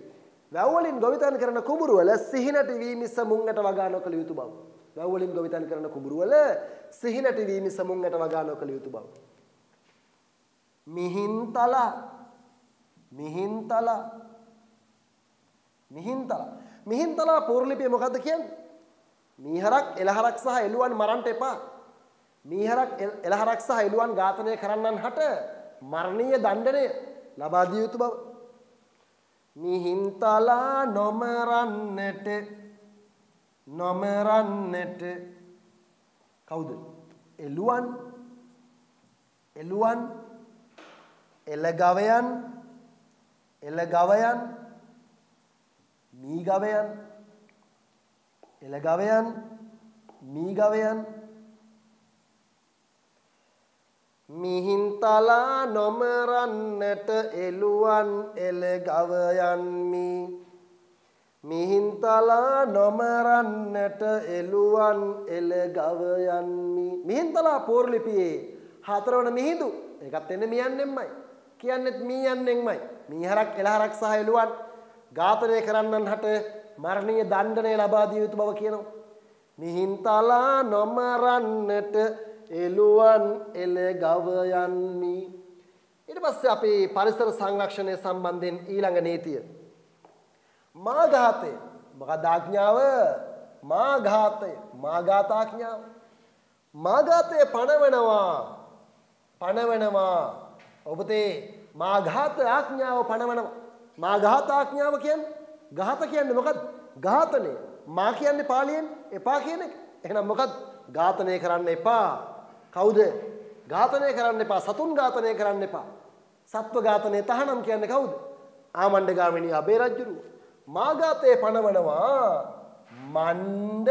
Speaker 1: වැව් වලින් ගොවිතැන් කරන කුඹුරු වල සිහි නැටි වී මිස මුංගට වගා නොකළ යුතු බව. වැව් වලින් ගොවිතැන් කරන කුඹුරු වල සිහි නැටි වී මිස මුංගට වගා නොකළ යුතු බව. මිහින්තලා පූර්වලිපිය මොකද්ද කියන්නේ? මීහරක් එළහරක් සහ එළුවන් මරන්න එපා. මීහරක් එළහරක් සහ එළුවන් ඝාතනය කරන්නන් හට මරණීය දණ්ඩනය ලබා දිය යුතු බව. මිහින්තලා නොමරන්නට කවුද? එළුවන් එළගවයන් මීගවයන් මිහින්තලා නොමරන්නට එළුවන් එළගවයන් මිහින්තලා නොමරන්නට එළුවන් එළගවයන් මිහින්තලා පෝර්ලිපියේ 4 වන මිහිඳු ඒකත් එන්නේ මියන්නෙන්මයි කියන්නේත් මීයන්නෙන්මයි මීහරක් එළහරක් සහ එළුවන් ඝාතනය කරන්නන් හට මරණීය දණ්ඩනය ලබා දිය යුතු බව කියනවා. මිහින්තලා නොමරන්නට එළුවන් එළගවයන් ඊට පස්සේ අපි පරිසර සංරක්ෂණය සම්බන්ධයෙන් ඊළඟ නීතිය මාඝාතය. මොකද ආඥාව? මාඝාතාඥාව. මාඝාතය පණවනවා. ඔබතේ මාඝාත ආඥාව පණවනවා. මාඝාත ආඥාව කියන්නේ ඝාත කියන්නේ මොකද්ද? ඝාතනය. මා කියන්නේ පාලියෙන් එපා කියන එක. එහෙනම් මොකද්ද? ඝාතනය කරන්න එපා. කවුද? ඝාතනය කරන්න එපා. සතුන් ඝාතනය කරන්න එපා. සත්ව ඝාතනය තහනම් කියන්නේ කවුද? ආමණ්ඩගාමිනී අබේ රජුරුව. මාඝාතේ පණවනවා මණ්ඩ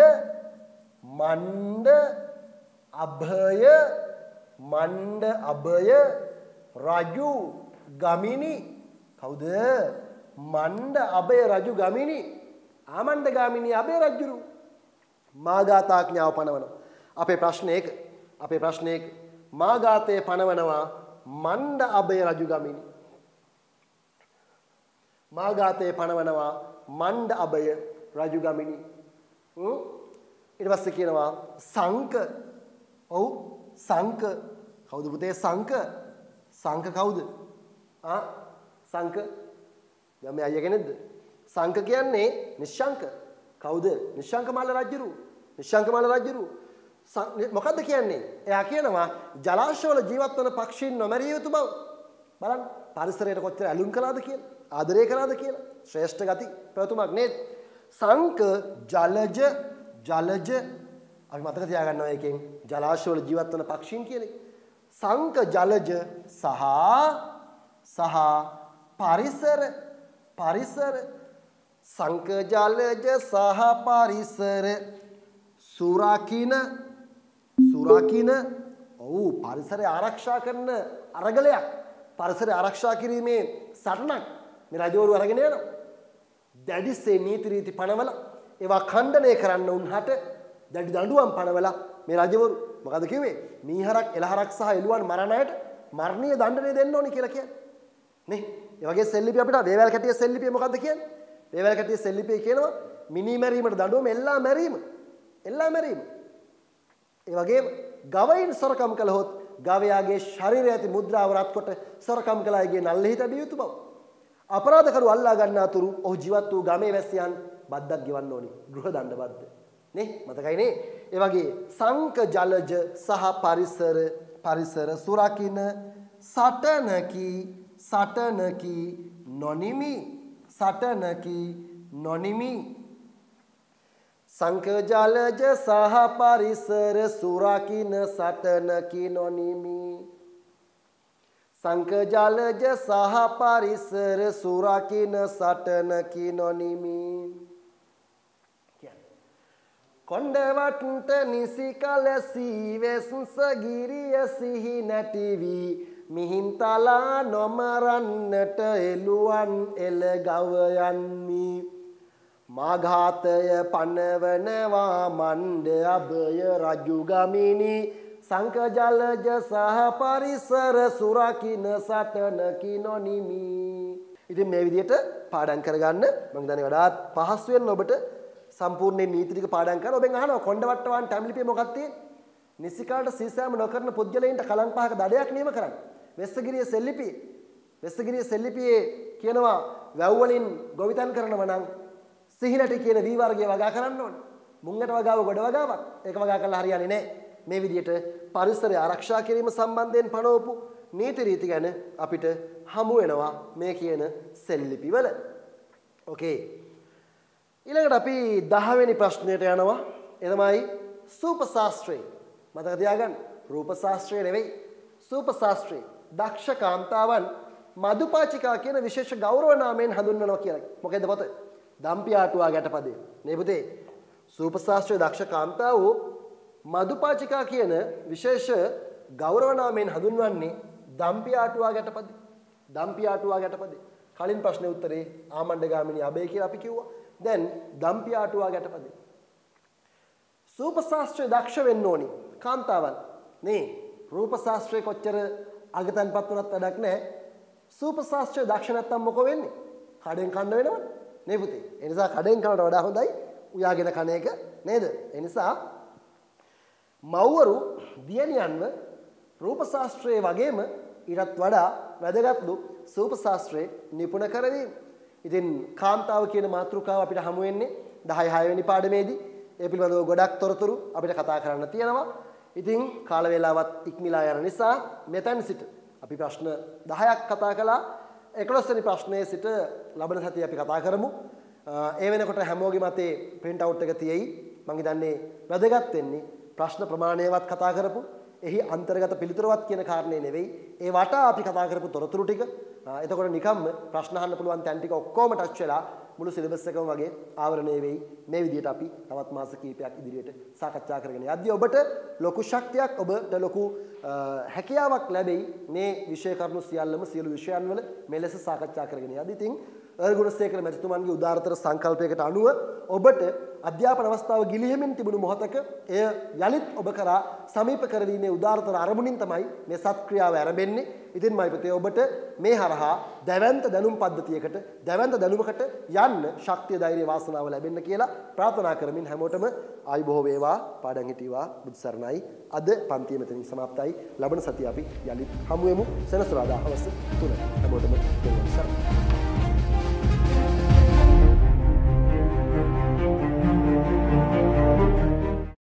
Speaker 1: අභය රජු ගමිනී. කවුද? මණ්ඩ අභය රජු ගමිනී ආමණ්ඩගාමිනී අබේ රජුරුව මාඝාතාඥාව පනවනවා. අපේ ප්‍රශ්නේ මාඝාතේ පනවනවා මණ්ඩ අභය රජු ගමිනී. මාඝාතේ පනවනවා මණ්ඩ අභය රජු ගමිනී. ඊට පස්සේ කියනවා සංක. ඔව් සංක. කවුද පුතේ සංක? සංක කවුද? සංක දැන් මේ අයියා කෙනෙක්ද? සංක කියන්නේ නිශ්ශංක. කවුද? නිශ්ශංක මාල රජුරු. මොකද්ද කියන්නේ? එයා කියනවා ජලාශවල ජීවත් වන පක්ෂීන් නොමැරිය යුතු බව. බලන්න පරිසරයට කොච්චර ඇලුම් කළාද කියලා, ආදරය කළාද කියලා. ශ්‍රේෂ්ඨ ගති ප්‍රතුමක් නේද? සංක ජලජ අපි මතක තියාගන්නවා එකෙන් ජලාශවල ජීවත් වන පක්ෂීන් කියන එක. සංක ජලජ සහ පරිසර සංක ජලජ සහ පරිසර සුරකින ඔව් පරිසරය ආරක්ෂා කරන අරගලයක්, පරිසරය ආරක්ෂා කිරීමේ සටනක් මේ රජවරු අරගෙන යනවා. දැඩිසේ නීති රීති පනවල ඒවා ඛණ්ඩනය කරන්න උන්හට දැඩි දඬුවම් පනවල මේ රජවරු මොකද කිව්වේ? මීහරක් එළහරක් සහ එළුවන් මරණ අයට මරණීය දඬුවම් දෙන්න ඕනි කියලා කියන්නේ නේ. ඒ වගේ සෙල්ලිපි අපිට වේවැල් කැටිය සෙල්ලිපිය මොකද්ද කියන්නේ? වේවැල් කැටිය සෙල්ලිපිය කියනවා මිනි මැරීමට දඬුවම එල්ලා මැරීම. එල්ලා මැරීම. ඒ වගේම ගවයින් සොරකම් කළහොත් ගවයාගේ ශරීරය ඇති මුද්‍රාව රත් කොට සොරකම් කළ අයගේ නල්ලෙහි තැබිය යුතු බව. අපරාධකරු අල්ලා ගන්න අතුරු ඔහු ජීවත් වූ ගමේ වැසියන් බද්දක් ගෙවන්න ඕනි. ගෘහ දණ්ඩ බද්ද. නේ? මතකයි නේ? ඒ වගේ සංක ජලජ සහ පරිසර සුරකින්න සටනකි නොනිමි සංක ජලජ සහ පරිසර සුරකින්න සටනකි නොනිමි සංක ජලජ සහ පරිසර සුරකින්න සටනකි නොනිමි කොණ්ඩවට්ට නිසි කල සීවෙස්ස ගිරිය සිහි නැටිවි මිහින්තලා නොමරන්නට එළුවන් එල ගවයන්මි මාඝාතය පනවනවා මණ්ඩ අභය රජු ගමිනි සංක ජලජ සහ පරිසර සුරකින්න සටනකි නොනිමි. ඉතින් මේ විදිහට පාඩම් කරගන්න මම හිතන්නේ වඩාත් පහසු වෙන ඔබට සම්පූර්ණ නීති ටික පාඩම් කරලා ඔබෙන් අහනවා කොණ්ඩවට්ටවාන් ටැම්ලිපිය මොකක්ද තියෙන්නේ? නිසිකාට සීසෑම නොකරන පුද්ගලයන්ට කලං පහක දඩයක් නියම කරන්න. වෙස්සගිරිය සෙල්ලිපියේ කියනවා වැව් වලින් ගොවිතැන් කරනවා නම් සිහිනටි කියන දී වර්ගය වගා කරන්න ඕනේ. මුංගට වගාව ගොඩ වගාවක්. ඒක වගා කරලා හරියන්නේ නැහැ. මේ විදිහට පරිසරය ආරක්ෂා කිරීම සම්බන්ධයෙන් පනවපු නීති රීති ගැන අපිට හමු වෙනවා මේ කියන සෙල්ලිපිවල. ඕකේ. ඊළඟට අපි 10 වෙනි ප්‍රශ්නයට යනවා. ඒ තමයි සූප ශාස්ත්‍රය. මතක තියාගන්න. රූප ශාස්ත්‍රය නෙවෙයි. සූප ශාස්ත්‍රය. දක්ෂ කාන්තාවන් මදුපාචිකා කියන විශේෂ ගෞරව නාමයෙන් හඳුන්වනවා කියලා. මොකේද පොත? දම්පියාටුවා ගැටපදේ. නේ පුතේ. සූප ශාස්ත්‍රයේ දක්ෂ කාන්තාවෝ මදුපාචිකා කියන විශේෂ ගෞරව නාමයෙන් හඳුන්වන්නේ දම්පියාටුවා ගැටපදේ. දම්පියාටුවා ගැටපදේ. කලින් ප්‍රශ්නේ උත්තරේ ආමණ්ඩගාමිනී අබේ කියලා අපි කිව්වා. දැන් දම්පියාටුවා ගැටපදේ. සූප ශාස්ත්‍රයේ දක්ෂ වෙන්න ඕනි කාන්තාවන්. නේ රූප ශාස්ත්‍රයේ කොච්චර අගතන්පත් වුණත් වැඩක් නැහැ. සූප ශාස්ත්‍රයේ දක්ෂ නැත්තම් මොකෝ වෙන්නේ? කඩෙන් කන්න වෙනවනේ. නේ පුතේ. ඒ නිසා කඩෙන් කනට වඩා හොඳයි උයාගෙන කන එක නේද? ඒ නිසා මව්වරු දියණියන්ව රූප ශාස්ත්‍රයේ වගේම ඊටත් වඩා වැදගත්ලු සූප ශාස්ත්‍රයේ නිපුණ කරවීම. ඉතින් කාන්තාව කියන මාතෘකාව අපිට හමු වෙන්නේ 10 වෙනි පාඩමේදී. ඒ පිළිබඳව ගොඩක් තොරතුරු අපිට කතා කරන්න තියෙනවා. ඉතින් කාල වේලාවත් ඉක්මලා යන නිසා මෙතන සිට අපි ප්‍රශ්න 10ක් කතා කළා. 11 වෙනි ප්‍රශ්නයේ සිට ලබන සතියේ අපි කතා කරමු. ඒ වෙනකොට හැමෝගෙම අතේ print out එක තියෙයි. මම හිතන්නේ වැදගත් වෙන්නේ ප්‍රශ්න ප්‍රමාණයවත් කතා කරපු එහි අන්තර්ගත පිළිතුරවත් කියන කාරණේ නෙවෙයි. ඒ වටා අපි කතා කරපු තොරතුරු ටික. එතකොට නිකම්ම ප්‍රශ්න අහන්න පුළුවන් තැන් ටික ඔක්කොම ටච් වෙලා මුළු සිලබස් එකම වගේ ආවරණය වෙයි. මේ විදිහට අපි තවත් මාස කිහිපයක් ඉදිරියට සාකච්ඡා කරගෙන යද්දී ඔබට ලොකු ශක්තියක් ඔබට ලොකු හැකියාවක් ලැබෙයි මේ විෂය කරුණු සියල්ලම සියලු විෂයන් වල මෙලෙස සාකච්ඡා කරගෙන යද්දී. ඉතින් අර්ගුණසේකර මැතිතුමන්ගේ උදාාරතර සංකල්පයකට අනුව ඔබට අධ්‍යාපන අවස්ථාව ගිලිහෙමින් තිබුණු මොහොතක එය යලිත් ඔබ කරා සමීප කරවීමේ උදාාරතර අරමුණින් තමයි මේ සත්ක්‍රියාව ආරම්භෙන්නේ. ඉතින් මම හිතේ ඔබට මේ හරහා දැවැන්ත දැනුම් පද්ධතියකට දැවැන්ත දැනුමකට යන්න ශක්තිය ධෛර්ය වාසනාව ලැබෙන්න කියලා ප්‍රාර්ථනා කරමින් හැමෝටම ආයුබෝව වේවා පාඩම් හිටීවා බුදු සරණයි. අද පන්තිය මෙතනින් සමාප්තයි. ලබන සතිය අපි යලිත් හමු වෙමු සෙනසුරාදා හවස 3. හැමෝටම